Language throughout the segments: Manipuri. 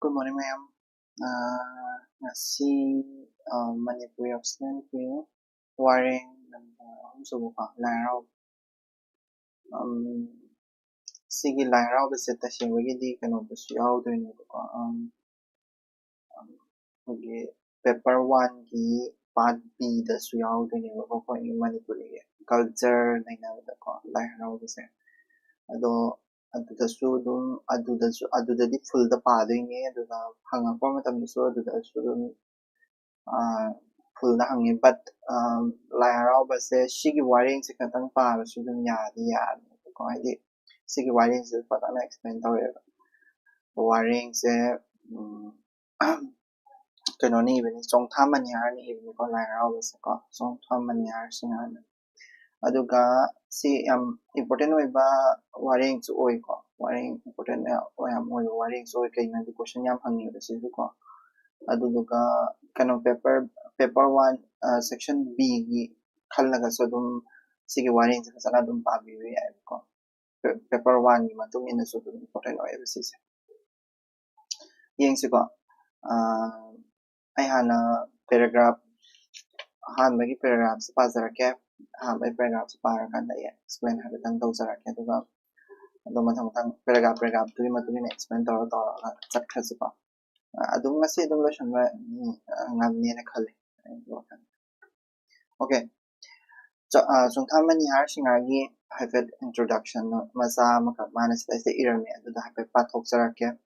Good morning, ma'am. Ngasi Manipuri student ko Wareng Neinaba Lai Haraoba. Sige Lai Haraoba se tashingbagidi kanodasu yaudoinebako. Paper 1 gi part B dasu yaudoinebako akhoi Manipuri culture nainabadako Lai Haraoba se. Ado adudadi full da padoine aduga hangakpa matamdasu adudashu adum full da hangi but Lai Haraoba se shigi wareng se khatang parasu adum yadi ko haidi sigi wareng se fatana explain tawreba wareng se kanoni ibani Chongtham Manihar ni ibani ko Lai Haraoba se ko Chongtham Manihar singana aduga si important oiba wareng su oi ko wareng important yam oi wareng su oi kaina di question yam hangi basi ko aduga kano paper 1 section B gi khallaga so dum sigi wareng se sana dum pabi ya ko paper 1 gi matung ina so dum important oi basi se yeng se ko ai hana paragraph hanbagi paragraph se pazarake hanbagi paragraph se parakanda ya explain habitang tawzarake aduga ado mathang paragraph tu matung ina explain tor chatkhase ko adum ngasi adum losanba ngamne na khale okay Chongtham Manihar singagi haifet introduction maza maka manas taise irame aduda haifet pathokjarake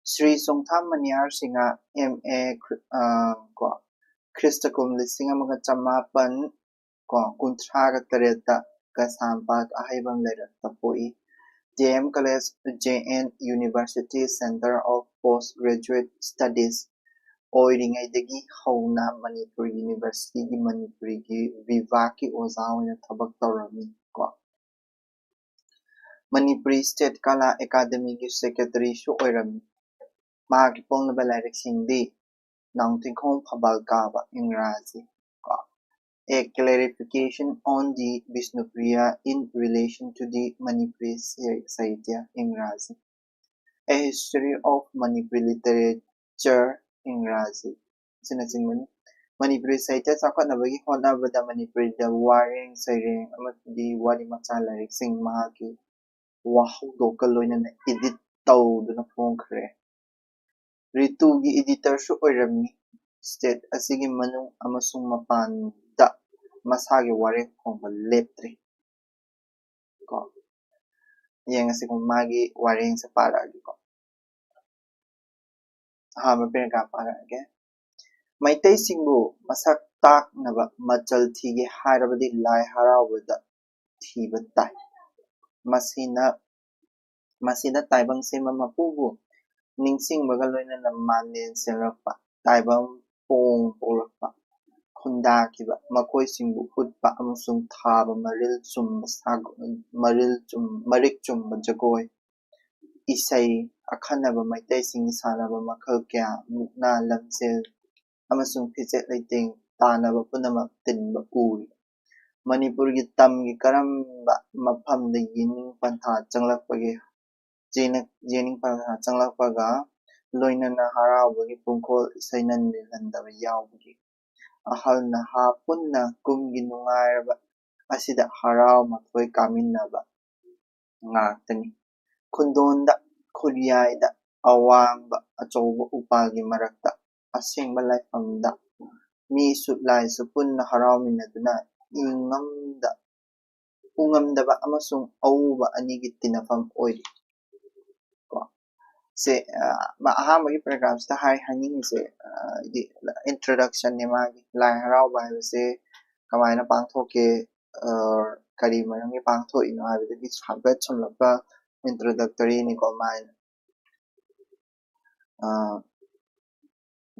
Sri Chongtham Manihar singa MA ko Christakum lising amaga chamapan ko kunthraga tareta ka sampat ahaibang lera tapoi JM College JN University Center of Postgraduate Studies oiringaidagi hauna Manipuri University gi Manipuri gi Vivaki oza oina thabak tawrami ko Manipuri State Kala Academy gi secretary shu oirami magi pongnaba lairik singdi nangtingkhong phabal kaba ingraji ko a clarification on the Vishnupriya in relation to the Manipuri Sahitya Ingraji a history of Manipuri literature Ingraji sinachingmani Manipuri Sahitya chakhanabagi honabada Manipuri da Wareng Saireng amadi wari macha lairik sing mahaki wahudokal loinana edit tawduna phongkhre Ritugi editor shu oirami state asigi manung amasung mapanda masagi wareng phongba leptre ko yang asigum magi wareng sa paragi ko mapinga parage Maitai singbu masak taknaba machal thige hairabadi Lai Haraobada thiba tai masina taibang sema mapubu ningsingbaga loinana manen selrakpa taibang pongpolakpa khundakiba makoisingbu hutpa amasung thaba marik chumba jagoi isai akhanaba maitai sanaba makhal kya mukna lamsel amasung phichet leiting tanaba punamak tinba uri Manipurgi tamgi karamba mafamda yining pantha changlakpagi jening pantha changlakpaga loinana haraobagi pungkhol isainan nilhandaba yaubagi ahalna ha punna kumgi nungairaba asida harao mathoi kaminnaba ngaktani khundonda khuryaida awangba achouba upalgi marakta asengba laifamda mi sutlaisu punna haraominaduna ungamdaba amasung auba anigi tinafam oiri ko se ahamagi paragraph ta haning se introduction ni magi Lai Haraoba se kamaina pangthoke kari marangi pangtho ino habidagi habet chumlapa introductory ni ko main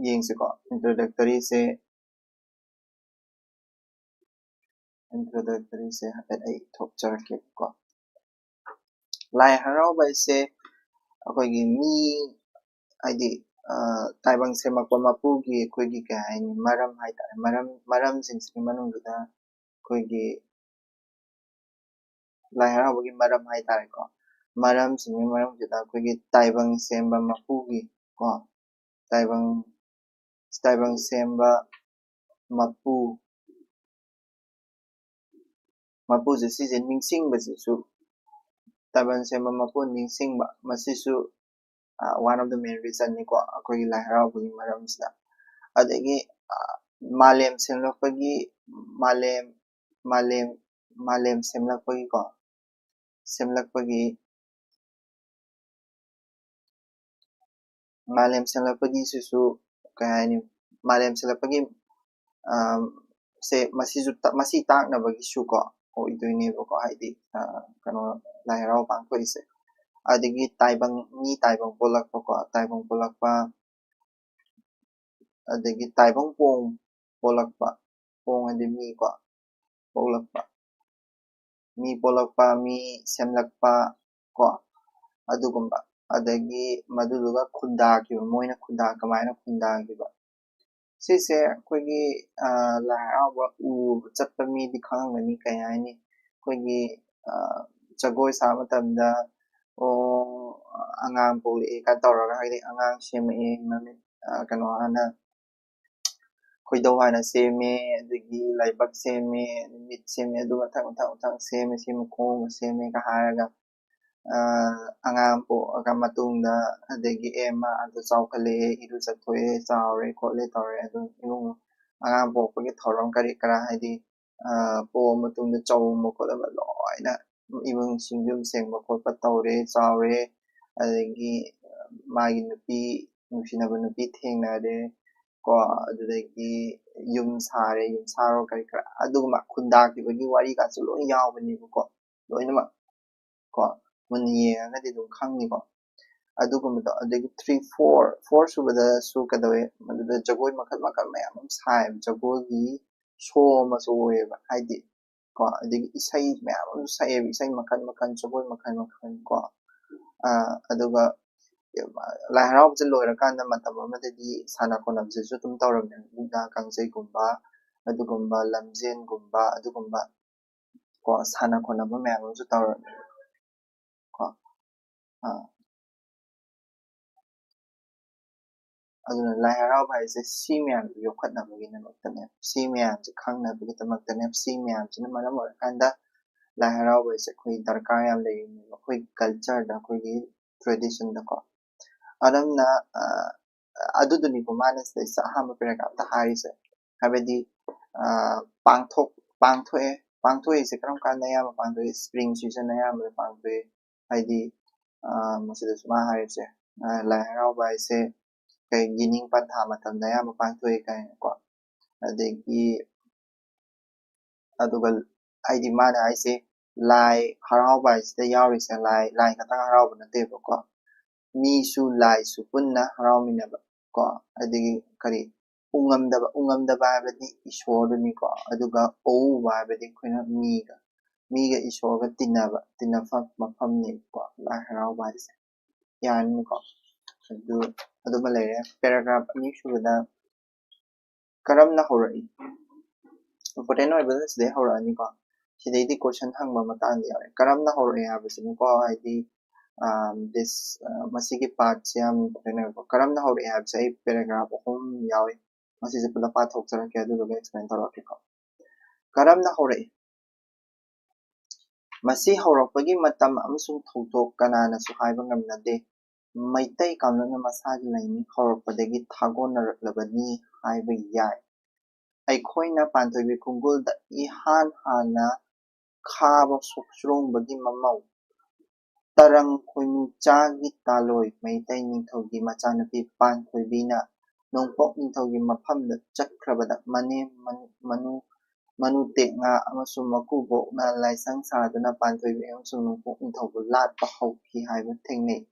yeng se ko introductory se habet ai thokjarake ko Lai Haraoba se akoigi mi aidi taibang semakpa mapugi akoigi kaini maram haitare maram singsini manungduda akoigi Lai Haraobagi maram haitare ko maram singni manungduda akoigi taibang semba mapugi ko taibang semba mapu je si je ningsing ba su taibang semba mapu ningsing ba masisu one of the main reason ni ko akoi lai haraoba gi maram sida adagi malem semlakpagi malem semlakpagi ko malem semlakpagi sisu kaya ni malem semlakpagi se masi taknabagi su ko oidoineba ko haidi kano lai haraoba pangthokise adagi taibang polakpa ko taibang polakpa adagi taibang pong polakpa pong adi mi ko polakpa mi polakpa mi semlakpa ko adugumba adagi maduduga khundakiba moina kamaina khundakiba sise akoigi lai haraoba chatpa midi khangangani kaya ni akoigi jagoi sa matamda angang poli ka tawraga haidi angang semae mamit kano hana khoidau hana seme adagi laibak seme mit seme adu mathang seme khong seme ka haraga angang po ka matungda adagi ema adu chawkhale iru chathoe chawre khole tawre adu imung angang po pagi thoram kari kara haidi po matungda chawma kholaba loina imung singjum sengba khotpa tawre chawre adagi magi nupi nungsinaba nupi thengnare ko adudagi yum saro kari kara aduguma khundakibagi wari ka su loi yawbani ko loinama ko mun yengadi dum khangni ko adugumado adagi 4 subada su kadawe maduda jagoi makal mayam sai jagoi gi show maso weba haidi ko adagi isai mayam sai isai makal jagoi makal ko aduga lai haraoba je loirakanda matam amadadi sana khonamse su tum tawramne buda kangjai gumba adugumba lamjen gumba adugumba ko sana khonaba mayam su tawramne ko aduna lai haraoba haise si mayam yokhatnabagidamaktane si mayamse khangnabagidamaktane si mayamsina maram oirakanda lai haraoba haise akhoi darkar yam leine akhoi culture da akhoi tradition da ko adamna aduduni ko manas da sa hama paragraph ta harise habedi pangthoe se karam kanda yam pangthoe spring season yam pangthoe haidi masida suma harise lai haraoba haise kai gining pantha matamda yam pangthoe kai ko adagi aduga haidi mana haise lai haraoba haise yaurise lai kata haraoba nateba ko misu laisu punna harauminaba ko adigi kari ungamdaba habedi ishoruni ko aduga ouba habedi khoina miga ishorga tinnafa mafamni ko lai haraoba haise yani ko aduma lere paragraph ani subada karamna horai important oibada side horani ko sidaidi question hangba matangdi yawe karamna horai habasini ko haidi this masigi part yam karamna hori habse ai paragraph hom yawi masise pula pathok chara ke adu loga explain tarake ko karamna hori masi horakpagi matam amasung thoktok kanana su haiba ngamnade maitai kamna masagi laini horakpadagi thagonaраklabani haiba yai aikhoina panthoibi kungulda ihan hana khaba soksrongbagi mamau tarang khoinu chagi taloi maitai ningthogi machanupi panthoibina nongpok ningthogi mafamda chakhrabada manute nga amasung makubokna laisang saduna panthoibi amasung nongpok ningthobu latpa hauki haiba thengnei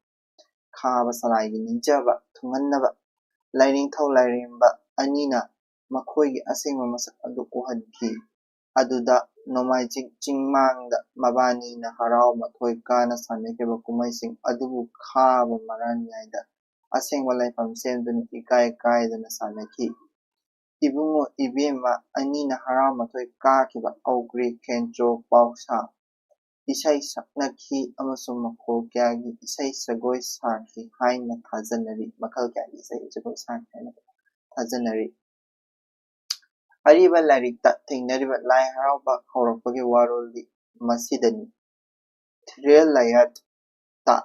khaba salaigi ningjaba thungannaba lainingthau lairimba anina makhoigi asengba masak adu uhanki aduda nomaijik chingmangda mabani na harau mathoi kana sanekeba kumaising adubu khaba maranyaida asengba laifam senduna ikai kaidana sanaki ibungo ibema ani na harau mathoi kakiba augri kencho pausa isai saknaki amasung makhol kyagi isai sagoi saki haina thajanari makhal kyagi isai sagoi saki haina thajanari ariba larikta thengnariba Lai Haraoba haurakpagi waroldi masidani thrill layat ta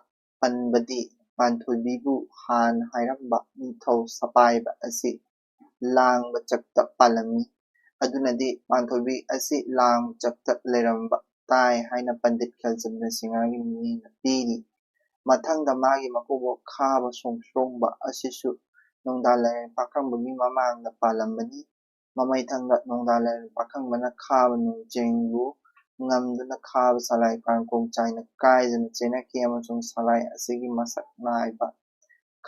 panbadi panthoibibu han hairamba nithau sapaiba asi langba chakta palami adunadi panthoibi asi lang chakta leramba tai haina pandit khangjabagi mingna piri mathangda magi makubo khaba songsrongba asisu nongdalai pakhambagi mamangda palambani mamaithangda nongdalai pakhambana khaba nongjengbu ngamduna khaba salai kangkong chaina kaidana chenaki amasung salai asigi masak naiba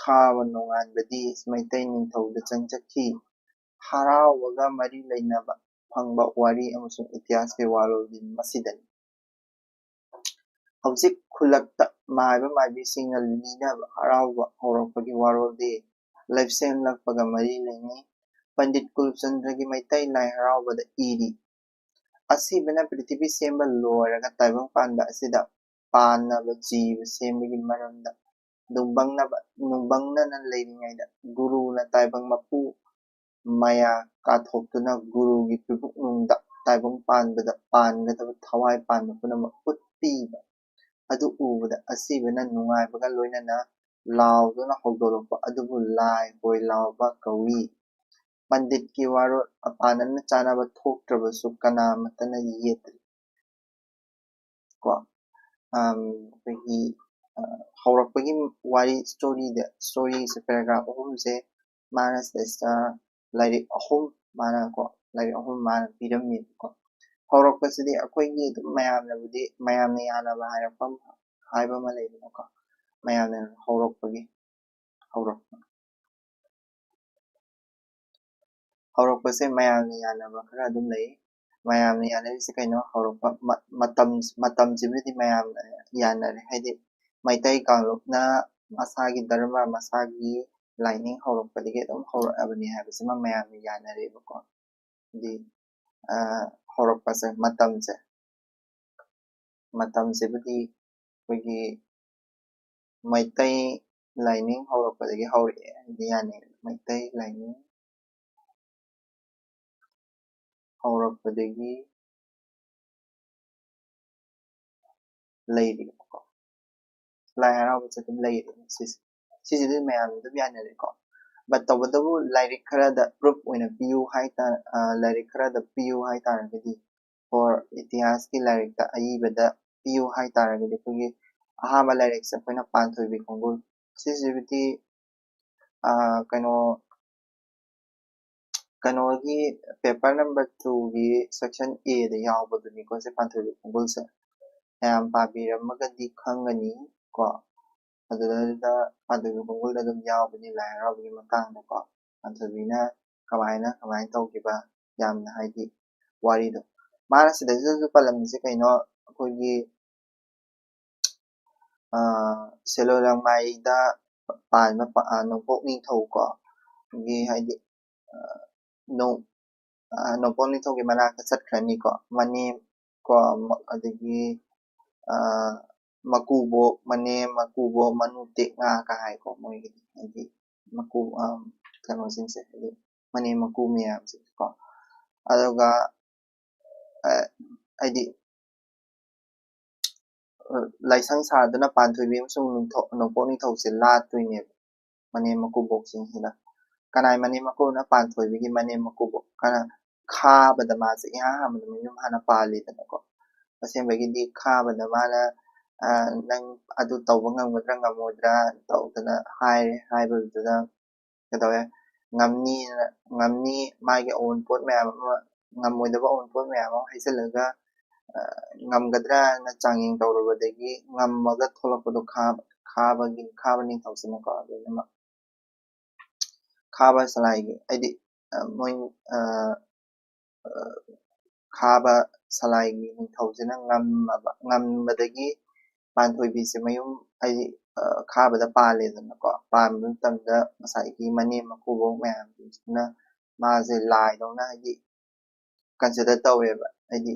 khaba nonganbadi maitai ningthauda changchakhi haraobaga mari leinaba phangba wari amasung itihas ke waroldi masidani hꯧꯖꯤꯛ ꯈꯨꯜꯂꯛꯇ ꯃꯥꯏꯕ ꯃꯥꯏꯕꯤꯁꯤꯡꯅ ꯂꯤꯅꯕ ꯍꯔꯥꯎꯕ ꯍꯧꯔꯛꯄꯒꯤ ꯋꯥꯔꯣꯜꯗꯤ ꯂꯩꯁꯦꯝꯂꯛꯄꯒ ꯃꯔꯤ ꯂꯩꯅꯩ ꯄꯟꯗꯤꯠ ꯀꯨꯜꯆꯟꯗ꯭ꯔꯒꯤ ꯃꯩꯇꯩ ꯂꯥꯏ ꯍꯔꯥꯎꯕꯗ ꯏꯔꯤ ꯑꯁꯤꯕꯅ ꯄ꯭ꯔꯤꯊꯤꯕꯤ ꯁꯦꯝꯕ ꯂꯣꯏꯔꯒ ꯇꯥꯏꯕꯪ ꯄꯥꯟꯕ ꯑꯁꯤꯗ ꯄꯥꯟꯅꯕ ꯖꯤꯕ ꯁꯦꯝꯕꯒꯤ ꯃꯔꯝꯗ ꯅꯨꯡꯕꯪꯅꯅ ꯂꯩꯔꯤꯉꯩꯗ ꯒꯨꯔꯨꯅ ꯇꯥꯏꯕꯪ ꯃꯄꯨ ꯃꯌꯥ ꯀꯥꯊꯣꯛꯇꯨꯅ ꯒꯨꯔꯨꯒꯤ ꯄꯤꯕꯨꯛꯅꯨꯡꯗ ꯇꯥꯏꯕꯪ ꯄꯥꯟꯕꯗ ꯄꯥꯟꯒꯗꯕ ꯊꯋꯥꯏ ꯄꯥꯟꯕ ꯄꯨꯝꯅꯃꯛ ꯎꯠꯄꯤꯕ ꯑꯗꯨ ꯎꯕꯗ ꯑꯁꯤꯕꯅ ꯅꯨꯡꯉꯥꯏꯕꯒ ꯂꯣꯏꯅꯅ ꯂꯥꯎꯗꯨꯅ ꯍꯧꯗꯣꯔꯛꯄ ꯑꯗꯨꯕꯨ ꯂꯥꯏ ꯍꯣꯏ ꯂꯥꯎꯕ ꯀꯧꯏ ꯄꯟꯗꯤꯠꯀꯤ ꯋꯥꯔꯣꯜ ꯑꯄꯥꯅꯅ ꯆꯥꯅꯕ ꯊꯣꯛꯇ꯭ꯔꯕꯁꯨ ꯀꯅꯥꯃꯠꯇꯅ ꯌꯦꯠꯇ꯭ꯔꯤ ꯀꯣ ꯑꯩꯈꯣꯏꯒꯤ ꯍꯧꯔꯛꯄꯒꯤ ꯋꯥꯔꯤ ꯁ꯭ꯇꯣꯔꯤꯁꯦ ꯄꯦꯔꯥꯒ꯭ꯔꯥꯐ ꯑꯍꯨꯝꯁꯦ ꯃꯥꯅ ꯁꯤꯗꯩꯁꯤꯗ ꯂꯥꯏꯔꯤꯛ ꯑꯍꯨꯝ ꯃꯥꯅ ꯄꯤꯔꯝꯃꯦꯕꯀꯣ ꯍꯧꯔꯛꯄꯁꯤꯗꯤ ꯑꯩꯈꯣꯏꯒꯤ ꯑꯗꯨꯝ ꯃꯌꯥꯝꯅ ꯌꯥꯅꯕ ꯍꯥꯏꯕ ꯑꯃ ꯂꯩꯗꯅꯀꯣ ꯃꯌꯥꯝꯅ ꯍꯧꯔꯛꯄꯁꯦ ꯃꯌꯥꯝꯅ ꯌꯥꯅꯕ ꯈꯔ ꯑꯗꯨꯝ ꯂꯩ ꯃꯌꯥꯝꯅ ꯌꯥꯅꯔꯤꯁꯦ ꯀꯩꯅꯣ ꯍꯧꯔꯛꯄ ꯃꯇꯝꯁꯤꯕꯨꯗꯤ ꯃꯌꯥꯝꯅ ꯌꯥꯅꯔꯦ ꯍꯥꯏꯗꯤ ꯃꯩꯇꯩ ꯀꯥꯡꯂꯨꯞꯅ ꯃꯁꯥꯒꯤ ꯙꯔꯃ ꯃꯁꯥꯒꯤ ꯂꯥꯏꯅꯤꯡ ꯍꯧꯔꯛꯄꯗꯒꯤ ꯑꯗꯨꯝ ꯍꯧꯔꯛꯑꯕꯅꯤ ꯍꯥꯏꯕꯁꯤꯃ ꯃꯌꯥꯝꯅ ꯌꯥꯅꯔꯦꯕꯀꯣ ꯍꯥꯏꯗꯤ ꯍꯧꯔꯛꯄꯁꯦ ꯃꯇꯝꯁꯤꯕꯨꯗꯤ ꯑꯩꯈꯣꯏꯒꯤ ꯃꯩꯇꯩ ꯂꯥꯏꯅꯤꯡ ꯍꯧꯔꯛꯄꯗꯒꯤ ꯍꯧꯔꯛꯑꯦ ꯍꯥꯏꯗꯤ ꯌꯥꯅꯩ ꯃꯩꯇꯩ ꯂꯥꯏꯅꯤꯡ ꯍꯧꯔꯛꯄꯗꯒꯤ ꯂꯩꯔꯤꯕꯀꯣ ꯂꯥꯏ ꯍꯔꯥꯎꯕꯁꯦ ꯑꯗꯨꯝ ꯂꯩꯔꯦ ꯁꯤꯁꯤꯗꯤ ꯃꯌꯥꯝꯅ ꯑꯗꯨꯝ ꯌꯥꯅꯔꯦꯀꯣ ꯕꯠ ꯇꯧꯕꯇꯕꯨ ꯂꯥꯏꯔꯤꯛ ꯈꯔꯗ ꯄ꯭ꯔꯨꯐ ꯑꯣꯏꯅ ꯂꯥꯏꯔꯤꯛ ꯈꯔꯗ ꯄꯤꯌꯨ ꯍꯥꯏꯇꯥꯔꯒꯗꯤ ꯐꯣꯔ ꯏꯇꯤꯍꯥꯁꯀꯤ ꯂꯥꯏꯔꯤꯛꯇ ꯑꯏꯕꯗ ꯄꯤꯌꯨ ꯍꯥꯏꯇꯥꯔꯒꯗꯤ ꯑꯩꯈꯣꯏꯒꯤ ꯑꯍꯥꯟꯕ ꯂꯥꯏꯔꯤꯛꯁꯦ ꯑꯩꯈꯣꯏꯅ ꯄꯥꯟꯊꯣꯏꯕꯤ ꯈꯣꯡꯒꯨꯜ ꯁꯤꯁꯤꯕꯨꯗꯤ ꯀꯩꯅꯣꯒꯤ ꯄꯦꯄꯔ ꯅꯝꯕꯔ 2ꯒꯤ ꯁꯦꯛꯁꯟ Aꯗ ꯌꯥꯎꯕꯗꯨꯅꯤꯀꯣ ꯁꯤ ꯄꯥꯟꯊꯣꯏꯕꯤ ꯈꯣꯡꯒꯨꯜꯁꯦ ꯃꯌꯥꯝ ꯄꯥꯕꯤꯔꯝꯃꯒꯗꯤ ꯈꯪꯒꯅꯤ ꯀꯣ ꯑꯗꯨꯗ ꯄꯥꯟꯊꯣꯏꯕꯤ ꯈꯣꯡꯒꯨꯜꯗ ꯑꯗꯨꯝ ꯌꯥꯎꯕꯅꯤ ꯂꯥꯏ ꯍꯔꯥꯎꯕꯒꯤ ꯃꯇꯥꯡꯗꯀꯣ ꯄꯥꯟꯊꯣꯏꯕꯤꯅ ꯀꯃꯥꯏꯅ ꯇꯧꯈꯤꯕ ꯌꯥꯝꯅ ꯍꯥꯏꯗꯤ ꯋꯥꯔꯤꯗꯣ ꯃꯥꯅ ꯁꯤꯗꯩꯁꯤꯗꯁꯨ ꯄꯜꯂꯝꯃꯤꯁꯦ ꯀꯩꯅꯣ ꯑꯩꯈꯣꯏꯒꯤ ꯁꯦꯜꯂꯣꯏ ꯂꯥꯡꯃꯥꯏꯗ ꯄꯥꯟꯕ ꯅꯣꯡꯄꯣꯛ ꯅꯤꯡꯊꯧ ꯀꯣ ꯍꯥꯏꯗꯤ ꯅꯣꯡꯄꯣꯛ ꯅꯤꯡꯊꯧꯒꯤ ꯃꯅꯥꯛꯇ ꯆꯠꯈ꯭ꯔꯅꯤꯀꯣ ꯃꯅꯦꯝ ꯀꯣ ꯑꯗꯒꯤ ꯃꯀꯨꯕꯣꯛ ꯃꯅꯦꯝ ꯃꯀꯨꯕꯣꯛ ꯃꯅꯨꯇꯦꯛ ꯉꯥꯒ ꯍꯥꯏꯀꯣ ꯃꯣꯏꯒꯤꯗꯤ ꯍꯥꯏꯗꯤ ꯀꯩꯅꯣꯁꯤꯡꯁꯦ ꯍꯥꯏꯗꯤ ꯃꯅꯦꯝ ꯃꯀꯨ ꯃꯌꯥꯝꯁꯦ ꯀꯣ ꯑꯗꯨꯒ ꯍꯥꯏꯗꯤ ꯂꯥꯏꯁꯪ ꯁꯥꯗꯨꯅ ꯄꯥꯟꯊꯣꯏꯕꯤ ꯑꯃꯁꯨꯡ ꯅꯣꯡꯄꯣꯛ ꯅꯤꯡꯊꯧꯁꯦ ꯂꯥꯠꯇꯣꯏꯅꯦꯕ ꯃꯅꯦꯝ ꯃꯀꯨꯕꯣꯛꯁꯤꯡꯁꯤꯅ ꯀꯅꯥꯏ ꯃꯅꯦꯝ ꯃꯀꯨꯅ ꯄꯥꯟꯊꯣꯏꯕꯤꯒꯤ ꯃꯅꯦꯝ ꯃꯀꯨꯕꯣꯛ ꯈꯥꯕꯗ ꯃꯥꯁꯦ ꯏꯍꯥꯟ ꯍꯥꯟꯕꯗ ꯃꯌꯨꯝ ꯍꯥꯟꯅ ꯄꯥꯜꯂꯤꯗꯅꯀꯣ ꯑꯁꯦꯡꯕꯒꯤꯗꯤ ꯈꯥꯕꯗ ꯃꯥꯅ ꯅꯪ ꯑꯗꯨ ꯇꯧꯕ ꯉꯝꯒꯗ꯭ꯔꯥ ꯉꯝꯃꯣꯏꯗ꯭ꯔꯥ ꯇꯧꯗꯅ ꯍꯥꯏꯕꯗꯨꯗ ꯀꯩꯗꯧꯋꯦ ꯉꯝꯅꯤ ꯃꯥꯒꯤ ꯑꯑꯣꯟꯄꯣꯠ ꯃꯌꯥꯝ ꯑꯃ ꯉꯝꯃꯣꯏꯗꯕ ꯑꯑꯣꯟꯄꯣꯠ ꯃꯌꯥꯝ ꯑꯃ ꯍꯩꯖꯤꯜꯂꯒ ꯉꯝꯒꯗ꯭ꯔꯥꯅ ꯆꯥꯡꯌꯦꯡ ꯇꯧꯔꯨꯕꯗꯒꯤ ꯉꯝꯃꯒ ꯊꯣꯛꯂꯛꯄꯗꯣ ꯈꯥꯕ ꯅꯤꯡꯊꯧꯁꯤꯅꯀꯣ ꯂꯣꯏꯅꯃꯛ ꯈꯥꯕ ꯁꯂꯥꯏꯒꯤ ꯍꯥꯏꯗꯤ ꯃꯣꯏ ꯈꯥꯕ ꯁꯂꯥꯏꯒꯤ ꯅꯤꯡꯊꯧꯁꯤꯅ ꯉꯝꯕꯗꯒꯤ ꯄꯥꯟꯊꯣꯏꯕꯤꯁꯦ ꯃꯌꯨꯝ ꯍꯥꯏꯗꯤ ꯈꯥꯕꯗ ꯄꯥꯜꯂꯦꯗꯅꯀꯣ ꯄꯥꯟꯕ ꯃꯇꯝꯗ ꯉꯁꯥꯏꯒꯤ ꯃꯅꯦꯝ ꯃꯀꯨꯕꯣꯛ ꯃꯌꯥꯝꯁꯤꯡꯁꯤꯅ ꯃꯥꯁꯦ ꯂꯥꯏꯗꯧꯅ ꯍꯥꯏꯗꯤ ꯀꯟꯁꯤꯗꯔ ꯇꯧꯋꯦꯕ ꯍꯥꯏꯗꯤ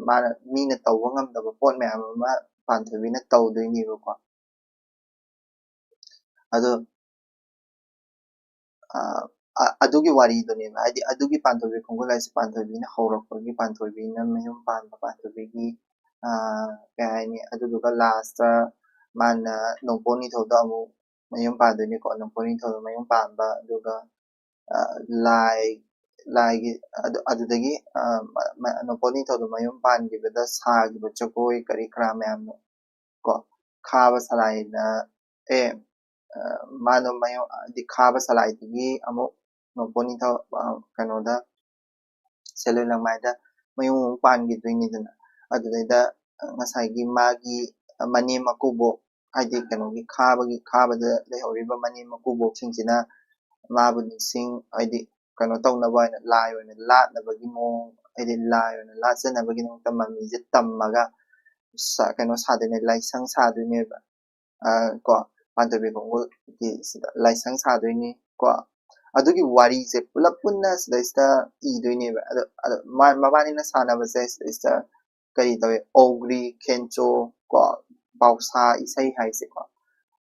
mana mina tawba ngamdaba pot mayam ama panthoibina tawdoinibako ado adugi waridone haidi adugi panthoibi khongol haise panthoibina haurakpagi panthoibina mayum panba panthoibigi kaini aduduga last mana nongponi thoda amu mayum pandoini ko nongponi thoda mayum panba aduga lai laigi adudagi nongponi thoda mayum pangibada sagiba chakoi kari kara mayam ko khaba salaina mano mayum di khaba salaidagi amu nongponi thoda kanoda seleng maida mayum pangidrinidana adudaida ngasai magi mani makubo haidi kanogi khabada lehoriba mani makubo singsina mabu nising haidi kano tawnaba aina lai oina latnabagi mong haidi lai oina latsanabagi dangta mamije tammaga kano sadoine laisang sadoineba ko panthoibi khongol gi sida laisang sadoini ko adugi wari se pulap punna sida idoineba mabanina sanabase sida kari tawe ogri kencho ko pausa isai haise ko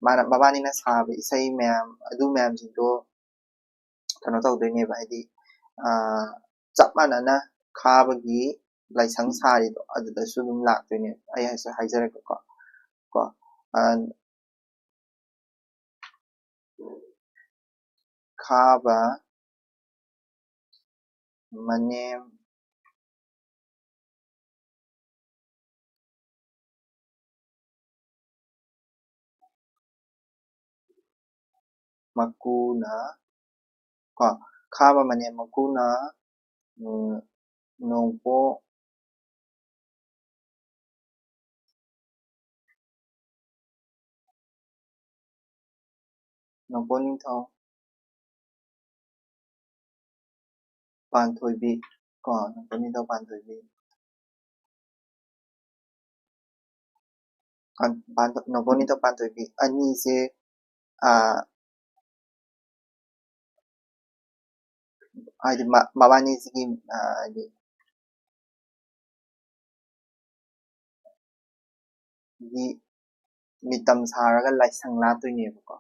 mana mabanina saba isai mayam adu mayam jindo kano tawdoineba haidi chap manana khabagi laisang sarido adudasu dum lakdoine ai haizareko ko khaba manem makuna ko khaba manem makuna nongpo nongpo ningthau panthoibi ko nongpo ningthau panthoibi nongpo ningthau panthoibi ani se haidi mabani sigi haidi gi mitam saraga laisang latdoinebako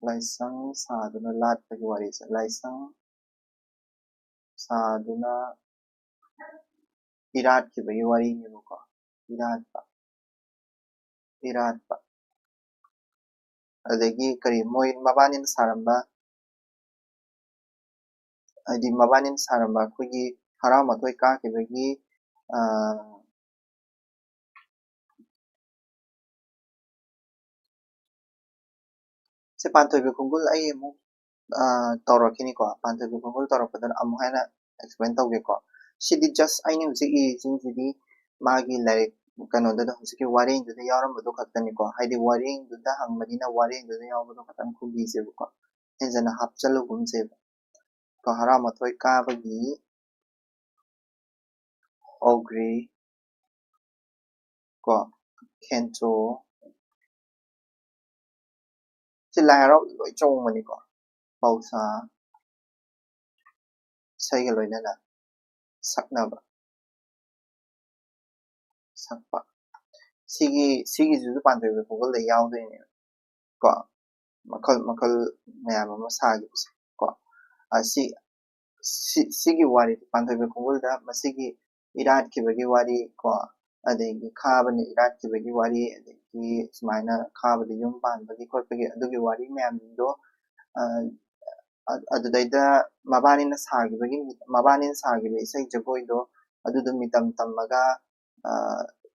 laisang saduna latpagi warise laisang saduna iratkibagi warinebako iratpa adagi kari moi mabanina saramba haidi mabanina saramba akhoi harau mathoi kakibagi se panthoibi khongol ai amu tawrakini ko panthoibi khongol tawrakpadana amu haina explain tawgeko sidi just aini hujik isingsidi magi laik kanodada hujiki warengduda yaurambado khaktani ko haidi warengduda hangmanina warengduda yaubado khatang khubisebako henjana hapchalugumseba ko harau mathoi kabagi ogri ko kencho si lai harau loi chongmani ko pausa saiga loinana saknaba sakpa sigi juju panthoibi khongolda yaudoine ko makal mayam ama sagibase ko sigi wari panthoibi khongolda masigi iratkibagi wari ko adagi khabana iratkibagi wari adagi sumaina khabada yum panbagi khotpagi adugi wari mayamdo adudaida mabanina sagiba isai jagoido adudo mitam tammaga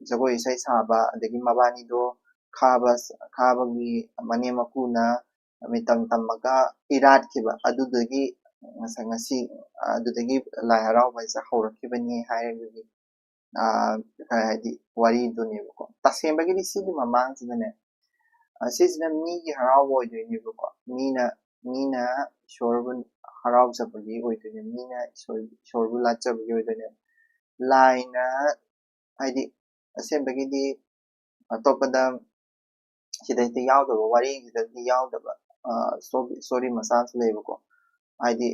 jagoi isai saba adagi mabanido khabagi mane makuna mitam tammaga iratkiba adudagi ngasi adudagi lai haraoba isa haurakibani hairagagi haidi waridunebako tasembagidi sigi mamangsidane sisina migi haraoba oidoinebako mina ishorbu haraojabagi oidoine mina ishorbu latjabagi oidoine laina haidi asembagidi atopada sidai yaudaba warengisida yaudaba story masasu lebako ꯍꯥꯏꯗꯤ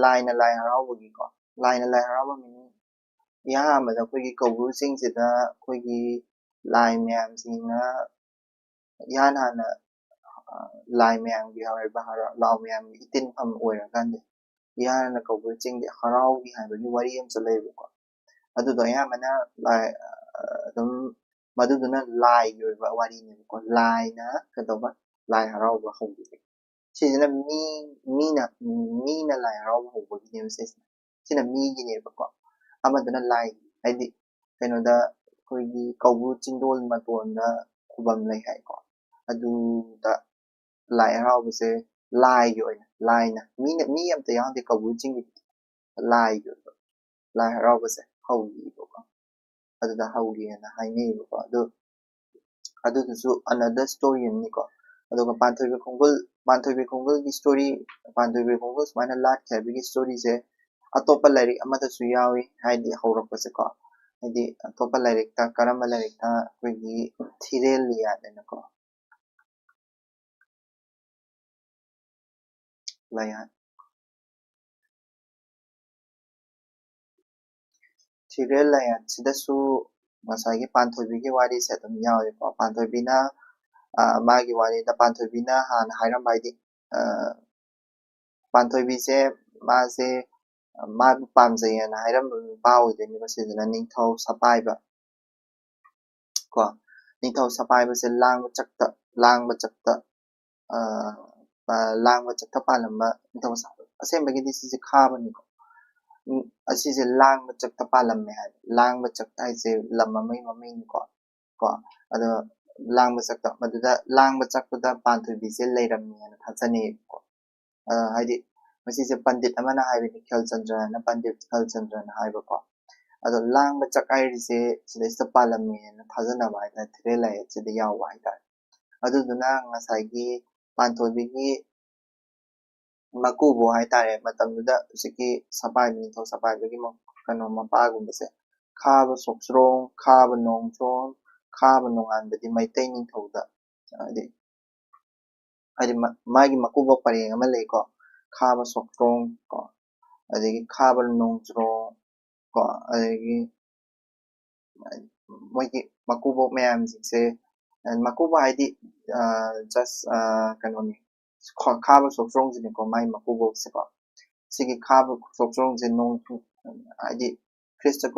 ꯂꯥꯏꯅ ꯂꯥꯏ ꯍꯔꯥꯎꯕꯒꯤꯀꯣ ꯂꯥꯏꯅ ꯂꯥꯏ ꯍꯔꯥꯎꯕ ꯃꯤꯅꯤꯡ ꯑꯍꯥꯟꯕꯗ ꯑꯩꯈꯣꯏꯒꯤ ꯀꯧꯕ꯭ꯔꯨꯁꯤꯡꯁꯤꯗ ꯑꯩꯈꯣꯏꯒꯤ ꯂꯥꯏ ꯃꯌꯥꯝꯁꯤꯡꯅ ꯏꯍꯥꯟ ꯍꯥꯟꯅ ꯂꯥꯏ ꯃꯌꯥꯝꯒꯤ ꯍꯧꯔꯤꯕ ꯂꯥꯎ ꯃꯌꯥꯝꯒꯤ ꯏꯇꯤꯟꯐꯝ ꯑꯣꯏꯔꯀꯥꯟꯗ ꯏꯍꯥꯟ ꯍꯥꯟꯅ ꯀꯧꯕ꯭ꯔꯨꯁꯤꯡꯗꯤ ꯍꯔꯥꯎꯒꯤ ꯍꯥꯏꯕꯒꯤ ꯋꯥꯔꯤ ꯑꯃꯁꯨ ꯂꯩꯌꯦꯕꯀꯣ ꯑꯗꯨꯗꯣ ꯑꯌꯥꯝꯕꯅ ꯑꯗꯨꯝ ꯃꯗꯨꯗꯨꯅ ꯂꯥꯏꯒꯤ ꯑꯣꯏꯕ ꯋꯥꯔꯤꯅꯦꯕꯀꯣ ꯂꯥꯏꯅ ꯀꯩꯗꯧꯕ ꯂꯥꯏ ꯍꯔꯥꯎꯕ ꯍꯧꯕꯁꯦ ꯁꯤꯁꯤꯅ ꯃꯤꯅ ꯂꯥꯏ ꯍꯔꯥꯎꯕ ꯍꯧꯕꯒꯤꯅꯦꯕ ꯁꯤꯅ ꯃꯤꯒꯤꯅꯦꯕꯀꯣ ꯑꯃꯗꯨꯅ ꯂꯥꯏ ꯍꯥꯏꯗꯤ ꯀꯩꯅꯣꯗ ꯑꯩꯈꯣꯏꯒꯤ ꯀꯧꯕ꯭ꯔꯨ ꯆꯤꯡꯗꯣꯜ ꯃꯇꯣꯟꯗ ꯈꯨꯕꯝ ꯂꯩ ꯍꯥꯏꯀꯣ ꯑꯗꯨꯗ ꯂꯥꯏ ꯍꯔꯥꯎꯕꯁꯦ ꯂꯥꯏꯒꯤ ꯑꯣꯏꯅ ꯂꯥꯏꯅ ꯃꯤ ꯑꯝꯇ ꯌꯥꯎꯗꯦ ꯀꯧꯕ꯭ꯔꯨ ꯆꯤꯡꯒꯤ ꯂꯥꯏꯒꯤ ꯑꯣꯏꯕ ꯂꯥꯏ ꯍꯔꯥꯎꯕꯁꯦ ꯍꯧꯈꯤꯕꯀꯣ ꯑꯗꯨꯗ ꯍꯧꯒꯦꯅ ꯍꯥꯏꯅꯩꯌꯦꯕꯀꯣ ꯑꯗꯨꯗꯨꯁꯨ ꯑꯅꯗꯔ ꯁ꯭ꯇꯣꯔꯤ ꯑꯃꯅꯤꯀꯣ ꯑꯗꯨꯒ ꯄꯥꯟꯊꯣꯏꯕꯤ ꯈꯣꯡꯒꯨꯜꯒꯤ ꯁ꯭ꯇꯣꯔꯤ ꯄꯥꯟꯊꯣꯏꯕꯤ ꯈꯣꯡꯒꯨꯜ ꯁꯨꯃꯥꯏꯅ ꯂꯥꯠꯈꯤ ꯍꯥꯏꯕꯒꯤ ꯁ꯭ꯇꯣꯔꯤꯁꯦ ꯑꯇꯣꯞꯄ ꯂꯥꯏꯔꯤꯛ ꯑꯃꯗꯁꯨ ꯌꯥꯎꯏ ꯍꯥꯏꯗꯤ ꯍꯧꯔꯛꯄꯁꯦꯀꯣ ꯍꯥꯏꯗꯤ ꯑꯇꯣꯞꯄ ꯂꯥꯏꯔꯤꯛꯇ ꯀꯔꯝꯕ ꯂꯥꯏꯔꯤꯛꯇ ꯑꯩꯈꯣꯏꯒꯤ ꯊꯤꯔꯦꯜ ꯂꯤꯌꯥꯗꯅꯀꯣ ꯊꯤꯔꯦꯜ ꯂꯥꯌꯥꯠꯁꯤꯗꯁꯨ ꯉꯁꯥꯏꯒꯤ ꯄꯥꯟꯊꯣꯏꯕꯤꯒꯤ ꯋꯥꯔꯤꯁꯦ ꯑꯗꯨꯝ ꯌꯥꯎꯋꯦꯀꯣ ꯄꯥꯟꯊꯣꯏꯕꯤꯅ ꯃꯥꯒꯤ ꯋꯥꯔꯤꯗ ꯄꯥꯟꯊꯣꯏꯕꯤꯅ ꯍꯥꯟꯅ ꯍꯥꯏꯔꯝꯕ ꯍꯥꯏꯗꯤ ꯄꯥꯟꯊꯣꯏꯕꯤꯁꯦ ꯃꯥꯁꯦ ꯃꯥꯕꯨ ꯄꯥꯝꯖꯩꯑꯅ ꯍꯥꯏꯔꯝꯕ ꯅꯨꯄꯥ ꯑꯣꯏꯗꯣꯏꯅꯦꯕ ꯁꯤꯗꯅ ꯅꯤꯡꯊꯧ ꯁꯄꯥꯏꯕ ꯀꯣ ꯅꯤꯡꯊꯧ ꯁꯄꯥꯏꯕꯁꯦ ꯂꯥꯡꯕ ꯆꯠꯇ ꯄꯥꯜꯂꯝꯕ ꯅꯤꯡꯊꯧ ꯑꯁꯦꯡꯕꯒꯤꯗꯤ ꯁꯤꯁꯦ ꯈꯥꯕꯅꯤꯀꯣ ꯑꯁꯤꯁꯦ ꯂꯥꯡꯕ ꯆꯠꯇ ꯄꯥꯜꯂꯝꯃꯦ ꯍꯥꯏꯕ ꯂꯥꯡꯕ ꯆꯠꯇ ꯍꯥꯏꯁꯦ ꯂꯝ ꯑꯃꯒꯤ ꯃꯃꯤꯡꯅꯤꯀꯣ ꯑꯗꯣ ꯃꯗꯨꯗ ꯂꯥꯡꯕ ꯆꯠꯄꯗ ꯄꯥꯟꯊꯣꯏꯕꯤꯁꯦ ꯂꯩꯔꯝꯃꯦꯅ ꯊꯥꯖꯅꯩꯌꯦꯕꯀꯣ ꯍꯥꯏꯗꯤ ꯃꯁꯤꯁꯦ ꯄꯟꯗꯤꯠ ꯑꯃꯅ ꯍꯥꯏꯕꯅꯤ ꯄꯟꯗꯤꯠ ꯈꯦꯜꯆꯟꯗ꯭ꯔꯅ ꯍꯥꯏꯕꯀꯣ ꯑꯗꯣ ꯂꯥꯡꯕ ꯆꯛ ꯍꯥꯏꯔꯤꯁꯦ ꯁꯤꯗꯩꯁꯤꯗ ꯄꯥꯜꯂꯝꯃꯦꯅ ꯊꯥꯖꯅꯕ ꯍꯥꯏꯇꯥꯔꯦ ꯊꯤꯔꯦꯜ ꯂꯥꯏꯌꯦꯠꯁꯤꯗ ꯌꯥꯎꯕ ꯍꯥꯏꯇꯥꯔꯦ ꯑꯗꯨꯗꯨꯅ ꯉꯁꯥꯏꯒꯤ ꯄꯥꯟꯊꯣꯏꯕꯤꯒꯤ ꯃꯀꯨꯕꯣꯛ ꯍꯥꯏꯇꯥꯔꯦ ꯃꯇꯝꯗꯨꯗ ꯍꯧꯖꯤꯛꯀꯤ ꯅꯤꯡꯊꯧ ꯁꯄꯥꯏꯕꯒꯤ ꯀꯩꯅꯣ ꯃꯄꯥꯒꯨꯝꯕꯁꯦ ꯈꯥꯕ ꯁꯣꯛꯆ꯭ꯔꯣꯡ ꯈꯥꯕ ꯅꯣꯡꯆ꯭ꯔꯣꯡ ꯈꯥꯕ ꯅꯣꯡꯉꯥꯟꯕꯗꯤ ꯃꯩꯇꯩ ꯅꯤꯡꯊꯧꯗ ꯍꯥꯏꯗꯤ ꯃꯥꯒꯤ ꯃꯀꯨꯕꯣꯛ ꯄꯔꯦꯡ ꯑꯃ ꯂꯩꯀꯣ ꯈꯥꯕ ꯁꯣꯛꯆ꯭ꯔꯣꯡ ꯀꯣ ꯑꯗꯒꯤ ꯈꯥꯕ ꯅꯣꯡꯆ꯭ꯔꯣꯡ ꯀꯣ ꯑꯗꯒꯤ ꯃꯣꯏꯒꯤ ꯃꯀꯨꯕꯣꯛ ꯃꯌꯥꯝꯁꯤꯡꯁꯦ ꯃꯀꯨꯕꯣꯛ ꯍꯥꯏꯗꯤ ꯀꯩꯅꯣꯅꯤ ꯈꯥꯕ ꯁꯣꯛꯆ꯭ꯔꯣꯡꯁꯤꯅꯤꯀꯣ ꯃꯥꯒꯤ ꯃꯀꯨꯕꯣꯛꯁꯦꯀꯣ ꯁꯤꯒꯤ ꯈꯥꯕ ꯁꯣꯛꯆ꯭ꯔꯣꯡꯁꯦ ꯍꯥꯏꯗꯤ ꯈ꯭ꯔꯤꯁꯇ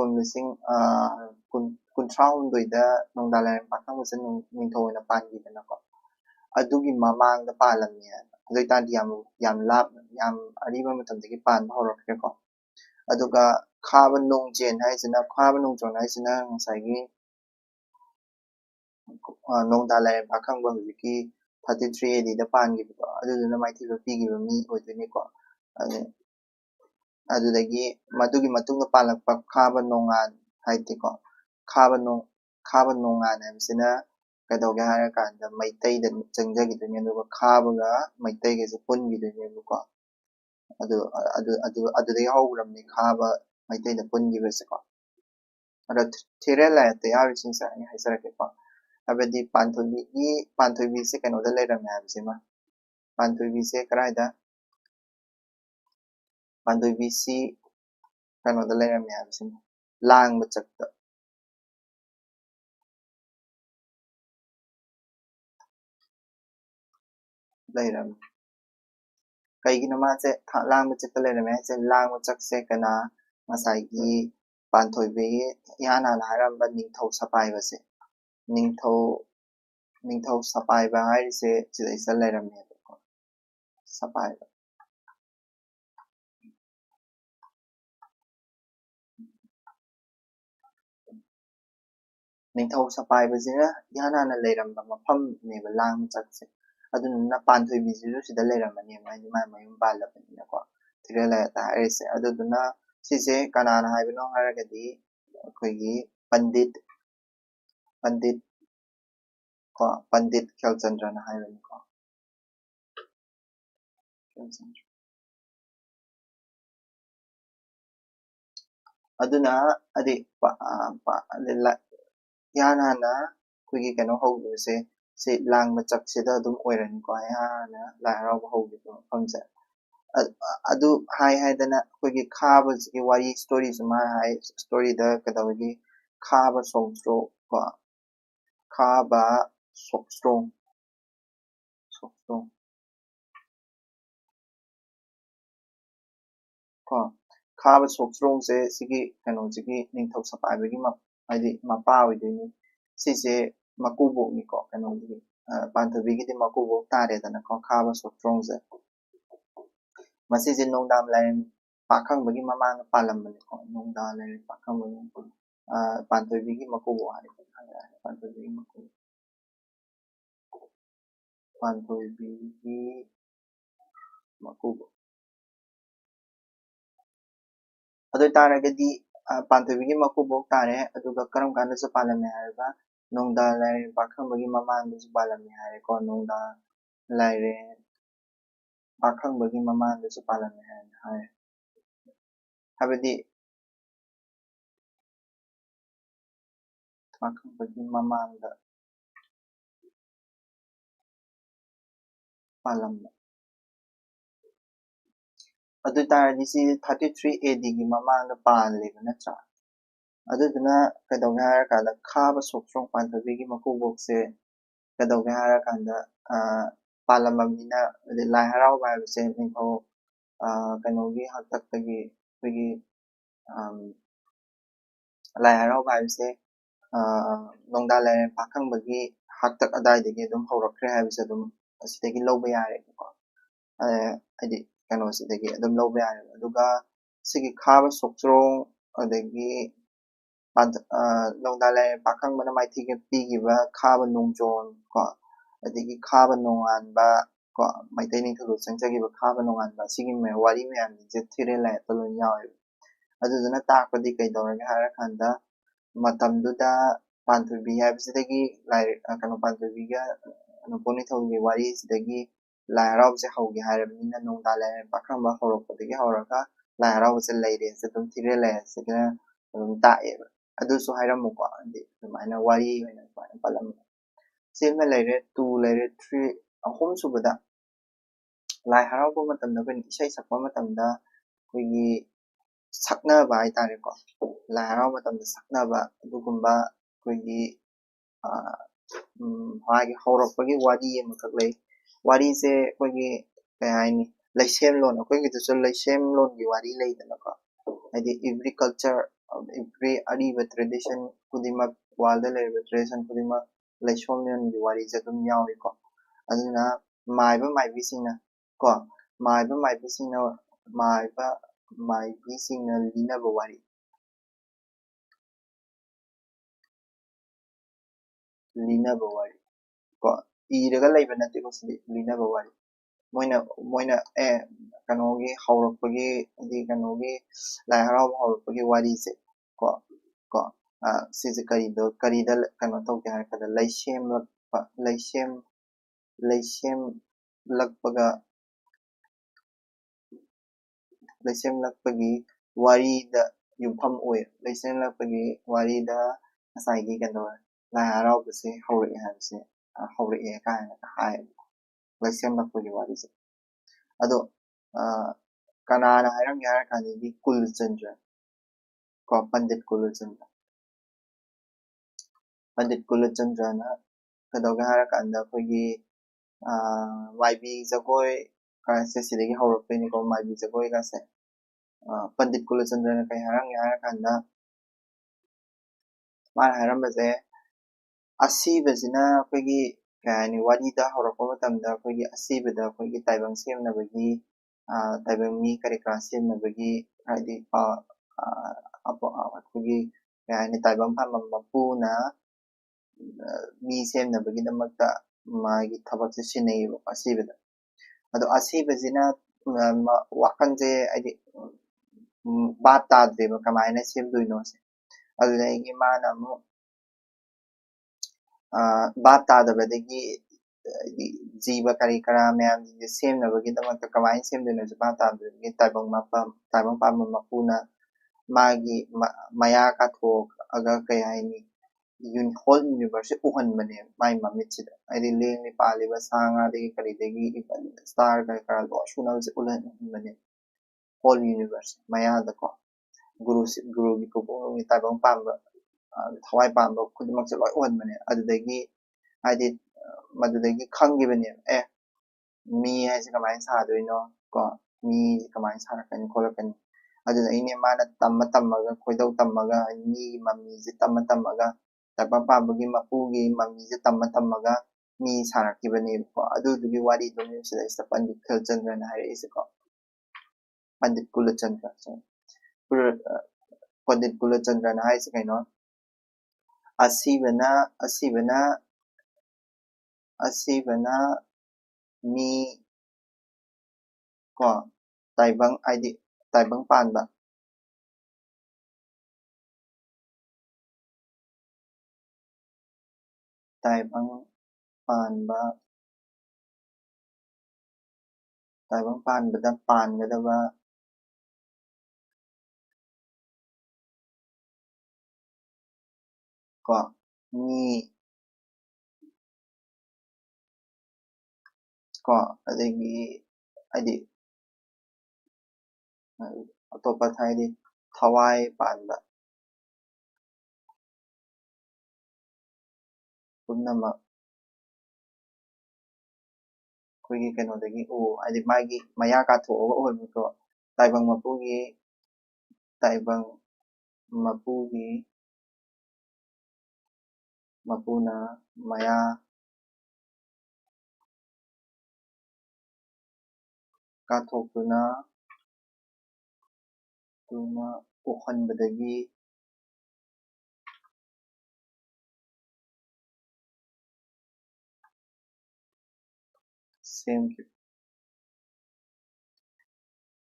ꯀꯨꯟꯊ꯭ꯔꯥꯍꯨꯝꯗꯣꯏꯗ ꯅꯣꯡꯗꯥ ꯂꯥꯏꯔꯦꯟ ꯄꯥꯈꯪꯕꯁꯦ ꯅꯤꯡꯊꯧ ꯑꯣꯏꯅ ꯄꯥꯟꯈꯤꯗꯅꯀꯣ ꯑꯗꯨꯒꯤ ꯃꯃꯥꯡꯗ ꯄꯥꯜꯂꯝꯃꯦ ꯑꯗꯨ ꯑꯣꯏꯇꯥꯔꯗꯤ ꯌꯥꯝ ꯑꯔꯤꯕ ꯃꯇꯝꯗꯒꯤ ꯄꯥꯟꯕ ꯍꯧꯔꯛꯈ꯭ꯔꯦꯀꯣ ꯑꯗꯨꯒ ꯈꯥꯕ ꯅꯣꯡꯖꯣꯟ ꯍꯥꯏꯁꯤꯅ ꯉꯁꯥꯏꯒꯤ ꯅꯣꯡꯗꯥ ꯂꯥꯏꯔꯦꯟ ꯄꯥꯈꯪꯕ ꯍꯧꯖꯤꯛꯀꯤ 33 ADꯗ ꯄꯥꯟꯈꯤꯕꯗꯣ ꯑꯗꯨꯗꯨꯅ ꯃꯥꯏꯊꯤꯕ ꯄꯤꯈꯤꯕ ꯃꯤ ꯑꯣꯏꯗꯣꯏꯅꯤꯀꯣ ꯑꯗꯨꯗꯒꯤ ꯃꯗꯨꯒꯤ ꯃꯇꯨꯡꯗ ꯄꯥꯜꯂꯛꯄ ꯈꯥꯕ ꯅꯣꯡꯉꯥꯟ ꯍꯥꯏꯗꯤꯀꯣ ꯈꯥꯕ ꯅꯣꯡꯉꯥꯟ ꯍꯥꯏꯕꯁꯤꯅ ꯀꯩꯗꯧꯒꯦ ꯍꯥꯏꯔꯀꯥꯟꯗ ꯃꯩꯇꯩꯗ ꯆꯪꯖꯈꯤꯗꯣꯏꯅꯦ ꯑꯗꯨꯒ ꯈꯥꯕꯒ ꯃꯩꯇꯩꯒꯁꯦ ꯄꯨꯟꯈꯤꯗꯣꯏꯅꯦꯕꯀꯣ ꯑꯗꯨꯗꯒꯤ ꯍꯧꯈ꯭ꯔꯕꯅꯤ ꯈꯥꯕ ꯃꯩꯇꯩꯗ ꯄꯨꯟꯈꯤꯕꯁꯦꯀꯣ ꯑꯗꯣ ꯊꯤꯔꯦꯜ ꯂꯥꯏꯌꯦꯠꯇ ꯌꯥꯎꯔꯤꯁꯤꯡꯁꯦ ꯑꯩ ꯍꯥꯏꯖꯔꯛꯀꯦꯀꯣ ꯍꯥꯏꯕꯗꯤ ꯄꯥꯟꯊꯣꯏꯕꯤꯁꯦ ꯀꯩꯅꯣꯗ ꯂꯩꯔꯝꯃꯦ ꯍꯥꯏꯕꯁꯤꯃ ꯄꯥꯟꯊꯣꯏꯕꯤꯁꯦ ꯀꯗꯥꯏꯗ ꯄꯥꯟꯊꯣꯏꯕꯤꯁꯤ ꯀꯩꯅꯣꯗ ꯂꯩꯔꯝꯃꯦ ꯍꯥꯏꯕꯁꯤꯃ ꯂꯥꯡꯕ ꯆꯛꯇ ꯂꯩꯔꯝꯃꯦ ꯀꯩꯒꯤꯅꯣ ꯃꯥꯁꯦ ꯂꯥꯡꯕ ꯆꯛꯇ ꯂꯩꯔꯝꯃꯦ ꯍꯥꯏꯁꯦ ꯂꯥꯡꯕ ꯆꯛꯁꯦ ꯉꯁꯥꯏꯒꯤ ꯄꯥꯟꯊꯣꯏꯕꯤꯒꯤ ꯏꯍꯥꯟ ꯍꯥꯟꯅ ꯍꯥꯏꯔꯝꯕ ꯅꯤꯡꯊꯧ ꯁꯄꯥꯏꯕꯁꯦ ꯅꯤꯡꯊꯧ ꯁꯄꯥꯏꯕ ꯍꯥꯏꯔꯤꯁꯦ ꯁꯤꯗꯩꯁꯤꯗ ꯂꯩꯔꯝꯃꯦꯕꯀꯣ ꯁꯄꯥꯏꯕ ꯅꯤꯡꯊꯧ ꯁꯄꯥꯏꯕꯁꯤꯅ ꯏꯍꯥꯟ ꯍꯥꯟꯅ ꯂꯩꯔꯝꯕ ꯃꯐꯝꯅꯦꯕ ꯂꯥꯡꯕ ꯆꯛꯁꯦ ꯑꯗꯨꯗꯨꯅ ꯄꯥꯟꯊꯣꯏꯕꯤꯁꯤꯁꯨ ꯁꯤꯗ ꯂꯩꯔꯝꯃꯅꯦꯕ ꯍꯥꯏꯗꯤ ꯃꯥꯏ ꯃꯌꯨꯝ ꯄꯥꯜꯂꯕꯅꯤꯅꯀꯣ ꯊꯤꯔꯦꯜ ꯂꯥꯏꯌꯦꯠꯇ ꯍꯥꯏꯔꯤꯁꯦ ꯑꯗꯨꯗꯨꯅ ꯁꯤꯁꯦ ꯀꯅꯥꯅ ꯍꯥꯏꯕꯅꯣ ꯍꯥꯏꯔꯒꯗꯤ ꯑꯩꯈꯣꯏꯒꯤ ꯄꯟꯗꯤꯠ ꯈꯦꯜꯆꯟꯗ꯭ꯔꯅ ꯍꯥꯏꯕꯅꯤꯀꯣ ꯑꯗꯨꯅ ꯍꯥꯏꯗꯤ ꯏꯍꯥꯟ ꯍꯥꯟꯅ ꯑꯩꯈꯣꯏꯒꯤ ꯀꯩꯅꯣ ꯍꯧꯈꯤꯕꯁꯦ ꯁꯤ ꯂꯥꯡꯕ ꯆꯛꯁꯤꯗ ꯑꯗꯨꯝ ꯑꯣꯏꯔꯅꯤꯀꯣ ꯏꯍꯥꯟ ꯍꯥꯟꯅ ꯂꯥꯏ ꯍꯔꯥꯎꯕ ꯍꯧꯈꯤꯕ ꯃꯐꯝꯁꯦ adu hai haidana koigi khaba ji wari stories ma hai story da kadawagi khaba songstro ko khaba sokstrong sokstrong ko khaba sokstrong se sigi kano jigi ningthok sapai bagi ma haidi mapa oidini sise makubo ni ko kano jigi pantabi gi makubo tare dana ko khaba sokstrong se masih nongdam lain pakang bagi mama na palam bani ko nongdam lain pakang bagi pantoy bigi makubo hari pantoy bigi makubo pantoy bigi makubo adu tara gadi pantoy bigi makubo tare adu ga karam kanda sa palam ne hari ba nongdam lain pakang bagi mama na sa palam ne hari ko nongdam lain pakang bagi mama na sa palam ne hari habadi pakang bagi mama na palam adu taradi si 33 AD gi mamang pan leba natra aduduna kadawga hara kanda khaba sokstrong pantabi gi makubok se kadawga hara kanda palamamina Lai Haraoba se ningko kanogi haktak tagi pagi Lai Haraoba se nongda lai pakang bagi haktak adai dagi dum haurakre habise dum asidagi loba yare ko adi kano sidagi adum loba yare aduga sigi khaba sokstrong adagi nongda lai pakang mana mai tiga pigiba khaba nongjon ko adagi khaba nonganba ko mai tai ning thulu sangjagiba khaba nonganba sigi me wari me am je thire lai tolo yawi aduduna takpadi kai dorga hara kanda matamduda pantubi habsidagi lai kano pantubi ga poni thogi wari sidagi Lai Haraoba se haugi harabnina nongda lai pakang ba horokpadagi horaka Lai Haraoba se leire se dum thire lai se dum taeba adusu hairammuko andi dumaina wari hoina palam sima leire 2 leire 3 ahum subada Lai Haraoba matamda ko isai sakpa matamda koigi saknaba haitare ko Lai Haraoba matamda saknaba adugumba koigi magi haurakpagi wari amakak lei wari se koigi kaya haini laisem lon koigi tusu laisem lon gi wari leidana ko haidi every culture every ariba tradition kudimak walda leiba tradition kudimak laisem lon gi wari se dum yawi ko aduna maiba maibisingna ko maiba maibisingna maiba maibisingna linaba wari linaba wari ko iraga leiba nate ko sidi linaba wari moina kanogi haurakpagi di kanogi Lai Haraoba haurakpagi wari se ko sise karida kano tawte hara kada laisem lakpa laisem lakpaga laisem lakpagi wari da yumpham oy laisem lakpagi wari da ngasai kano Lai Haraoba se haurake habse haurake ka hai laisem lakpagi wari se ado kanana hairam yara kanadi kulchandra ko pandit kulchandra na kadawga hara kanda koigi maibi jagoi ka se sidagi haurakpani ko maibi jagoi ka se pandit kulchandra na kai haram yara kanda mar haram base asibasina koigi kani wari da haurakpa matamda koigi asibada koigi taibang semnabagi taibang mi karikra semnabagi haidi apogi kani taibang pamam mapuna mi semnabagidamagta magi thabakse sinaiba asibada ado asibasina wakanje haidi bap tadreba kamaina semdoino se adudagi mana amu bap tadabadagi jiba kari kara mayam semnabagidamagta kamaina semdoino se bap tadabadagi taibang pamam mapuna magi maya kathok aga kaya haini whole universe uhanbane mai mamichida aidi lengni paliba sanga degi kari degi star kari kara lo shuna se uhanbane whole universe maya da ko guru gi ko ni tabang pamba thawai pamba kudimak se loi uhanbane adudagi aidi madudagi khangibane mi haise kamai sa doino ko mi kamai sa rakani kholakani aduna ine mana tammaga khoidau tammaga ni mami je tammaga taba pambagi mapugi mami je tammaga mi sarakibani ko adudugi wari domi sida ista pandit khalchandra na hai ise ko pandit kulachandra pandit kulachandra na hai se kaino asibana mi ko taibang id taibang panba taibang panba taibang panbada pangadaba ko mi ko adagi adi atopa thaidi thawai panba punama koigi kenodagi adi magi maya ka thoga olmuko taibang mapugi mapuna maya ka thokuna tuna uhanbadagi semki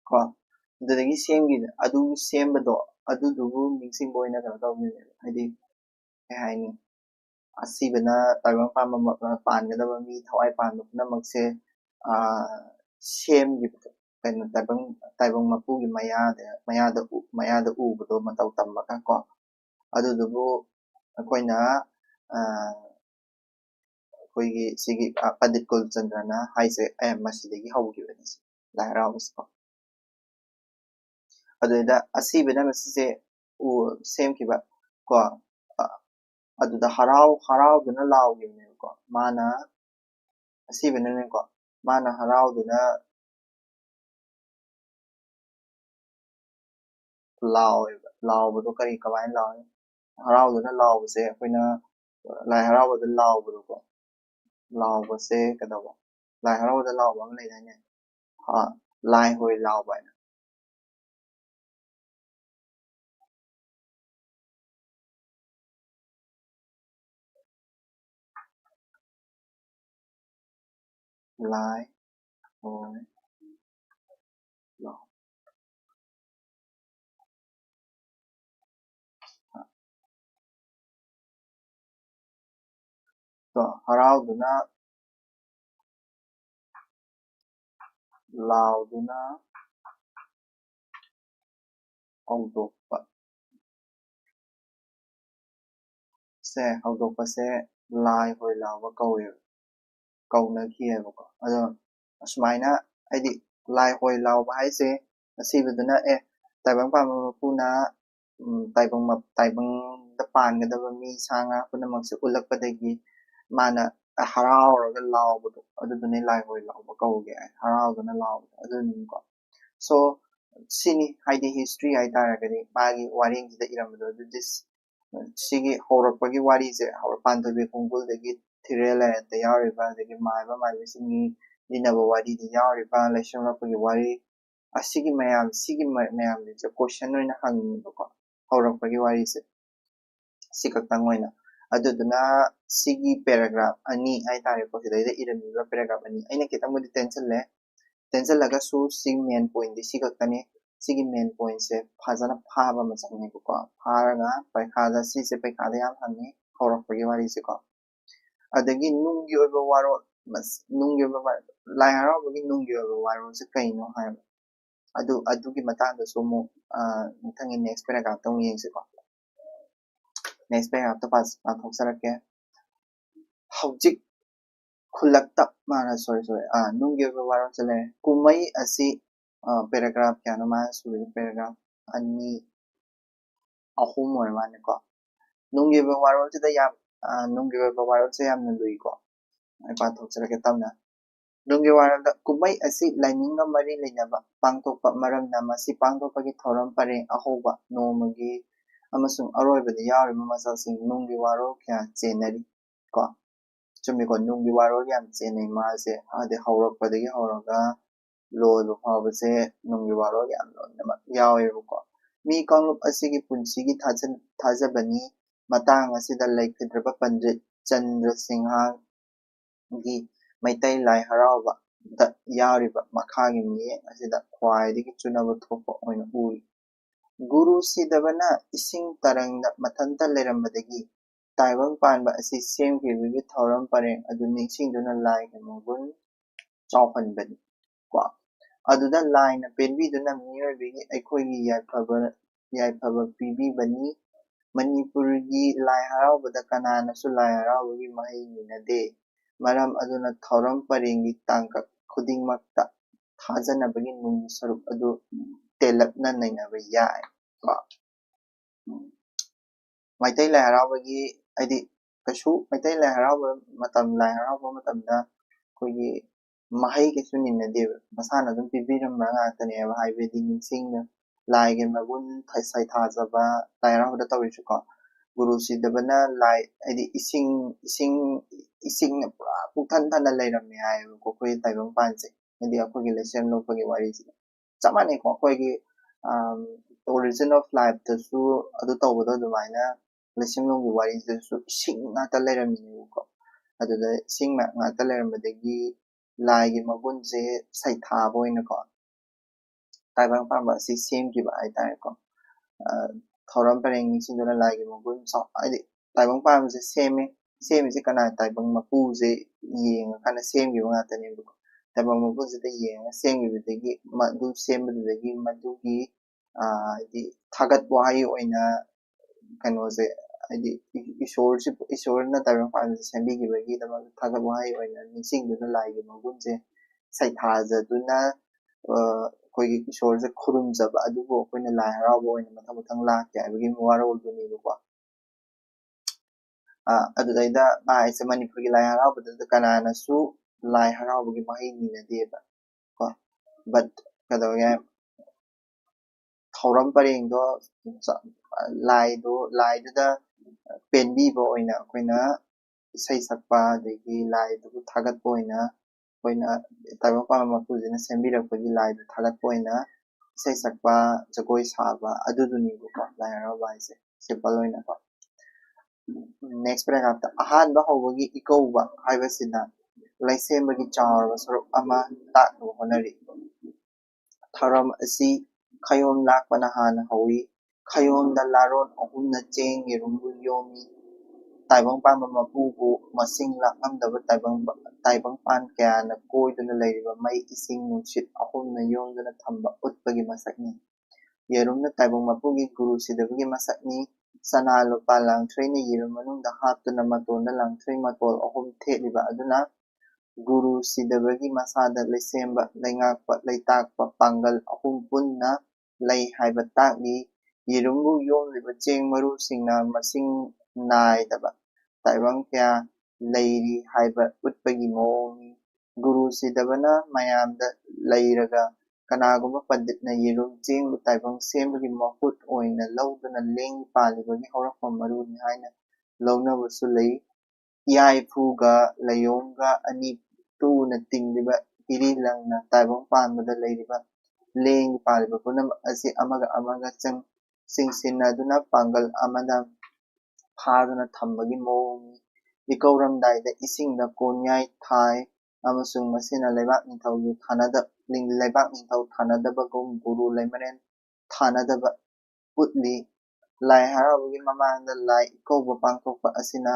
ko adagi semgi adu sembado adudugu mixing boy na kana tawni adi haini asibana taibang pamba pangadaba mi thawai panba punamakse semgi kaino taibang mapugi mayada ubado matau tambaga ko adudugu akoina koigi sigi pandit kulchandra na haise masidagi hawgibani Lai Haraoba ko aduda asibana masise semkiba ko aduda harauduna laugibane ko mana asibana ne ko mana harauduna laubado kari kamai launi harauduna laubase akoina Lai Haraoba laubado ko laubase kadaba Lai Haraoba lauba am leidane lai hoi lauba lai hoi lau to harauduna lauduna hongdokpa se hongdokpa se lai hoi lauba kaunakhiyeबको ado asmaina aidi lai hoi lauba haise asibaduna taibang pama mapuna taibang da pangadaba mi sanga punamakse ulakpadagi mana harauraga laubado adudune lai hoi lauba kauge harauduna lauba adudune ko so sini haidi history haitara magi wareng sida irambado this sigi horakpagi wari se pandabe konguldagi tirela da yauriba dagi maiba singi dinaba wari da yauriba laishamrapagi wari asigi mayam je question oina hangniba ko horakpagi wari se sikaktang oina aduduna sigi paragraph ani haitare ko sida iramiba paragraph ani aina kitang mudi tension laga su sing main point di sikaktani sigi main point se phajana phaba machangni ko pharaga paikada se paikada yam hangni horakpagi wari se ko adagi nunggi oiba waro nunggi oiba Lai Haraobagi nunggi oiba waro se kaino haiba adugi matangda su mo mutangi next paragraph tong yengse ko next paragraph ta pathoksarak ke hojik khulakta mana sorry nunggi waro chale kumai asi paragraph kyano ma suri paragraph ani ahum or mane ko nunggi waro chida yam nunggi waro se yam nului ko ai pathoksarak ke tamna nunggi waro da kumai asi laininga mari leinaba pangtokpa maramna masi pangtokpa gi thoram pare ahoba nomagi amasung aroibada yarima masasing nunggi waro kya chenari ko chumi ko nunggi waro yam chenai ma se ade haurakpadagi hauraga loiba phawbase nunggi waro yam loinamak yawebuko mi kanglup asigi punsigi thajabani matang asida laikhidraba pandit chandra singha gi maitai lai haraoba da yariba makhagi miyeng asida khwaidagi chunaba thokpa oina uri guru sidabana ising tarangda mathanta lerambadagi taibang panba asi semkhibagi thoram pareng adu ningsingduna lai ga magun chawhanbani ko aduda lai na penbiduna miyoibagi aikhoigi yaifaba pibibani manipurgi lai haraobada kananasu lai haraobagi mahai ninade maram aduna thoram parengi tangka khudingmakta thajanabagi nungi sarup adu telapna nainaba yai ko maitai lai haraobagi aidi kasu maitai lai haraoba matamda koigi mahai kesu ninade masana dum pibiramra ngatane ba haibedi ningsingna lai ge magun thai thajaba lai haraoba tawrisu ko guru sidabana lai aidi ising pura pukhan thana lairame hai ko koi taibang panse adi akogi lesson lokpagi wari chamane ko koigi origin of life tasu adu tawbado dumaina lesson lokgi wari tasu sing ngata lairamine ko aduda sing ngata lairambadagi lai gi magunse saithaba oina ko taibang pamba si semkiba haitare ko thoram pareng singduna lai gi magun so adi taibang pamba se semi se kana taibang mapu se yenga kana semgiba ngatane ko taibang mapu se ta yenga semgibadagi madu sembadagi madugi adi thagat wahai oina kanose adi ishorna taibang pamba se sembigibagi dama thagat wahai oina ningsingduna lai gi magunse saithajaduna koigi ishorse khurumjaba adubo koina lai haraoba oina mathang lakya habigi warolbuni ko adudaida aise manipurgi lai haraoba da kananasu lai haraobagi mahai ninadeba ko but kadawya thoram parengdo laiduda penbiba oina koina isai sakpa adagi laidu thagatpa oina koina taibang pama mapujina sembirakpagi laidu thagatpa oina isai sakpa jagoi saba aduduni ko lai haraoba aise simple oina ko next paragraph ta ahanba hobagi ikouba haibasina laisembagi chawrba saruk ama taknu honari tharam asi khayom lakpana hana hawi khayomda laron ahumna cheng yerumbu yomi taibang pamba mapubu masing laknamdaba taibang pan kayana koiduna lairiba mai ising nungsit ahumna yomduna thamba utpagi masakni yerumna taibang mapugi guru sidabagi masakni sanalo palangthreina yerum manungda haptuna matona langthrei matol ahum theliba aduna guru sidabagi masada laisemba laingakpa laitakpa pangal ahum punna lai haiba takli yerumbu yomliba cheng marusingna masing naidaba taibang kya lairi haiba utpagi mawongni guru sidabana mayamda lairaga kanagumba panditna yerum chengbu taibang sembagi mahut oina lauduna lengi palibagi haurakpa maruni haina launabasu lai yaifuga layomga ani tuna tingliba hirilangna taibang panbada lairiba lengi paliba punamak asi amaga singsinaduna pangal amada phaduna thambagi mawongni ikauramdaida isingda konyai thai amasung masina leibak ningthaugi leibak ningthau thanadabagum guru leimaren thanadaba utli lai haraobagi mamangda lai ikauba pangthokpa asina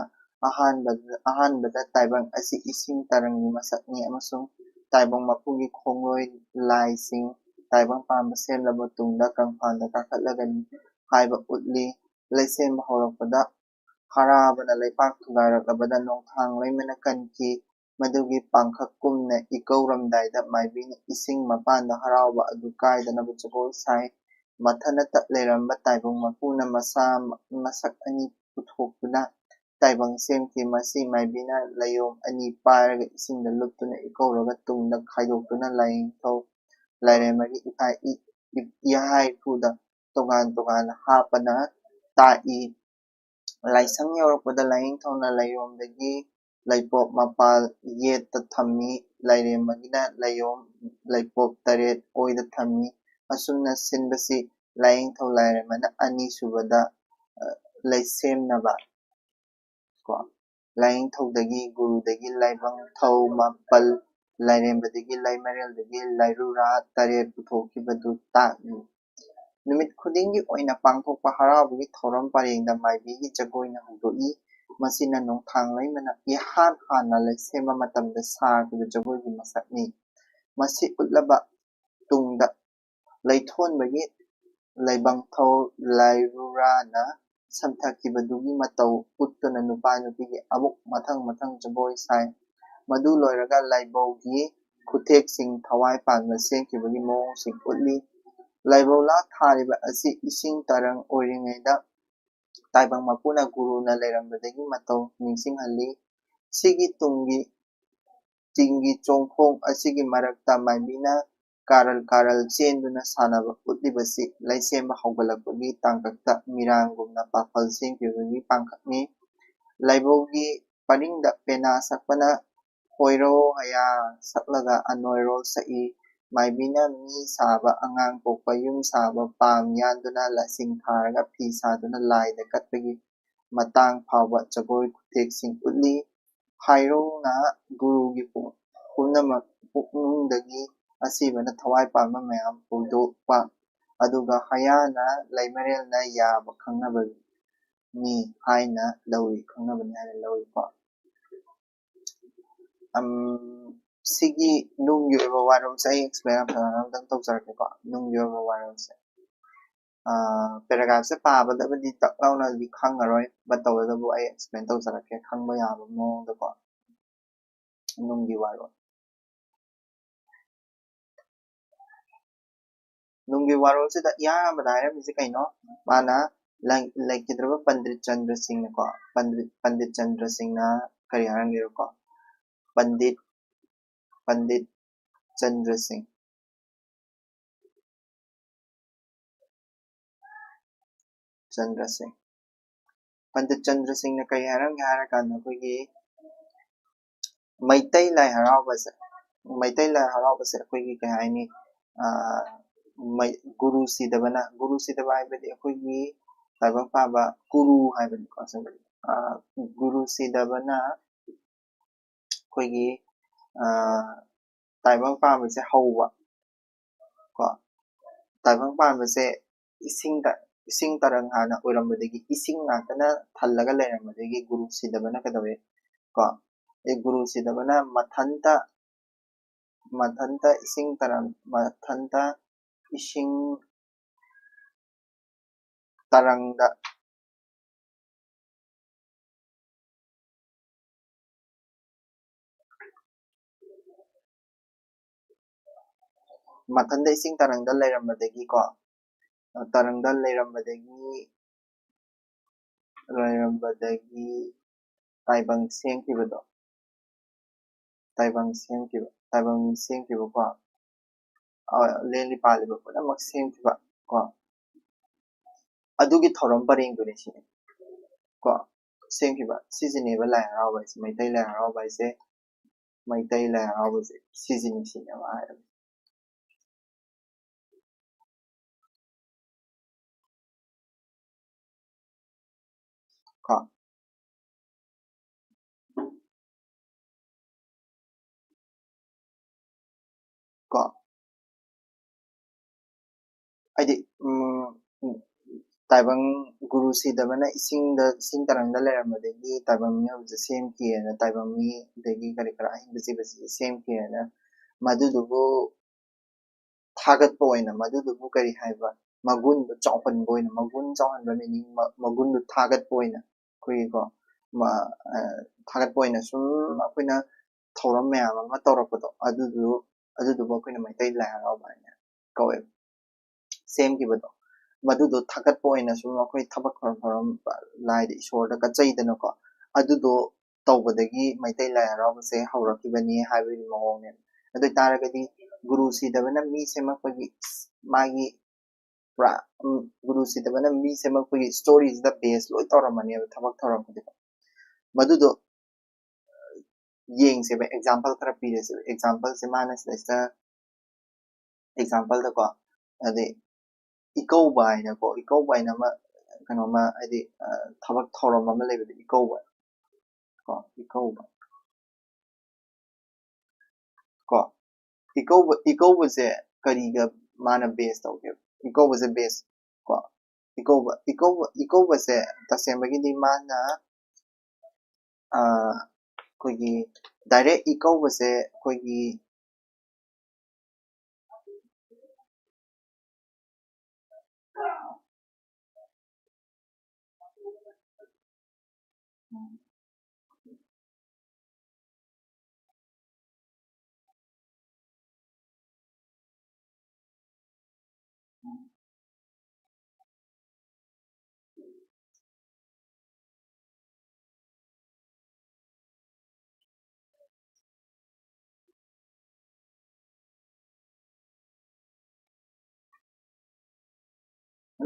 ahanbada taibang asi ising tarangni masakni amasung taibang mapugi khongloi laising taibang pamba semlaba tungda kangphanda kakhatlagani haiba utli laisemba haurakpada Harabana leipak thugairaklabada nongthang leimana kanki madugi pangkhak kumna ikauramdaida maibina ising mapanda haraoba adu kaidanaba jagoi sai mathana tatleiramba taibang mapuna masak ani puthoktuna taibang semki masi maibina layom ani pairaga isingda luptuna ikauraga tungda khaidoktuna laingthau lairemari ihai fuda togan hapana tai laisang yaurappada laingthauna layomdagi laipop mapal yetta thammi lairemagina layom laipop taret oida thammi asumna sinbasi laingthau lairemana anisubada laisemnaba ko laingthaudagi gurudagi laibang thau mapal lairembadagi laimareldagi lairura taret puthokibadu takni numit khudingi oina pangthokpa haraubagi thoram parengda maibigi jagoina hudoi masina nongthang laimana ihan hana laisema matamda sarkuda jagoigi masakni masi utlaba tungda laithonbagi laibang thau lairurana samthakibadugi matau uttuna nupa nupigi abuk mathang jagoi sai madu loiraga laibaugi khutheksing thawai panba senkibagi mawngsing utli laibaula thariba asi ising tarang oiringaida taibang mapuna guruna leirambadagi matau ningsinghalli sigi tinggi chongphong asigi marakta maibina karal chenduna sanaba utlibasi laisemba haugalakpagi tangkakta mirangumna pafal senkibagi pangkhakni laibaugi paringda pena sakpana hoiro haya saklaga anoirol sai maibina mi saba angang pokpa yum saba pam yanduna lasing tharaga phi saduna laida katpagi matang phawba jagoi khutheksing utli hairona gurugi punamak puknungdagi asibana thawai panba mayam pudokpa aduga hayana laimarelna yaba khangnabagi ni haina lawi khangnabani haina lawi ko sigi nunggi oiba waromse ai explain amtang tawjarake ko nunggi oiba waromse paragraph se pabadabadi taklauna di khangaroi batawadabu ai explain tawjarake khangba yaba mawngda ko nunggi warom nunggi waromsida iyambada hairambise kaino mana laikidraba pandit chandra singh ko pandit chandra singh na kari harangiro ko pandit chandra singh pandit chandra singh na kari harangi harakana akoigi maitai lai haraubase akoigi kai haini guru sidaba haibadi akoigi taibang paba guru haibadi ko asambadi guru sidabana akoigi taibang pabase hauba ko taibang pabase ising tarang hana oirambadagi ising ngakana thallaga leirambadagi guru sidabana kadawe ko guru sidabana mathanta ising tarang mathanta ising tarangda mathanda ising tarangda leirambadagi ko tarangda leirambadagi taibang sengkibado taibang sengkiba ko leli paliba punamak sengkiba ko adugi thoram parengdune sini ko sengkiba sisineba lai harauba ise maitai lai harauba ise sisini sineba hairab ko aidi taibang guru sidabana ising tarangda leirambadagi taibang mi hauja semkiyena taibang mi dagi kari kara ahingbaji semkiyena madudubu thagatpa oina madudubu kari haiba magundu chauhanba oina magun chauhanba meaning magundu thagatpa oina ꯑꯩꯈꯣꯏꯒꯤꯀꯣ ꯊꯥꯒꯠꯄ ꯑꯣꯏꯅ ꯁꯨꯝ ꯑꯩꯈꯣꯏꯅ ꯊꯧꯔꯝ ꯃꯌꯥꯝ ꯑꯃ ꯇꯧꯔꯛꯄꯗꯣ ꯑꯗꯨꯗꯨꯕꯨ ꯑꯩꯈꯣꯏꯅ ꯃꯩꯇꯩ ꯂꯥꯏ ꯍꯔꯥꯎꯕ ꯍꯥꯏꯅ ꯀꯧꯋꯦꯕ ꯁꯦꯝꯈꯤꯕꯗꯣ ꯃꯗꯨꯗꯣ ꯊꯥꯒꯠꯄ ꯑꯣꯏꯅ ꯁꯨꯝ ꯑꯩꯈꯣꯏ ꯊꯕꯛ ꯊꯧꯔꯝ ꯂꯥꯏꯗ ꯏꯁꯣꯔꯗ ꯀꯠꯆꯩꯗꯅꯀꯣ ꯑꯗꯨꯗꯣ ꯇꯧꯕꯗꯒꯤ ꯃꯩꯇꯩ ꯂꯥꯏ ꯍꯔꯥꯎꯕꯁꯦ ꯍꯧꯔꯛꯈꯤꯕꯅꯤ ꯍꯥꯏꯕꯒꯤ ꯃꯑꯣꯡꯅꯦꯕ ꯑꯗꯨ ꯑꯣꯏꯇꯥꯔꯒꯗꯤ ꯒꯨꯔꯨ ꯁꯤꯗꯕꯅ ꯃꯤ ꯁꯦꯝꯃꯛꯄꯒꯤ ꯃꯥꯒꯤ ꯄꯨꯔꯥ ꯒꯨꯔꯨ ꯁꯤꯗꯕꯅ ꯃꯤ ꯁꯦꯝꯃꯛꯄꯒꯤ ꯁ꯭ꯇꯣꯔꯤꯁꯤꯗ ꯕꯦꯁ ꯂꯣꯏ ꯇꯧꯔꯝꯃꯅꯦꯕ ꯊꯕꯛ ꯊꯧꯔꯝ ꯈꯨꯗꯤꯡꯃꯛ ꯃꯗꯨꯗꯣ ꯌꯦꯡꯁꯦꯕ ꯑꯦꯛꯖꯥꯝꯄꯜ ꯈꯔ ꯄꯤꯔꯁꯦꯕ ꯑꯦꯛꯖꯥꯝꯄꯜꯁꯦ ꯃꯥꯅ ꯁꯤꯗꯩꯁꯤꯗ ꯑꯦꯛꯖꯥꯝꯄꯜꯗꯀꯣ ꯑꯗꯩ ꯏꯀꯧꯕ ꯍꯥꯏꯅꯀꯣ ꯏꯀꯧꯕ ꯍꯥꯏꯅ ꯑꯃ ꯀꯩꯅꯣꯃ ꯍꯥꯏꯗꯤ ꯊꯕꯛ ꯊꯧꯔꯝ ꯑꯃ ꯂꯩꯕꯗ ꯏꯀꯧꯕ ꯀꯣ ꯏꯀꯧꯕꯁꯦ ꯀꯔꯤꯒ ꯃꯥꯅ ꯕꯦꯁ ꯇꯧꯒꯦꯕ 이거부터 베이스 ꯀꯣ 이거부터 ꯇꯁꯦꯡꯕꯒꯤꯗꯤ ꯃꯥꯅ ꯑꯩꯈꯣꯏꯒꯤ ꯗꯥꯏꯔꯦꯛ 이거부터 ꯑꯩꯈꯣꯏꯒꯤ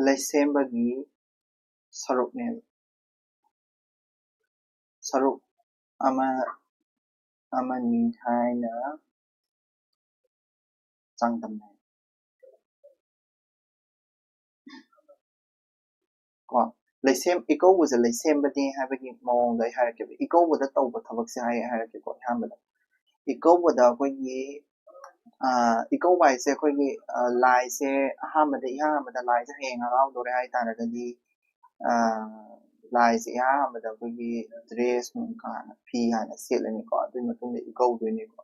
ꯂꯩꯁꯦꯝꯕꯒꯤ ꯁꯔꯨꯛꯅꯦꯕ ꯁꯔꯨꯛ ꯑꯃꯅꯤ ꯍꯥꯏꯅ ꯆꯥꯡꯗꯝꯅꯩ ꯀꯣ 이거부터 ꯂꯩꯁꯦꯝꯕꯅꯤ ꯍꯥꯏꯕꯒꯤ ꯃꯑꯣꯡꯗ ꯑꯩ ꯍꯥꯏꯔꯛꯀꯦꯕ 이거부터 ꯇꯧꯕ ꯊꯕꯛꯁꯦ ꯍꯥꯏꯔꯛꯀꯦꯀꯣ ꯑꯍꯥꯟꯕꯗ 이거부터 ꯑꯩꯈꯣꯏꯒꯤ 이거부 ꯍꯥꯏꯁꯦ ꯑꯩꯈꯣꯏꯒꯤ ꯂꯥꯏꯁꯦ 이한 ꯑꯍꯥꯟꯕꯗ ꯂꯥꯏꯁꯦ ꯍꯌꯦꯡ ꯍꯔꯥꯎꯗꯣꯔꯦ ꯍꯥꯏꯇꯥꯔꯒꯗꯤ ꯂꯥꯏꯁꯦ ꯑꯍꯥꯟꯕꯗ ꯑꯩꯈꯣꯏꯒꯤ ꯗ꯭ꯔꯦꯁ ꯅꯨꯡ ꯀꯥꯅ ꯐꯤ ꯍꯥꯟꯅ ꯁꯦꯠꯂꯅꯤꯀꯣ ꯑꯗꯨꯒꯤ ꯃꯇꯨꯡꯗ 이거ꯧꯗꯣꯏꯅꯤꯀꯣ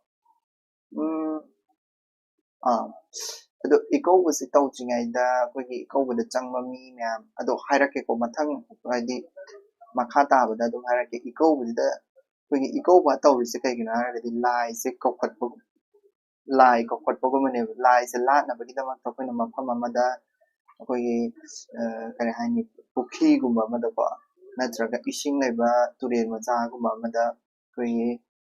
ꯑꯗꯣ 이거ꯧꯕꯁꯤ ꯇꯧꯗ꯭ꯔꯤꯉꯩꯗ ꯑꯩꯈꯣꯏꯒꯤ 이거ꯧꯕꯗ ꯆꯪꯕ ꯃꯤ ꯃꯌꯥꯝ ꯑꯗꯣ ꯍꯥꯏꯔꯛꯀꯦꯀꯣ ꯃꯊꯪ ꯍꯥꯏꯗꯤ ꯃꯈꯥ ꯇꯥꯕꯗ ꯑꯗꯨꯝ ꯍꯥꯏꯔꯛꯀꯦ 이거ꯧꯕꯁꯤꯗ ꯑꯩꯈꯣꯏꯒꯤ 이거ꯧꯕ ꯇꯧꯔꯤꯁꯦ ꯀꯩꯒꯤꯅꯣ ꯍꯥꯏꯔꯒꯗꯤ ꯂꯥꯏꯁꯦ ꯂꯥꯏ ꯀꯧꯈꯠꯄꯒꯨꯝꯕꯅꯦꯕ ꯂꯥꯏꯁꯦ ꯂꯥꯠꯅꯕꯒꯤꯗꯃꯛꯇ ꯑꯩꯈꯣꯏꯅ ꯃꯐꯝ ꯑꯃꯗ ꯑꯩꯈꯣꯏꯒꯤ ꯀꯔꯤ ꯍꯥꯏꯅꯤ ꯄꯨꯈ꯭ꯔꯤꯒꯨꯝꯕ ꯑꯃꯗꯀꯣ ꯅꯠꯇ꯭ꯔꯒ ꯏꯁꯤꯡ ꯂꯩꯕ ꯇꯨꯔꯦꯜ ꯃꯆꯥꯒꯨꯝꯕ ꯑꯃꯗ ꯑꯩꯈꯣꯏꯒꯤ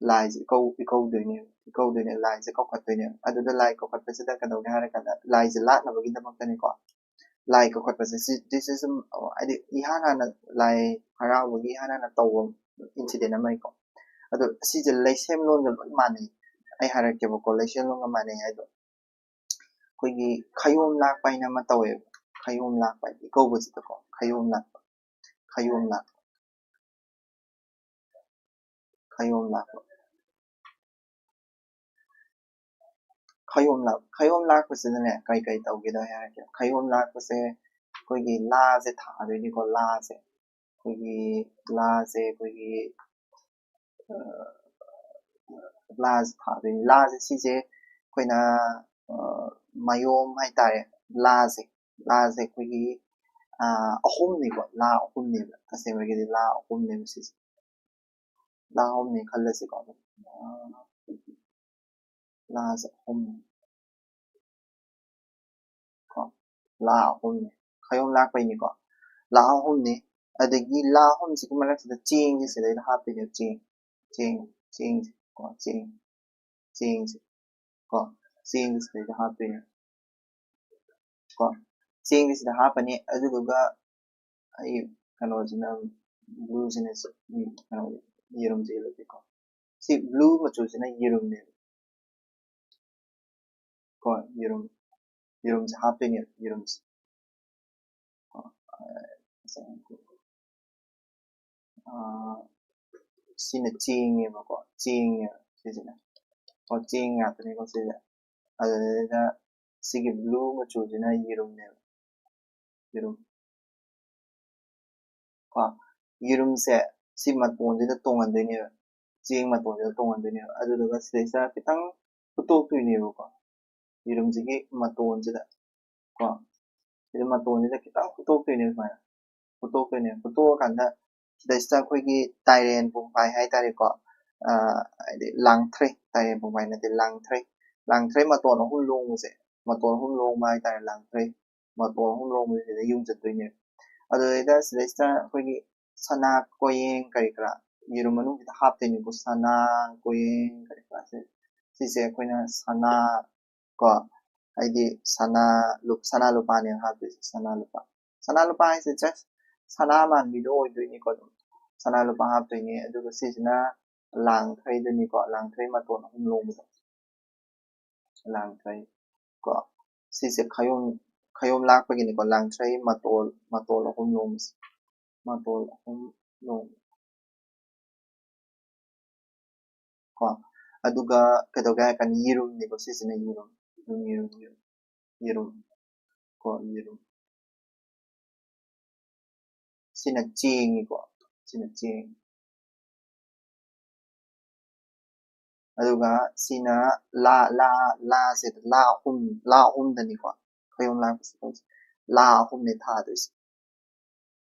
ꯂꯥꯏꯁꯦ ꯏꯀꯧꯗꯣꯏꯅꯦ ꯂꯥꯏꯁꯦ ꯀꯧꯈꯠꯇꯣꯏꯅꯦꯕ ꯑꯗꯨꯗ ꯂꯥꯏ ꯀꯧꯈꯠꯄꯁꯤꯗ ꯀꯩꯗꯧꯒꯦ ꯍꯥꯏꯔꯀꯥꯟꯗ ꯂꯥꯏꯁꯦ ꯂꯥꯠꯅꯕꯒꯤꯗꯃꯛꯇꯅꯤꯀꯣ ꯂꯥꯏ ꯀꯧꯈꯠꯄꯁꯦ ꯁꯤꯁꯦ ꯁꯨꯝ ꯍꯥꯏꯗꯤ ꯏꯍꯥꯟ ꯍꯥꯟꯅ ꯂꯥꯏ ꯍꯔꯥꯎꯕꯒꯤ ꯏꯍꯥꯟ ꯍꯥꯟꯅ ꯇꯧꯕ ꯏꯟꯁꯤꯗꯦꯟ ꯑꯃꯅꯤꯀꯣ ꯑꯗꯣ ꯁꯤꯁꯦ ꯂꯩꯁꯦꯝꯂꯣꯟꯒ ꯂꯣꯏ ꯃꯥꯟꯅꯩ ꯑꯩ ꯍꯥꯏꯔꯛꯀꯦꯕꯀꯣ ꯂꯩꯁꯦꯝꯂꯣꯟꯒ ꯃꯥꯟꯅꯩ ꯍꯥꯏꯗꯣ ꯑꯩꯈꯣꯏꯒꯤ ꯈꯌꯣꯝ ꯂꯥꯛꯄ ꯍꯥꯏꯅ ꯑꯃ ꯇꯧꯋꯦꯕ खयोम लाकपा इकौबसिदको खयोम लाकपा खयोम लाकपसिदने कई तौगेदा हायरके खयोम लाकपसे कोई लासे थादोइनिको लासे कोई लासे थादोइनि लासे सिसे कोइना mayom हाइतारे लासे कोई अहुमनिको ला अहुमनिबा तसेबगेदि ला अहुमनिबा सिसे ला अहुमनि खल्लसिको लासे अहुमनि को ला अहुमनि खयोम लाकपैनिको ला अहुमनि अदगी ला अहुमसिको मरक्सदा चेंग सिदा हापिने चेंग को चेंग को चेंग सिदा हापिने को चेंग सिदा हापनि अदुगा आई कनोजना ब्लू सिने कनो येरुम जेलको सी ब्लू मचुसिना येरुम ने को येरुम से हापिने येरुम सिने चेंगेबको चेंगे सिजना को चेंग यातने को सिदा अदुदा सिगे ब्लू मचुसिना येरुम को येरुम से सी मतोंजिदा तोंगनदोइने चेंग मतोंजिदा तोंगनदोइने अदुदा सिदैसा खितंग फुटोक्तोइनेबको येरुमजिगे मतोंजिदा को इदु मतोंजिदा खितंग फुटोक्तोइने सुमाइना फुटोक्तोइने फुटोकांदा ꯁꯤꯗꯩꯁꯤꯗ ꯑꯩꯈꯣꯏꯒꯤ ꯇꯥꯏꯔꯦꯟ ꯄꯨꯡꯐꯥꯏ ꯍꯥꯏꯇꯥꯔꯦꯀꯣ ꯍꯥꯏꯗꯤ ꯂꯥꯡꯊ꯭ꯔꯩ ꯇꯥꯏꯔꯦꯟ ꯄꯨꯡꯐꯥꯏ ꯅꯠꯇꯦ ꯂꯥꯡꯊ꯭ꯔꯩ ꯃꯇꯣꯟ ꯑꯍꯨꯝ ꯂꯣꯡꯕꯁꯦ ꯃꯇꯣꯟ ꯑꯍꯨꯝ ꯂꯣꯡꯕ ꯍꯥꯏꯇꯥꯔꯦ ꯂꯥꯡꯊ꯭ꯔꯩ ꯃꯇꯣꯟ ꯑꯍꯨꯝ ꯂꯣꯡꯕꯁꯦ ꯁꯤꯗ ꯌꯨꯝ ꯆꯠꯇꯣꯏꯅꯦ ꯑꯗꯨꯗꯩꯗ ꯁꯤꯗꯩꯁꯤꯗ ꯑꯩꯈꯣꯏꯒꯤ ꯁꯅꯥ ꯀꯣꯌꯦꯡ ꯀꯔꯤ ꯀꯔꯥ ꯌꯦꯔꯨꯝ ꯃꯅꯨꯡꯁꯤꯗ ꯍꯥꯞꯇꯣꯏꯅꯤꯀꯣ ꯁꯅꯥ ꯀꯣꯌꯦꯡ ꯀꯔꯤ ꯀꯔꯥꯁꯦ ꯁꯤꯁꯦ ꯑꯩꯈꯣꯏꯅ ꯁꯅꯥ ꯀꯣ ꯍꯥꯏꯗꯤ ꯁꯅꯥ ꯂꯨꯄꯥꯅꯦ ꯍꯥꯞꯇꯣꯏꯁꯦ ꯁꯅꯥ ꯂꯨꯄꯥ ꯍꯥꯏꯁꯦ ꯖꯁ ꯁꯅꯥ ꯃꯥꯟꯕꯤꯗꯣ ꯑꯣꯏꯗꯣꯏꯅꯤꯀꯣ ꯑꯗꯨꯝ ꯁꯅꯥ ꯂꯨꯄꯥ ꯍꯥꯞꯇꯣꯏꯅꯦ ꯑꯗꯨꯒ ꯁꯤꯁꯤꯅ ꯂꯥꯡꯊ꯭ꯔꯩꯗꯨꯅꯤꯀꯣ ꯂꯥꯡꯊ꯭ꯔꯩ ꯃꯇꯣꯟ ꯑꯍꯨꯝ ꯂꯣꯡꯕꯗꯣ ꯂꯥꯡꯊ꯭ꯔꯩ ꯀꯣ ꯁꯤꯁꯦ ꯈꯌꯣꯝ ꯂꯥꯛꯄꯒꯤꯅꯤꯀꯣ ꯂꯥꯡꯊ꯭ꯔꯩ ꯃꯇꯣꯜ ꯑꯍꯨꯝ ꯂꯣꯡꯕꯁꯦ ꯃꯇꯣꯜ ꯑꯍꯨꯝ ꯂꯣꯡꯕ ꯀꯣ ꯑꯗꯨꯒ ꯀꯩꯗꯧꯒꯦ ꯍꯥꯏ ꯀꯥꯟꯗ ꯌꯦꯔꯨꯝꯅꯤꯀꯣ ꯁꯤꯁꯤꯅ ꯌꯦꯔꯨꯝ ꯀꯣ ꯌꯦꯔꯨꯝ sina ching ko sina ching aduga sina la se la hum dani ko khayom la hum ne tha do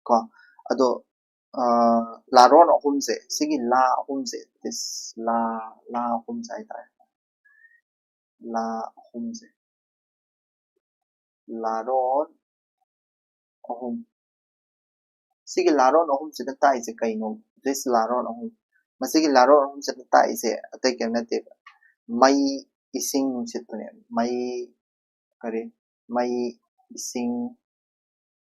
ko ado la ron hum se sigi la hum se this la hum sai ta la hum se la ron hum sigi la ron hum se ta ise kai no this la ron hum masigi la ron hum se ta ise atai kem na te mai ising nungsit ne mai kare mai ising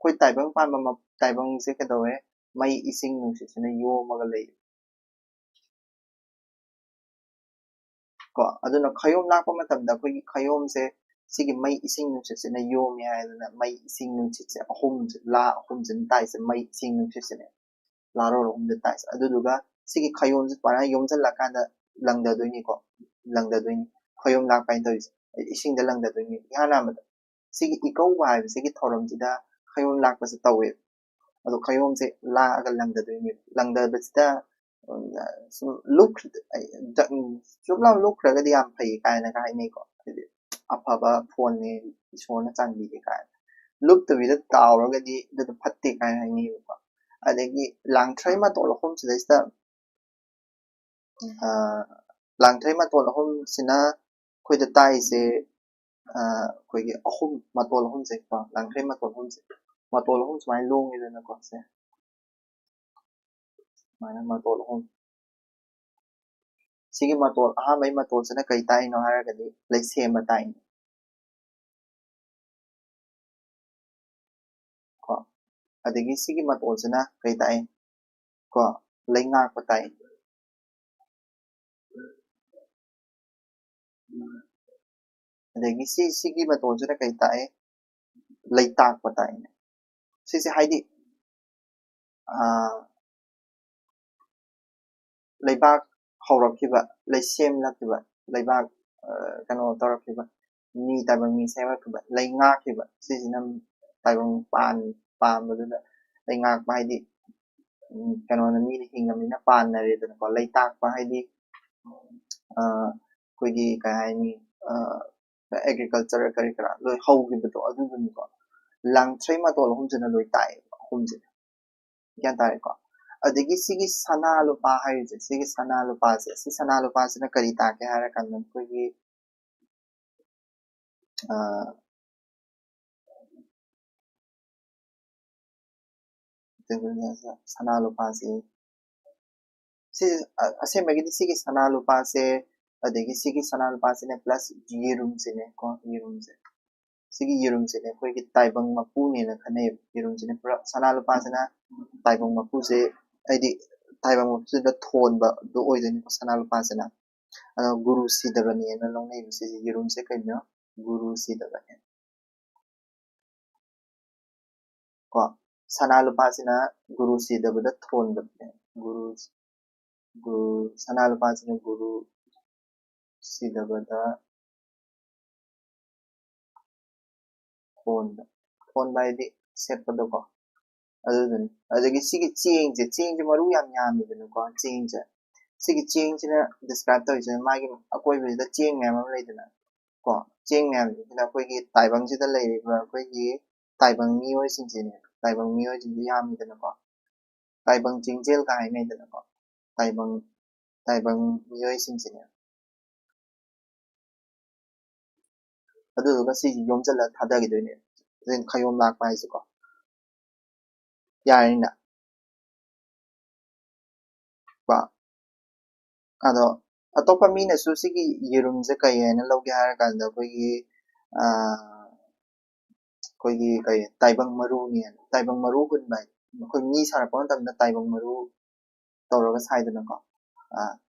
koi taibang pan ma taibang se ka dawe mai ising nungsit ne yo maga lei ko aduna khayom lakpa matamda koi khayom se sigi mai ising nungsit ne yo mi hai na mai ising nungsit se ahum la ahum jin tai se mai ising nungsit ne la ro hum de tai adu duga sigi khayom se para yom jal la kan da lang da doi ni ko lang da doi ni khayom lakpa in doi ising da lang da doi ni yana ma sigi ikau ba hai sigi thoram ji da khayom lakpa se tawe ado khayom se la aga lang da doi ni lang da bista look chupla look raga di am phai kai na kai nei ko afaba phone ne isona changbi de kai look to bi da taw raga di da phatte kai hai ni ko adagi langthrai ma to hom se da langthrai ma to hom sina khoi da tai se khoi gi ahum ma to hom se ko langthrai ma to hom se ma to hom smai long ni na ko se ma to hom sigi ma to mai ma to sina kai tai no haraga di lai se ma tai ko adagi sigi ma to sina kai tai ko lai nga ko tai adagi sigi ma to sina kai tai lai tak ko tai sisi haidi leibak haurakhiba leisem lakhiba leibak kano torakhiba ni taibang ni semakhiba leingakhiba sisina taibang pan baduna leingak ba haidi kano na mi hingamina pan na re dana ko leitak ba haidi koigi kai hai ni agriculture kari kara loi haugibato adu dun ko langthrai ma tol humjana loi tai humjana gyan tare ko adagi sigi sana lupa haise sigi sana lupa se si sana lupa se na kari ta ke hara kan ko gi sana lupa se si ase magi sigi sana lupa se adagi sigi sana lupa se ne plus yerum se ne ko yerum se sigi yerum se ne ko gi taibang mapu ne na khane yerum se ne pura sana lupa se na taibang mapu se aidi taibang mapu se da thon ba do oi den sana lupa se na guru sidabani na long nei se yerum se kai na guru sidabani ko sana lupa se na guru sidabada thon ba guru sana lupa se na guru sidabada thon ba di set pa do ko adudani adagi sigi ching je maru yam yam ni dana ko ching je sigi ching je na describe to je ma gi akoi bi da ching ngam ma lai dana ko ching ngam ni na koi gi taibang ji da lai ba koi gi taibang mi oi sing je ne taibang mi oi ji yam ni dana ko taibang jingjel ka hainayda ko taibang miyoy singsine aduduga sigi yomjala thadagidoine then khayom lakpa haise ko yarina ba ado atopa mina su sigi yirumje kayena lawge harakanda koigi kay taibang maru ni taibang maru hunba koi mi sarapon tamna taibang maru tawraga saidana ko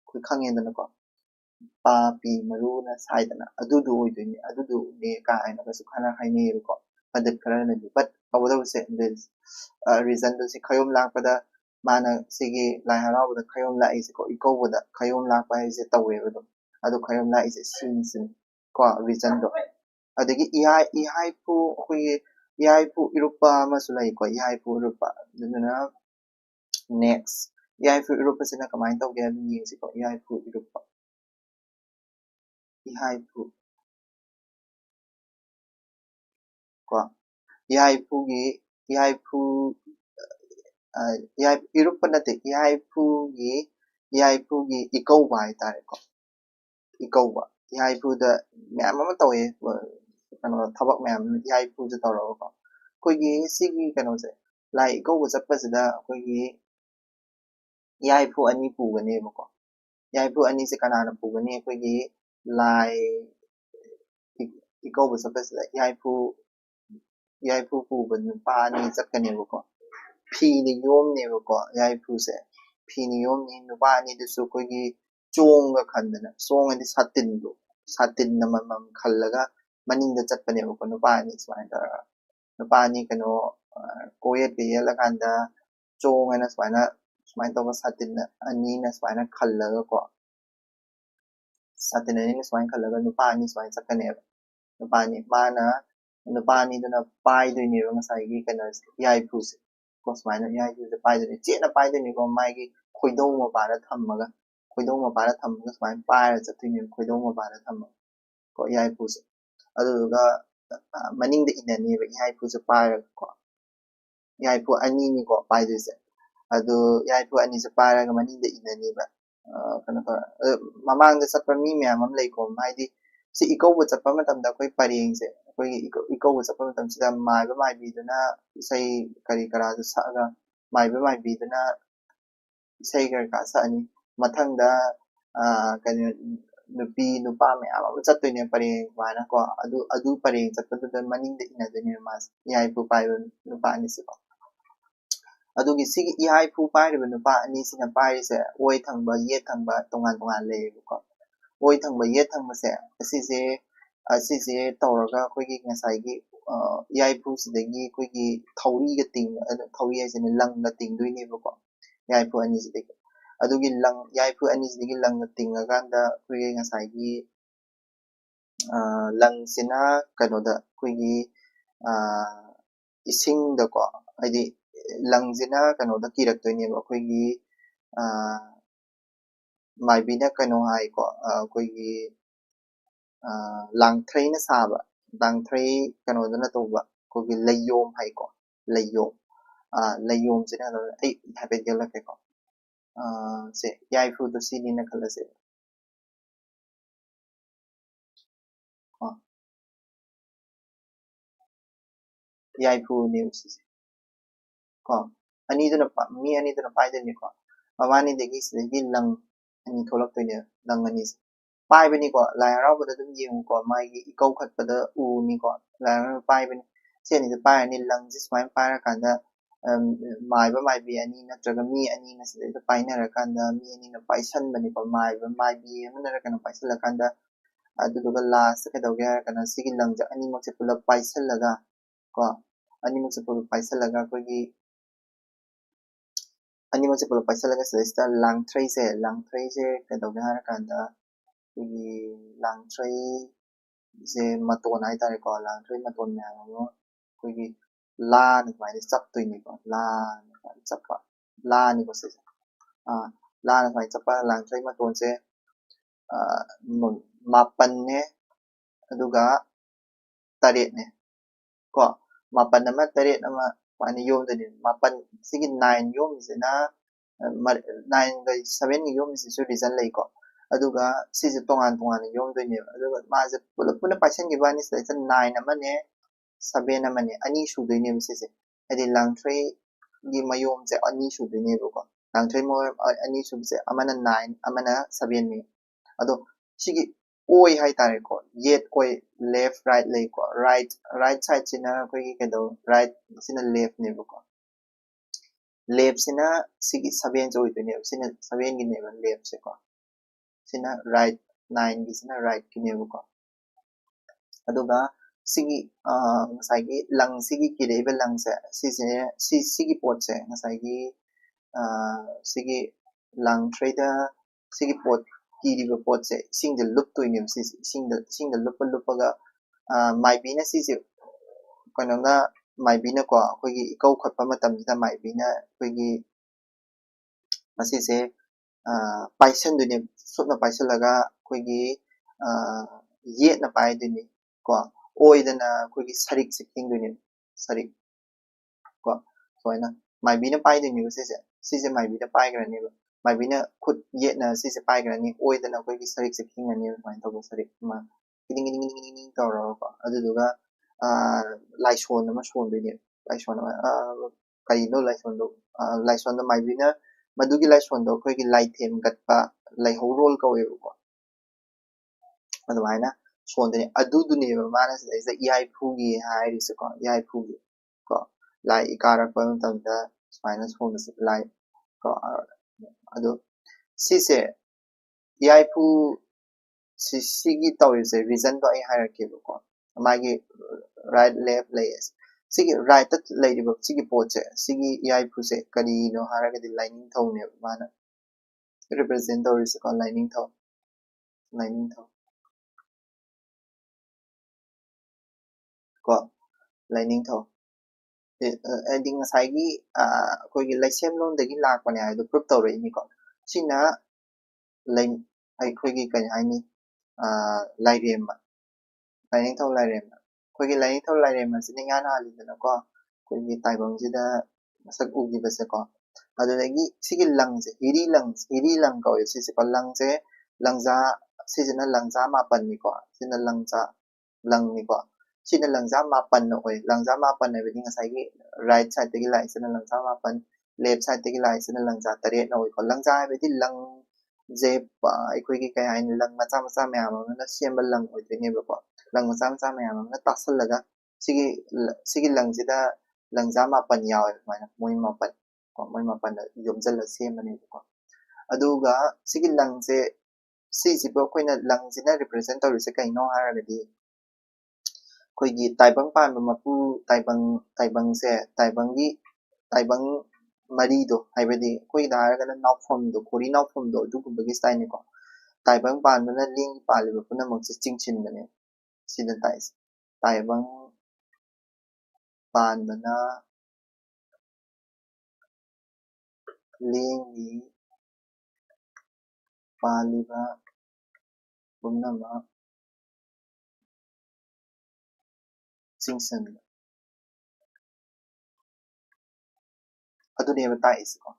koi khangedana ko pa pi maru na saidana adudu oidoine adudu ne ka aina basu khana hainei ko padat khara na di but awada se this reason do si khayom lakpada mana sigi lai haraoba da khayom la is ko iko da khayom lakpa is tawe do adu khayom la is sin ko reason do adagi ihai pu koi ihai pu irupa masulai ko ihai pu irupa duna next ihai pu irupa sina kamain tawge adu yesi ko ihai pu irupa ihai pu ko ihai pu gi ihai pu ihai irupa nate ihai pu gi ikauba haitare ko ikauba ihai pu da myam ama tawe kano thabak myam ihai pu ju tawra ko koigi sigi kano se lai ikauba chappa sida koigi ihai pu ani pugane ko ihai pu ani se kanana pugane koigi lai ikauba chappa sida ihai pu puba nupa ani chakane ko phi ni yom ne ko ihai pu se phi ni yom ni nupa ani du su koigi chong ga khandana song ani satin na mamam khallaga maninda chapane ko nupa ani swai da nupa ani kano koyet ge yela kanda chong ana swai tawa satin ani na swai na khallaga ko satin ani na swai khallaga nupa ani swai chakane nupa ani mana nupa ani duna pai doine ro ngasai gi kana ihai pu se ko swai na ihai pu se pai doine che na pai doine ko mai gi khoidong ma para thammaga swai paira chattuine khoidong ma para thammaga ko ihai pu se aduga maningda inani ba ihai pu se paira ko ihai pu ani ni ko pai doise adu ihai pu ani se paira ga maningda inani ba kana mamangda chappa mi myam am lei ko haidi si ikauba chappa matamda koi pareng se koi ikauba chappa matam sida maiba maibi duna sai kari kara du saga maiba maibi duna sai kar ka sa ani mathangda kani nupi nupa myam am chattoine pareng wana ko adu pareng chappa maningda inadoine mas ihai pu paiba nupa ani se ko adugi sigi ihai pu pairiba nupa ani sina pairise oi thangba yet thangba tongan lei ko oi thangba yet thangba se asise tawraga koigi ngasai gi ihai pu sidagi koigi thauri ga ting thauri haisine lang ga ting doine ko ihai pu ani sidagi adugi lang ihai pu ani sidagi lang ga tinga kanda koigi ngasai gi lang sina kanoda koigi ising da ko haidi langzina kanoda kiraktoine ba koigi maibina kano hai ko koigi langthrai na saba langthrai kanoda na toba koigi layom hai ko layom sina ai happy gala ke ko se yai fu to sini na khala se yai fu ne usi ko ani duna mi ani duna pai de ni ko mamani de gi se gi lang ani tholak to ne lang ani pai bani ko lai haraoba da dum yeng ko mai gi ikau khat pada u ni ko lai haraoba pai bani se ni pai ani lang ji swai pai ra kanda mai ba mai bi ani na traga mi ani na se da pai na ra kanda mi ani na pai san bani ko mai ba mai bi amana ra kana pai sala kanda aduga last ka dawge ha kana sigi lang ja ani mak se pula pai salaga ko ani mak se pula pai salaga ko gi ani mak se pula pai salaga se sta lang trai se ka dawge ha kanda koigi langthrai se maton haitare ko langthrai maton myam ama koigi la na swai chaptoine ko la na swai chappa la ni ko se la na swai chappa langthrai maton se mapan ne aduga taret ne ko mapan ama taret ama ꯁꯨꯃꯥꯏꯅ ꯌꯣꯝꯗꯣꯏꯅꯦ ꯃꯥꯄꯟ ꯁꯤꯒꯤ 9 ꯌꯣꯝꯃꯤꯁꯤꯅ 9ꯒ 7ꯒ ꯌꯣꯝꯃꯤꯁꯤꯁꯨ ꯔꯤꯖꯟ ꯂꯩꯀꯣ ꯑꯗꯨꯒ ꯁꯤꯁꯦ ꯇꯣꯉꯥꯟ ꯇꯣꯉꯥꯟꯅ ꯌꯣꯝꯗꯣꯏꯅꯦꯕ ꯑꯗꯨꯒ ꯃꯥꯁꯦ ꯄꯨꯂꯞ ꯄꯨꯟꯅ ꯄꯥꯏꯁꯟꯈꯤꯕꯅꯤ ꯁꯤꯗꯩꯁꯤꯗ 9 ꯑꯃꯅꯦ 7 ꯑꯃꯅꯦ ꯑꯅꯤ ꯁꯨꯗꯣꯏꯅꯦꯕ ꯁꯤꯁꯦ ꯍꯥꯏꯗꯤ ꯂꯥꯡꯊ꯭ꯔꯩꯒꯤ ꯃꯌꯣꯝꯁꯦ ꯑꯅꯤ ꯁꯨꯗꯣꯏꯅꯦꯕꯀꯣ ꯂꯥꯡꯊ꯭ꯔꯩ ꯃꯌꯣꯝ ꯑꯅꯤ ꯁꯨꯕꯁꯦ ꯑꯃꯅ 9 ꯑꯃꯅ 7ꯅꯤ ꯑꯗꯣ ꯁꯤꯒꯤ ꯑꯣꯏ ꯍꯥꯏꯇꯥꯔꯦꯀꯣ ꯌꯦꯠ ꯑꯣꯏ ꯂꯦꯐ ꯔꯥꯏꯠ ꯂꯩꯀꯣ ꯔꯥꯏꯠ ꯁꯥꯏꯗꯁꯤꯅ ꯑꯩꯈꯣꯏꯒꯤ ꯀꯩꯗꯧ ꯔꯥꯏꯠ ꯁꯤꯅ ꯂꯦꯐꯅꯦꯕꯀꯣ ꯂꯦꯐꯁꯤꯅ ꯁꯤꯒꯤ 7ꯁꯦ ꯑꯣꯏꯗꯣꯏꯅꯦꯕ ꯁꯤꯅ 7ꯒꯤꯅꯦꯕ ꯂꯦꯐꯁꯦꯀꯣ sina right 9 gisina right kinebuko aduga sigi ngasai lang sigi kireba lang se sigi pot se ngasai sigi lang trader sigi pot kiriba pot se sing the loop to inem sing the loop ga mai bina si se kono na mai bina ko akogi ikau khatpa matam da mai bina akogi masi se paisen dune sutna paisalaga akogi yet na pai dune ko oidana akogi sarik se king dune sarik ko soina mai bina pai dune se mai bina pai grani mai bina khut yet na se pai grani oidana akogi sarik se king ani mai to sarik ma ding tawra ko aduga laison ma son dune laison kaino laison da mai bina madugi laison do akogi laithem gatpa laihorol kawebko adumaina sondene adudune mana se iai phugi hairisi ko iai phugi ko lai ikara pa tamda spinal sonda lai ko adu sise iai phu sigi tawise reason to ai hierarchy ko magi right left layers sigi right tat layriba sigi poche sigi iai phu se kari no haragadi lining thawne mana represent tawrise ko lining thaw ko lining thaw ending ngasai akogi laisem lon dagi lakpane haido proof tawrei ni ko sina lain aikogi kai haini lairema lining thaw lairema akogi lining thaw lairema sina ngana halidana ko akogi taibang sida masak ugi base ko adudagi sigi langse hiri lang ko sisi ko langse langza sisina langza mapan ni ko sina langza lang ni ko sina langza mapan no oi langza mapan na biding ngasai right side tagi lai sina langza mapan left side tagi lai sina langza taret no oi ko langza bidi lang je aikogi kai hain lang macha macha mayam na sembal lang oi tene ko lang macha macha mayam na tasal laga sigi langsida langza mapan yaw mana moi mapan yomjal la sembane ko aduga sigi langse sisi bo koina langsina represent tawrise kaino haragadi koigi taibang pan mapu taibang se taibang mari do haibadi koi da haragana nawfom do kori nawfom do dugubagi style ni ko taibang pan na ling paliba puna mangse chingchin bane sida tais taibang pan na lingi paliba puna ma chingsan adu ne tais ko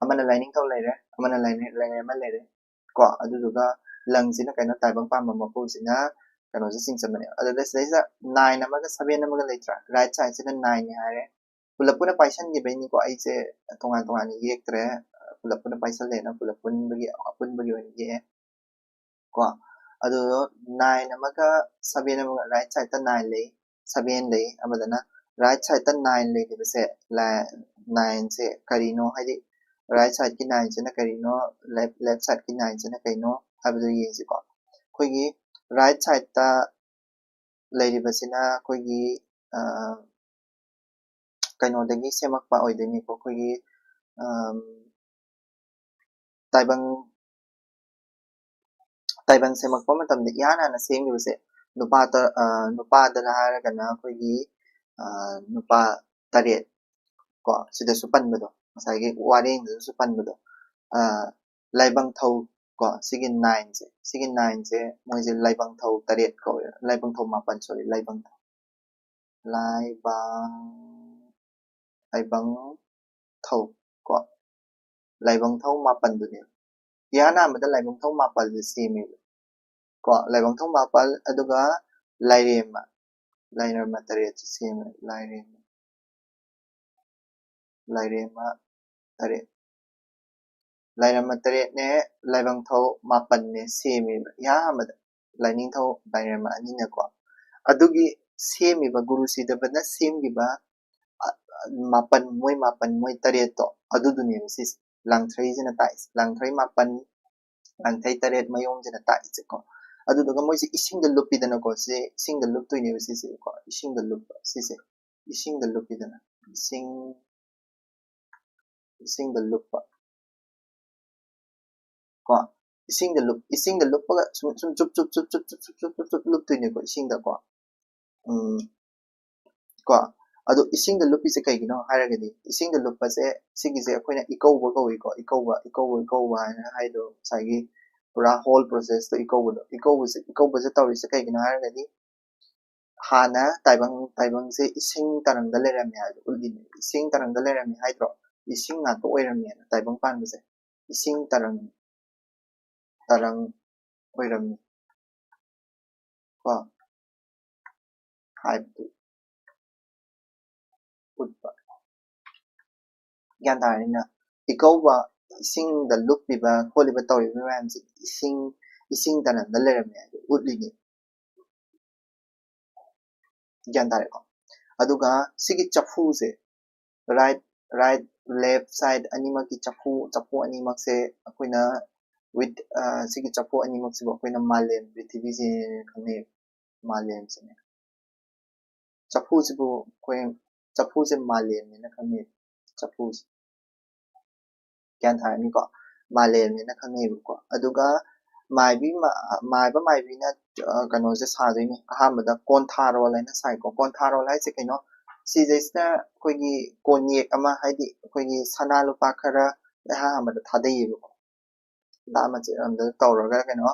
amana lining thaw laire amana line ma laire ko aduga langsina kaino taibang pan mapu sina kano se chingsan bane adu leisa 9 amaga 7 amaga leitra right side sina 9 ni hare pulapuna paisan gi bani ko aise tongan ni yektre pulapuna paisan le na pulapun bagi ye ko adu 9 amaga 7 amaga right side ta 9 le 7 le amadana right side ta 9 le dibase la 9 se karino haidi right side ki 9 sina karino left side ki 9 sina kaino habdu yesi ko koigi right side ta leiribasina koigi kainodagi semakpa oideni ko koigi taibang semakpa matamda yana na semgibase nupa da haragana koigi nupa taret ko sida supanbado masai wareng su panbado laibang thau ko sigi 9 se moise laibang thau taret ko laibang thau mapan sorry laibang laibang thau ko laibang thau mapan du ne yana amada laibang thau mapal de semi ko laibang thau mapal aduga lairema lairema tare semi lairema tare lairema tare ne laibang thau mapan ne semi ya amada laining thau lairema ani ne ko adugi semi ba guru sida bana semi ba mapan moi tare to adu duni sis langthrai jina tais langthrai mapan langthrai tare mayong jina tais ko adu daga moi ising da lupi dana ko se ising da lup to ni sis ko ising da lup sis ising da lupi dana ising da lup ko ising da lup ga sum chup lup to ni ko ising da ko ko ado ising da lupi se kai gino haragadi ising da lupa se sigi se akoina ikouba ko ikouba na haido sagi pura whole process to ikouba se tawri se kai gino haragadi hana taibang se ising tarang da lerami haido ulgini ising tarang da lerami haidro ising na to oirami na taibang pan se ising tarang oirami ko haidu utpa gyan tarina ikouba ising da lupi ba kholi ba tawri ba ram se ising tarang da lerami haido ulgini gyan tare ko aduga sigi chafu se right left side animak ki chafu animak se akoina with sigi chafu animak se akoina malem prithvi se khane malem se chafu se bu koin chafu se malem ne khane chafu gyan thani ko malem ne khane ko aduga maibi na kano se sa doi ni ahamada kontharo laina sai ko kontharo lai se kino सिजेसना कोई कोनियक अमा हाइदि कोई सना लुपा खरा हा हमदा थादैबो दामा चे अंदर तौरगा कनो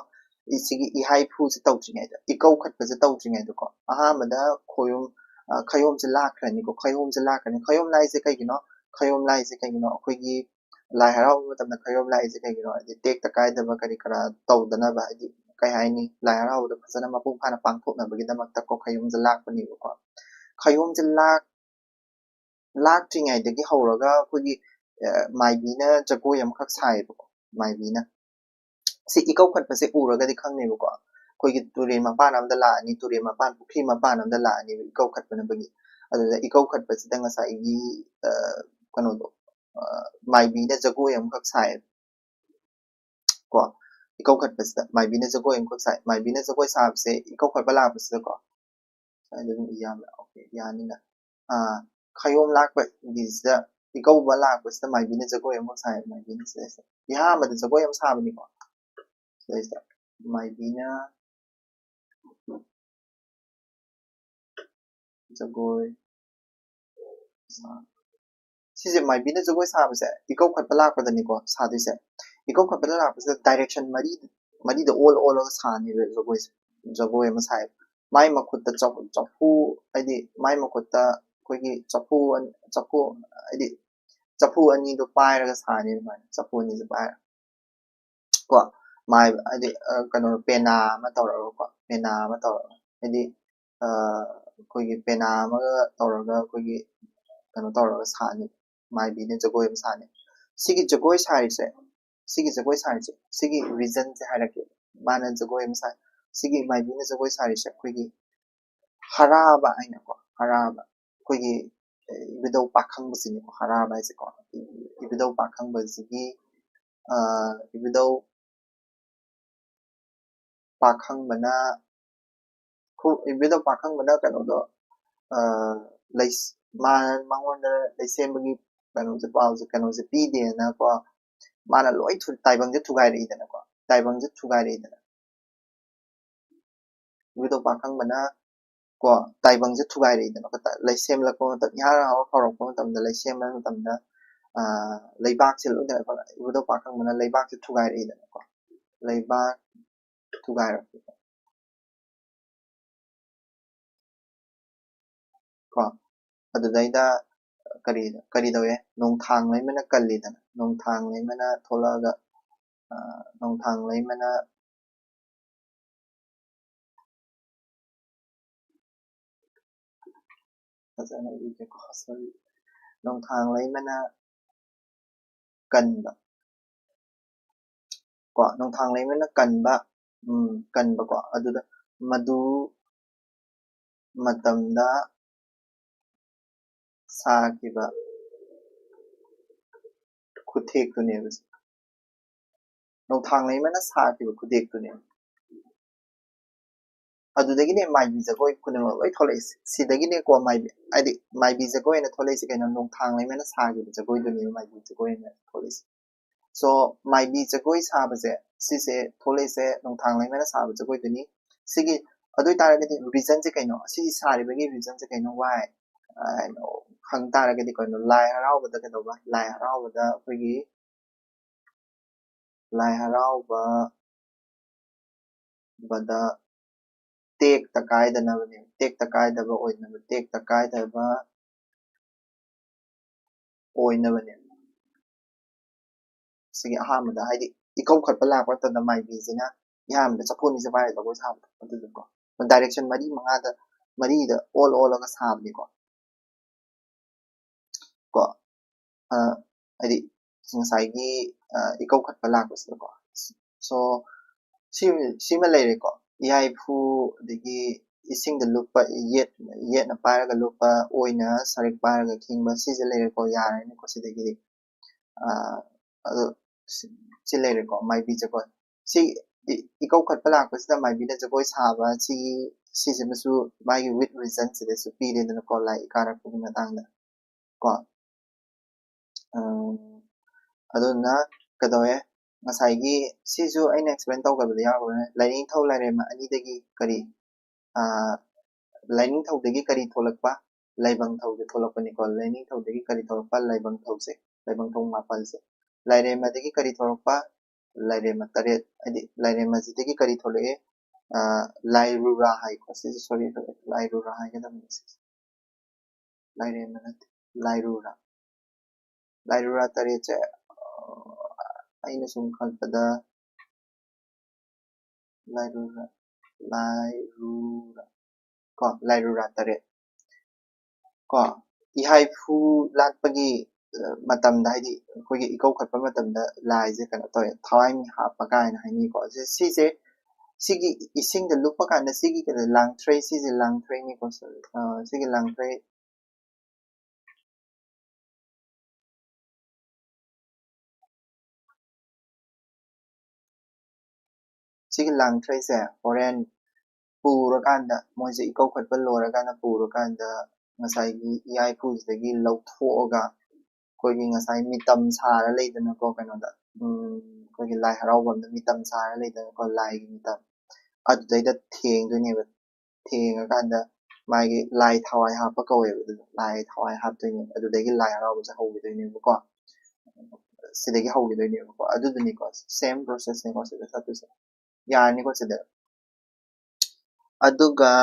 इसिगी इहाई फु से तौत्रिङै द इकौ खटप से तौत्रिङै द को अहामदा खयोम से लाखरनि को खयोम लाइ से कइगिनो खयोम लाइ से कइगिनो अखोइगी लाइ हराउ मतमना खयोम लाइ से कइगिनो टेक तकाय दबा करि करा तौदना बा हाइदि kai haini lai harau da fasana mapung phana pangthokna bagi damak ta ko khayum je lakpani ko khayum je laktingai dagi hawraga kogi maibina jagoi am khak sai ko maibina si ikau khat pase uraga di khangne ko kogi ture mapan am da la ani ture mapan pukhi mapan am da la ani ikau khat pana bagi adada ikau khat pase danga sai gi kano do maibina jagoi am khak sai ko ikau khat pase maibina jagoi am khak sai maibina jagoi sab se ikau khat bala pase ko sai dum iyam okay yani na khayom lakpa disda ikau bala pase maibina jagoi am khak sai maibina se ya ma da jagoi am sabani ko sai maibina jagoi sise maibina jagoi sabase ikau khat bala pa dani ko sadi se ikau khat bala pase direction mari da all sani re jagoi am sai mai makut ta chapu aidi mai makut ta koigi chapu aidi chapu ani do pai ra sani mai chapu ni je pai ko mai aidi kano pena ma tawra ko pena ma tawra aidi koigi pena ma tawra koigi kano tawra sani mai bi ne jagoi am sani sigi jagoi sai se sigi reason se harake mana jagoi am sai sigi mai bi ne jagoi sai se koigi haraba aina ko haraba koigi ibidau pakhang basini ko haraba se ko ibidau pakhang basigi ibidau pakhang bana ko ibidau pakhang bana kano do lais mangonda laisembagi kano se paul se kano se pide na ko mana loi thu taibang je thugai ri dana ko taibang je thugai ri dana ibidau pakhang bana ko taibang je thugai ri dana ko laisem la ko ta yara haw khorok ko tam da laisem la tam da leibak se lo da ko ibidau pakhang bana leibak je thugai ri dana ko leibak thugai ra ko adadaida kari dawe nong thang lai mana kalli dana nong thang lai mana tholaga nong thang lai mana fazana ije ko sorry nong thang lai mana kanba ko nong thang lai mana kanba ko aduda madu matamda sakiba khuthek tune nong thang lai mana sakiba khuthek tune adudagine maibi jagoi kunama loi tholais sidagine ko maibi adi maibi jagoi na tholais kaina nong thang lai mana sagiba jagoi dune maibi jagoi na tholais so maibi jagoi sabase sise tholais nong thang lai mana saba jagoi duni sigi adoi taragadi reason je kaino si saribagi reason je kaino why khang taragadi kaino lai haraoba da kadoba lai haraoba da khoigi lai haraoba bada tek takai da nabane tek takai da ba oina tek takai da ba oina bane sigi ahamada haidi ikau khatpa lakwa ta maibi jina yamda chaponi je bai da go sab adu ko direction mari manga da mari da all ga sabni ko haidi singasaigi ikau khatpa lakwa ko so sima leire ko yai phu digi ising da lupa yet na paraga lupa oina sarik paraga khingba sije leire ko yare ni ko sidagi adu si leire ko maibi jagoi si ikau khatpa lakwa sida maibi da jagoi saba si masu magi with reason sida su pire da ko lai ikara ku matang da ko aduna kadawe ngasai sisu aina explain tawgabda yawe laining thau lairema ani dagi kari laining thau dagi kari tholakpa laibang thau de tholakpani ko laining thau dagi kari tholakpa laibang thau se laibang thau mapal se lairema dagi kari tholakpa lairema taret adi lairema dagi kari tholae lairura hai ko sisu sorry lairura hai kada lairema lairura lairura taret se aina sum khalpada lairura ko lairura taret ko ihai phu latpagi matamda haidi khogi ikau khatpa matamda lai je kana toy thawai mi happa kaina haini ko sise sigi ising da lupa kana sigi kada lang tray sigi lang tray ni ko sigi lang tray sigi lang tray se horen purakanda moise ikau khatpa lorakanda purakanda ngasai ihai phu dagi lauthoga khogi ngasai mitam sara leidana ko kana da khogi lai haraoba mitam sara leidana ko lai mitam adudaida thengdoineba thengakanda magi lai thawai happa kaweba lai thawai hapdoine adudagi lai haraoba se haugidoineba ko sidagi haugidoineba ko aduduni ko same process ne ko sida satuse yani ko sida aduga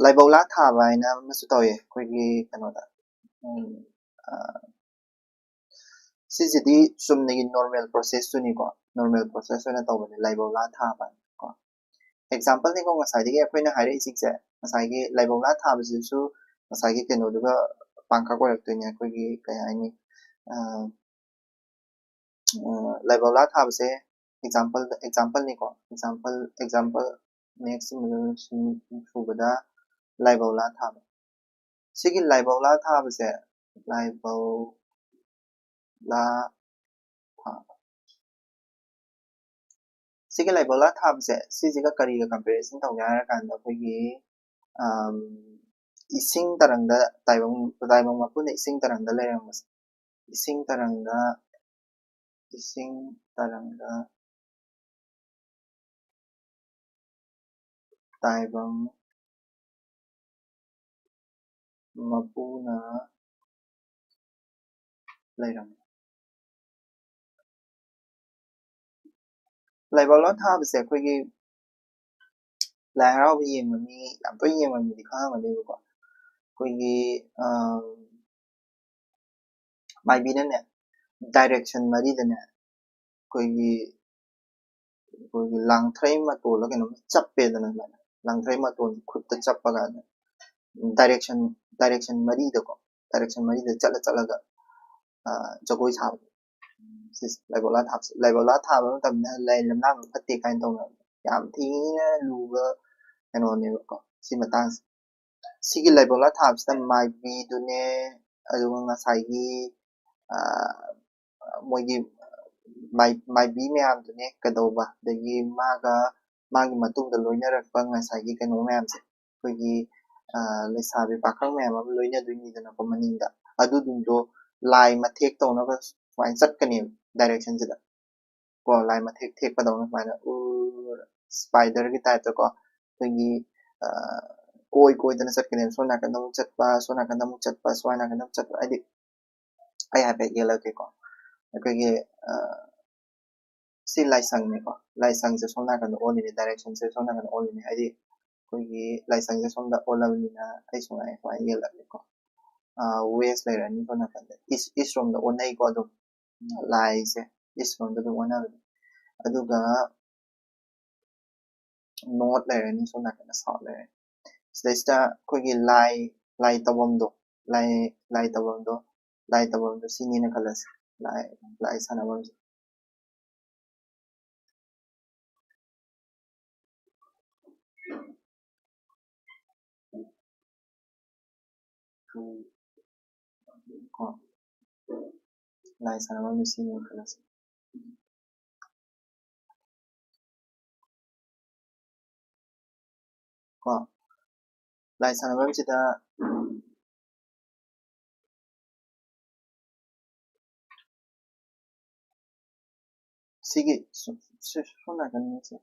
laibawla thaba haina masu tawe khogi kanoda sisidi sumnagi normal process tuni ko normal process na tawbani laibawla thaba ko example ni ko ngasai digi akoina haire isikse ngasai gi laibawla thaba jisu ngasai gi keno duga pangka ko raktoine khogi kayani laibawla thaba se example ni ko example next subada laibawla thaba sigi laibawla thaba se laibawla thaba sigi laibawla thaba se sisiga kariga comparison tawga harakanda khogi ising tarangda taibang mapuna ising tarangda leirangmas ising tarangda taibang mapuna leirang laibawla thaba se khogi lai haraoba yengma mi yam toy yengma mi di khangama leba ko khogi ꯃꯥꯏꯕꯤꯅꯅꯦ ꯗꯥꯏꯔꯦꯛꯁꯟ ꯃꯔꯤꯗꯅꯦ ꯑꯩꯈꯣꯏꯒꯤ ꯂꯥꯡꯊ꯭ꯔꯩ ꯃꯇꯣꯜꯂ ꯀꯩꯅꯣꯝ ꯆꯞꯄꯦꯗꯅ ꯑꯗꯨꯃꯥꯏꯅ ꯂꯥꯡꯊ꯭ꯔꯩ ꯃꯇꯣꯜ ꯈꯨꯠꯇ ꯆꯞꯄꯀꯥꯟꯗ ꯗꯥꯏꯔꯦꯛꯁꯟ ꯃꯔꯤꯗꯀꯣ ꯗꯥꯏꯔꯦꯛꯁꯟ ꯃꯔꯤꯗ ꯆꯠꯂꯒ ꯖꯒꯣꯏ ꯁꯥꯕ ꯁꯤꯁꯦ ꯂꯩꯕꯣꯂꯥ ꯊꯥꯕꯁꯦ ꯂꯩꯕꯣꯂꯥ ꯊꯥꯕ ꯃꯇꯝꯗ ꯂꯩ ꯂꯝꯅꯥꯡ ꯐꯠꯇꯦ ꯀꯥꯏꯅ ꯇꯧꯅꯕ ꯌꯥꯝ ꯊꯤꯅ ꯂꯨꯕ ꯀꯩꯅꯣꯅꯦꯕꯀꯣ ꯁꯤ ꯃꯇꯥꯡꯁꯦ ꯁꯤꯒꯤ ꯂꯩꯕꯣꯂꯥ ꯊꯥꯕꯁꯤꯗ ꯃꯥꯏꯕꯤꯗꯨꯅꯦ ꯑꯗꯨꯒ ꯉꯁꯥꯏꯒꯤ ꯃꯣꯏꯒꯤ ꯃꯥꯏꯕꯤ ꯃꯌꯥꯝꯗꯨꯅꯦ ꯀꯩꯗꯧꯕ ꯑꯗꯒꯤ ꯃꯥꯒꯤ ꯃꯇꯨꯡꯗ ꯂꯣꯏꯅꯔꯛꯄ ꯉꯁꯥꯏꯒꯤ ꯀꯩꯅꯣ ꯃꯌꯥꯝꯁꯦ ꯑꯩꯈꯣꯏꯒꯤ ꯂꯩꯁꯥꯕꯤ ꯄꯥꯈꯪ ꯃꯌꯥꯝ ꯑꯃ ꯂꯣꯏꯅꯗꯣꯏꯅꯤꯗꯅꯀꯣ ꯃꯅꯤꯡꯗ ꯑꯗꯨꯗꯨꯡꯗꯣ ꯂꯥꯏ ꯃꯊꯦꯛ ꯇꯧꯅꯕ ꯁꯨꯃꯥꯏꯅ ꯆꯠꯀꯅꯦꯕ ꯗꯥꯏꯔꯦꯛꯁꯟꯁꯤꯗ ꯀꯣ ꯂꯥꯏ ꯃꯊꯦꯛ ꯊꯦꯛꯄꯗꯧꯅ ꯁꯨꯃꯥꯏꯅ ꯁ꯭ꯄꯥꯏꯗꯔꯒꯤ ꯇꯥꯏꯞꯇꯀꯣ ꯑꯩꯈꯣꯏꯒꯤ ꯀꯣꯏꯗꯅ ꯆꯠꯀꯅꯦꯕ ꯁꯣꯝ ꯅꯥꯀꯟꯗ ꯑꯃꯨꯛ ꯆꯠꯄ ꯁꯣꯝ ꯅꯥꯀꯟꯗ ꯑꯃꯨꯛ ꯆꯠꯄ ꯁ꯭ꯋꯥꯏ ꯅꯥꯀꯟꯗ ꯑꯃꯨꯛ ꯆꯠꯄ ꯍꯥꯏꯗꯤ ꯑꯩ ꯍꯥꯏꯐꯦꯠ ꯌꯦꯜꯂꯛꯀꯦꯀꯣ ꯑꯩꯈꯣꯏꯒꯤ ꯁꯤ ꯂꯥꯏꯁꯪꯅꯦꯀꯣ ꯂꯥꯏꯁꯪꯁꯦ ꯁꯣꯝ ꯅꯥꯀꯟꯗ ꯑꯣꯜꯂꯤꯅꯤ ꯗꯥꯏꯔꯦꯛꯁꯟꯁꯦ ꯁꯣꯝ ꯅꯥꯀꯟꯗ ꯑꯣꯜꯂꯤꯅꯤ ꯍꯥꯏꯗꯤ ꯑꯩꯈꯣꯏꯒꯤ ꯂꯥꯏꯁꯪꯁꯦ ꯁꯣꯝꯗ ꯑꯣꯜꯂꯕꯅꯤꯅ ꯑꯩ ꯁꯨꯃꯥꯏꯅ ꯌꯦꯜꯂꯛꯀꯦꯀꯣ ꯋꯦꯁ ꯂꯩꯔꯅꯤ ꯁꯣꯝ ꯅꯥꯀꯟꯗ ꯏꯁ ꯔꯣꯝꯗ ꯑꯣꯟꯅꯩꯀꯣ ꯑꯗꯨꯝ ꯂꯥꯏꯁꯦ ꯏꯁ ꯔꯣꯝꯗ ꯑꯗꯨꯝ ꯑꯣꯟꯅꯕꯅꯤ ꯑꯗꯨꯒ ꯅꯣꯔꯠ ꯂꯩꯔꯅꯤ ꯁꯣꯝ ꯅꯥꯀꯟꯗ ꯁꯥꯎꯠ ꯂꯩꯔꯅꯤ ꯁꯤꯗꯩꯁꯤꯗ ꯑꯩꯈꯣꯏꯒꯤ ꯂꯥꯏ ꯇꯧꯐꯝꯗꯣ ꯂꯥꯏ ꯇꯧꯐꯝꯗꯣ ꯁꯤꯅꯤꯅ ꯈꯜꯂꯁꯤ ꯂꯥꯏ ꯁꯥꯟꯅꯐꯝꯁꯦ ꯀꯣ ꯂꯥꯏ ꯁꯥꯟꯅꯐꯝꯗꯣ ꯁꯤꯅꯤꯅ ꯈꯜꯂꯁꯤ ꯀꯣ ꯂꯥꯏ ꯁꯥꯟꯅꯐꯝꯁꯤꯗ ꯁꯤꯒꯤ ꯁꯣꯝ ꯅꯥꯀꯟꯁꯦ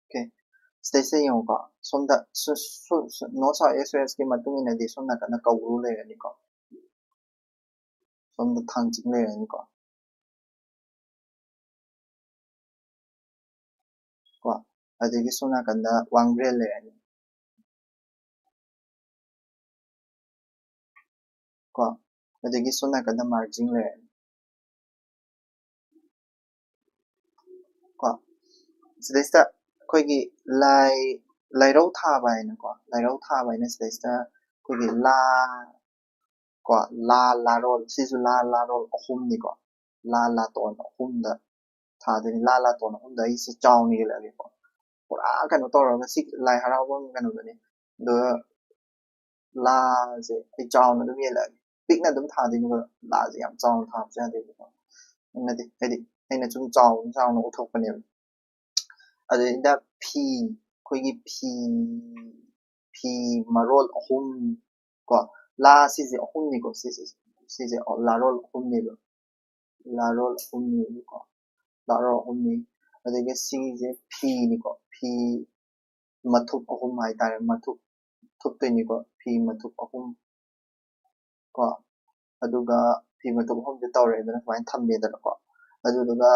ꯑꯣꯀꯦ ꯁꯤꯗꯩꯁꯤꯗ ꯌꯦꯡꯉꯨꯀꯣ ꯁꯣꯝꯗ ꯅꯣꯔꯠ ꯁꯥꯎꯠ ꯏꯁ ꯋꯦꯁꯀꯤ ꯃꯇꯨꯡ ꯏꯟꯅꯗꯤ ꯁꯣꯝ ꯅꯥꯀꯟꯗ ꯀꯧꯕ꯭ꯔꯨ ꯂꯩꯔꯅꯤꯀꯣ ꯁꯣꯝꯗ ꯊꯥꯡꯖꯤꯡ ꯂꯩꯔꯅꯤꯀꯣ ꯀꯣ ꯑꯗꯒꯤ ꯁꯣꯝ ꯅꯥꯀꯟꯗ ꯋꯥꯡꯕ꯭ꯔꯦꯜ ꯂꯩꯔꯅꯤ ꯀꯣ ꯑꯗꯒꯤ ꯁꯣꯝ ꯅꯥꯀꯟꯗ ꯃꯥꯔꯖꯤꯡ ꯂꯩꯔꯅꯤ ꯀꯣ ꯁꯤꯗꯩꯁꯤꯗ ꯑꯩꯈꯣꯏꯒ ꯂꯩꯔꯧ ꯊꯥꯕ ꯍꯥꯏꯅꯀꯣ ꯂꯩꯔꯧ ꯊꯥꯕ ꯍꯥꯏꯅ ꯁꯤꯗꯩꯁꯤꯗ ꯑꯩꯈꯣꯏꯒꯤ ꯀꯣ ꯂꯥꯔꯣꯜ ꯁꯤꯁꯨ ꯂꯥꯔꯣꯜ ꯑꯍꯨꯝꯅꯤꯀꯣ ꯂꯥꯇꯣꯟ ꯑꯍꯨꯝꯗ ꯊꯥꯗꯣꯏꯅꯤ ꯂꯥꯇꯣꯟ ꯑꯍꯨꯝꯗ ꯑꯩꯁꯤ ꯆꯥꯎꯅ ꯌꯦꯜꯂꯛꯑꯒꯦꯀꯣ ꯄꯨꯔꯥ ꯀꯩꯅꯣ ꯇꯧꯔꯒ ꯁꯤ ꯂꯥꯏ ꯍꯔꯥꯎꯕ ꯀꯩꯅꯣꯗꯅꯤ ꯑꯗꯨꯒ ꯂꯥꯁꯦ ꯑꯩ ꯆꯥꯎꯅ ꯑꯗꯨꯝ ꯌꯦꯜꯂꯛꯑꯒꯦ ꯄꯤꯛꯅ ꯑꯗꯨꯝ ꯊꯥꯗꯣꯏꯅꯤꯀꯣ ꯂꯥꯁꯦ ꯌꯥꯝ ꯆꯥꯎꯅ ꯊꯥꯕꯁꯨ ꯌꯥꯗꯦꯕꯀꯣ ꯅꯠꯇꯦ ꯍꯥꯏꯗꯤ ꯑꯩꯅ ꯁꯨꯝ ꯆꯥꯎꯅ ꯎꯠꯊꯣꯛꯄꯅꯦꯕ ꯑꯗꯨꯗꯩꯗ ꯑꯩꯈꯣꯏꯒꯤ ꯐꯤ ꯃꯔꯣꯜ ꯑꯍꯨꯝ ꯀꯣ ꯁꯤꯁꯦ ꯑꯍꯨꯝꯅꯤꯀꯣ ꯁꯤꯁꯦ ꯂꯥꯔꯣꯜ ꯑꯍꯨꯝꯅꯦꯕ ꯂꯥꯔꯣꯜ ꯑꯍꯨꯝꯅꯤꯀꯣ ꯂꯥꯔꯣꯜ ꯑꯍꯨꯝꯅꯤ ꯑꯗꯒꯤ ꯁꯤꯁꯦ ꯐꯤꯅꯤꯀꯣ ꯐꯤ ꯃꯊꯨꯞ ꯑꯍꯨꯝ ꯍꯥꯏꯇꯥꯔꯦ ꯃꯊꯨꯞ ꯊꯨꯞꯇꯣꯏꯅꯤꯀꯣ ꯐꯤ ꯃꯊꯨꯞ ꯑꯍꯨꯝ ꯀꯣ ꯑꯗꯨꯒ ꯐꯤ ꯃꯊꯨꯞ ꯑꯍꯨꯝꯁꯦ ꯇꯧꯔꯦꯗꯅ ꯁꯨꯃꯥꯏꯅ ꯊꯝꯃꯦꯗꯅꯀꯣ ꯑꯗꯨꯗꯨꯒ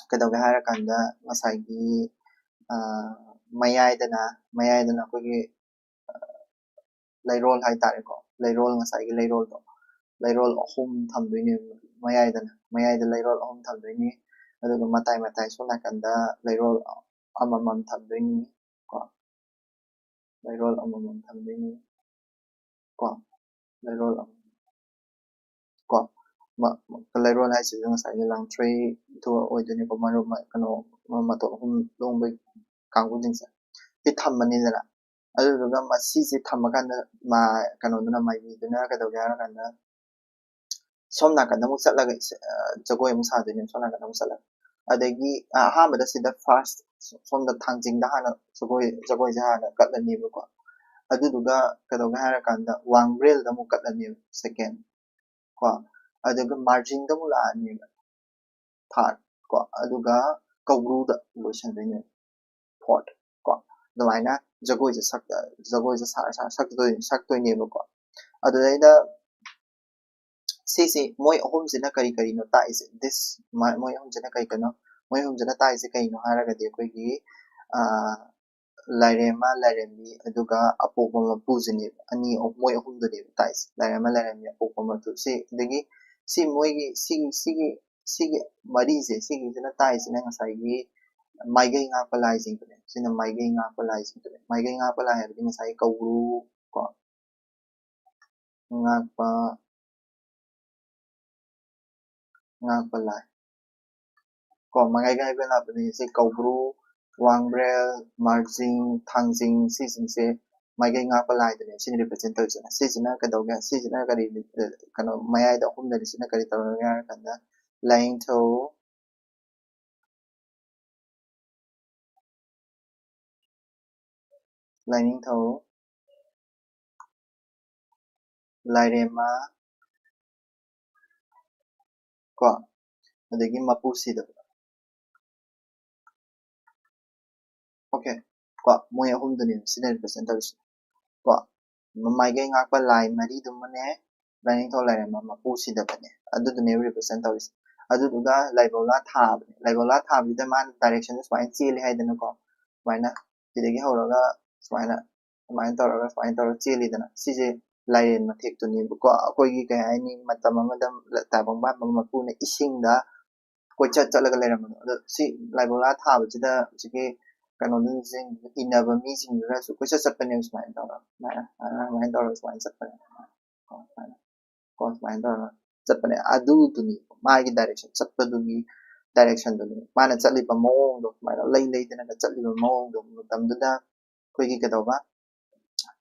ꯀꯩꯗꯧꯒꯦ ꯍꯥꯏꯔꯀꯥꯟꯗ ꯉꯁꯥꯏꯒꯤ ꯃꯌꯥꯏꯗꯅ ꯑꯩꯈꯣꯏꯒꯤ ꯂꯩꯔꯣꯜ ꯍꯥꯏꯇꯥꯔꯦꯀꯣ ꯂꯩꯔꯣꯜ ꯉꯁꯥꯏꯒꯤ ꯂꯩꯔꯣꯜꯗꯣ ꯂꯩꯔꯣꯜ ꯑꯍꯨꯝ ꯊꯝꯗꯣꯏꯅꯦꯕ ꯃꯌꯥꯏꯗ ꯂꯩꯔꯣꯜ ꯑꯍꯨꯝ ꯊꯝꯗꯣꯏꯅꯤ ꯑꯗꯨꯒ ꯃꯇꯥꯏ ꯁꯣꯝ ꯅꯥꯀꯟꯗ ꯂꯩꯔꯣꯜ ꯑꯃꯃꯝ ꯊꯝꯗꯣꯏꯅꯤ ꯀꯣ ꯂꯩꯔꯣꯜ ꯑꯃꯃꯝ ꯊꯝꯗꯣꯏꯅꯤ ꯀꯣ ꯂꯩꯔꯣꯜ ꯀꯣ ꯂꯩꯔꯣꯜ ꯍꯥꯏꯁꯤꯁꯨ ꯉꯁꯥꯏꯒꯤ ꯂꯥꯡꯊ꯭ꯔꯩ ꯑꯣꯏꯗꯣꯏꯅꯤꯀꯣ ꯀꯩꯅꯣ ꯃꯇꯣꯟ ꯑꯍꯨꯝ ꯂꯣꯡꯕꯩ ꯀꯥꯡꯕꯨꯁꯤꯡꯁꯦ ꯁꯤ ꯊꯝꯃꯅꯤꯗꯅ ꯑꯗꯨꯗꯨꯒ ꯃꯁꯤꯁꯦ ꯊꯝꯃꯀꯥꯟꯗ ꯀꯩꯅꯣꯗꯨꯅ ꯃꯥꯏꯕꯤꯗꯨꯅ ꯀꯩꯗꯧꯒꯦ ꯍꯥꯏꯔꯀꯥꯟꯗ ꯁꯣꯝ ꯅꯥꯀꯟꯗ ꯑꯃꯨꯛ ꯆꯠꯂꯒ ꯖꯒꯣꯏ ꯑꯃꯨꯛ ꯁꯥꯗꯣꯏꯅꯦ ꯁꯣꯝ ꯅꯥꯀꯟꯗ ꯑꯃꯨꯛ ꯆꯠꯂꯒ ꯑꯗꯒꯤ ꯑꯍꯥꯟꯕꯗ ꯁꯤꯗ ꯐꯥꯔꯁ ꯁꯣꯝꯗ ꯊꯥꯡꯖꯤꯡꯗ ꯍꯥꯟꯅ ꯖꯒꯣꯏꯁꯦ ꯍꯥꯟꯅ ꯀꯠꯂꯅꯤꯕꯀꯣ ꯑꯗꯨꯗꯨꯒ ꯀꯩꯗꯧꯒꯦ ꯍꯥꯏꯔꯀꯥꯟꯗ ꯋꯥꯡꯕ꯭ꯔꯦꯜꯗ ꯑꯃꯨꯛ ꯀꯠꯂꯅꯤꯕ ꯁꯦꯀꯦꯟ ꯀꯣ ꯑꯗꯨꯒ ꯃꯥꯔꯖꯤꯡꯗ ꯑꯃꯨꯛ ꯂꯥꯛꯑꯅꯤꯕ ꯊꯥꯔꯠ ꯀꯣ ꯑꯗꯨꯒ ꯀꯧꯕ꯭ꯔꯨꯗ ꯂꯣꯏꯁꯟꯗꯣꯏꯅꯦꯕ ꯐꯣꯔꯠ ꯀꯣ ꯑꯗꯨꯃꯥꯏꯅ ꯖꯒꯣꯏꯁꯦ ꯁꯛꯇꯣꯏꯅꯦꯕꯀꯣ ꯑꯗꯨꯗꯩꯗ ꯁꯤꯁꯤ ꯃꯣꯏ ꯑꯍꯨꯝꯁꯤꯅ ꯀꯔꯤ ꯀꯔꯤꯅꯣ ꯇꯥꯛꯏꯁꯦ ꯃꯣꯏ ꯑꯍꯨꯝꯁꯤꯅ ꯀꯔꯤ ꯀꯩꯅꯣ ꯃꯣꯏ ꯑꯍꯨꯝꯁꯤꯅ ꯇꯥꯛꯏꯁꯦ ꯀꯩꯅꯣ ꯍꯥꯏꯔꯒꯗꯤ ꯑꯩꯈꯣꯏꯒꯤ ꯂꯥꯏꯔꯦꯝꯃ ꯂꯥꯏꯔꯦꯝꯕꯤ ꯑꯗꯨꯒ ꯑꯄꯣꯛꯄ ꯃꯄꯨꯁꯤꯅꯦꯕ ꯃꯣꯏ ꯑꯍꯨꯝꯗꯨꯅꯦꯕ ꯇꯥꯛꯏꯁꯦ ꯂꯥꯏꯔꯦꯝꯃ ꯂꯥꯏꯔꯦꯝꯕꯤ ꯑꯄꯣꯛꯄ ꯃꯄꯨ ꯁꯤ ꯑꯗꯒꯤ ꯁꯤ ꯃꯣꯏꯒꯤ ꯁꯤꯒꯤ ꯃꯔꯤꯁꯦ ꯁꯤꯒꯤꯁꯤꯅ ꯇꯥꯛꯏꯁꯤꯅ ꯉꯁꯥꯏꯒꯤ ꯃꯥꯏꯀꯩ ꯉꯥꯛꯄ ꯂꯥꯏꯁꯤꯡꯗꯨꯅꯦ ꯁꯤꯅ ꯃꯥꯏꯀꯩ ꯉꯥꯛꯄ ꯂꯥꯏꯁꯤꯡꯗꯨꯅꯦ ꯃꯥꯏꯀꯩ ꯉꯥꯛꯄ ꯂꯥꯏ ꯍꯥꯏꯕꯗꯤ ꯉꯁꯥꯏ ꯀꯧꯕ꯭ꯔꯨ ꯀꯣ ꯉꯥꯛꯄ ꯂꯥꯏ ꯀꯣ ꯃꯥꯏꯀꯩ ꯉꯥꯛꯄ ꯂꯥꯛꯄꯅꯤ ꯁꯤ ꯀꯧꯕ꯭ꯔꯨ ꯋꯥꯡꯕ꯭ꯔꯦꯜ ꯃꯥꯔꯖꯤꯡ ꯊꯥꯡꯖꯤꯡ ꯁꯤꯁꯤꯡꯁꯦ ꯃꯥꯏꯀꯩ ꯉꯥꯛꯄ ꯂꯥꯏꯗꯨꯅꯦ ꯁꯤꯅ ꯔꯤꯄ꯭ꯔꯖꯦꯟ ꯇꯧꯔꯤꯁꯤꯅ ꯁꯤꯁꯤꯅ ꯀꯩꯗꯧꯒꯦ ꯁꯤꯁꯤꯅ ꯀꯔꯤ ꯀꯩꯅꯣ ꯃꯌꯥꯏꯗ ꯑꯍꯨꯝꯗꯅꯤꯁꯤꯅ ꯀꯔꯤ ꯇꯧꯔꯒꯦ ꯍꯥꯏꯔꯀꯥꯟꯗ ꯂꯥꯏꯅꯤꯡꯊꯧ ꯂꯥꯏꯔꯦꯝꯃ ꯀꯣ ꯑꯗꯒꯤ ꯃꯄꯨ ꯁꯤꯗꯕ ꯑꯣꯀꯦ ꯀꯣ ꯃꯣꯏ ꯑꯍꯨꯝꯗꯨꯅꯦ ꯁꯤꯅ ꯔꯤꯄ꯭ꯔꯖꯦꯟ ꯇꯧꯔꯤꯁꯤ ꯀꯣ ꯃꯥꯏꯀꯩ ꯉꯥꯛꯄ ꯂꯥꯏ ꯃꯔꯤꯗꯨꯃꯅꯦ ꯂꯥꯏꯅꯤꯡꯊꯧ ꯂꯥꯏꯔꯦꯝꯃ ꯃꯄꯨ ꯁꯤꯗꯕꯅꯦ ꯑꯗꯨꯗꯨꯅꯦ ꯔꯤꯄ꯭ꯔꯖꯦꯟ ꯇꯧꯔꯤꯁꯤ ꯑꯗꯨꯗꯨꯒ ꯂꯥꯏꯕꯧꯂꯥ ꯊꯥꯕꯅꯦ ꯂꯥꯏꯕꯧꯂꯥ ꯊꯥꯕꯁꯤꯗ ꯃꯥꯅ ꯗꯥꯏꯔꯦꯛꯁꯟꯗ ꯁꯨꯃꯥꯏꯅ ꯆꯦꯜꯂꯤ ꯍꯥꯏꯗꯅꯀꯣ ꯁꯨꯃꯥꯏꯅ ꯁꯤꯗꯒꯤ ꯍꯧꯔꯒ ꯁꯨꯃꯥꯏꯅ ꯇꯧꯔꯒ ꯆꯦꯜꯂꯤꯗꯅ ꯁꯤꯁꯦ ꯂꯥꯏꯔꯦꯟ ꯃꯊꯦꯛꯇꯨꯅꯦꯕꯀꯣ ꯑꯩꯈꯣꯏꯒꯤ ꯀꯩ ꯍꯥꯏꯅꯤ ꯃꯇꯝ ꯑꯃꯗ ꯇꯥꯏꯕꯪ ꯄꯥꯟꯕ ꯃꯄꯨꯅ ꯏꯁꯤꯡꯗ ꯀꯣꯏꯆꯠ ꯆꯠꯂꯒ ꯂꯩꯔꯝꯕꯗꯣ ꯑꯗꯣ ꯁꯤ ꯂꯥꯏꯕꯧꯂꯥ ꯊꯥꯕꯁꯤꯗ ꯍꯧꯖꯤꯛꯀꯤ ꯀꯩꯅꯣꯁꯤꯡ ꯏꯟꯅꯕ ꯃꯤꯁꯤꯡꯗꯨꯅꯁꯨ ꯀꯣꯏꯆꯠ ꯆꯠꯄꯅꯦꯕ ꯁꯨꯃꯥꯏꯅ ꯇꯧꯔꯒ ꯁꯨꯃꯥꯏꯅ ꯆꯠꯄꯅꯦ ꯁꯨꯃꯥꯏꯅ ꯇꯧꯔꯒ ꯆꯠꯄꯅꯦ ꯑꯗꯨꯗꯨꯅꯤ ꯃꯥꯒꯤ ꯗꯥꯏꯔꯦꯛꯁꯟ ꯆꯠꯄꯗꯨꯒꯤ ꯗꯥꯏꯔꯦꯛꯁꯟꯗꯨꯅꯤ ꯃꯥꯅ ꯆꯠꯂꯤꯕ ꯃꯑꯣꯡꯗꯣ ꯁꯨꯃꯥꯏꯅ ꯂꯩꯗꯅꯒ ꯆꯠꯂꯤꯕ ꯃꯑꯣꯡꯗꯣ ꯃꯇꯝꯗꯨꯗ ꯑꯩꯈꯣꯏꯒꯤ ꯀꯩꯗꯧꯕ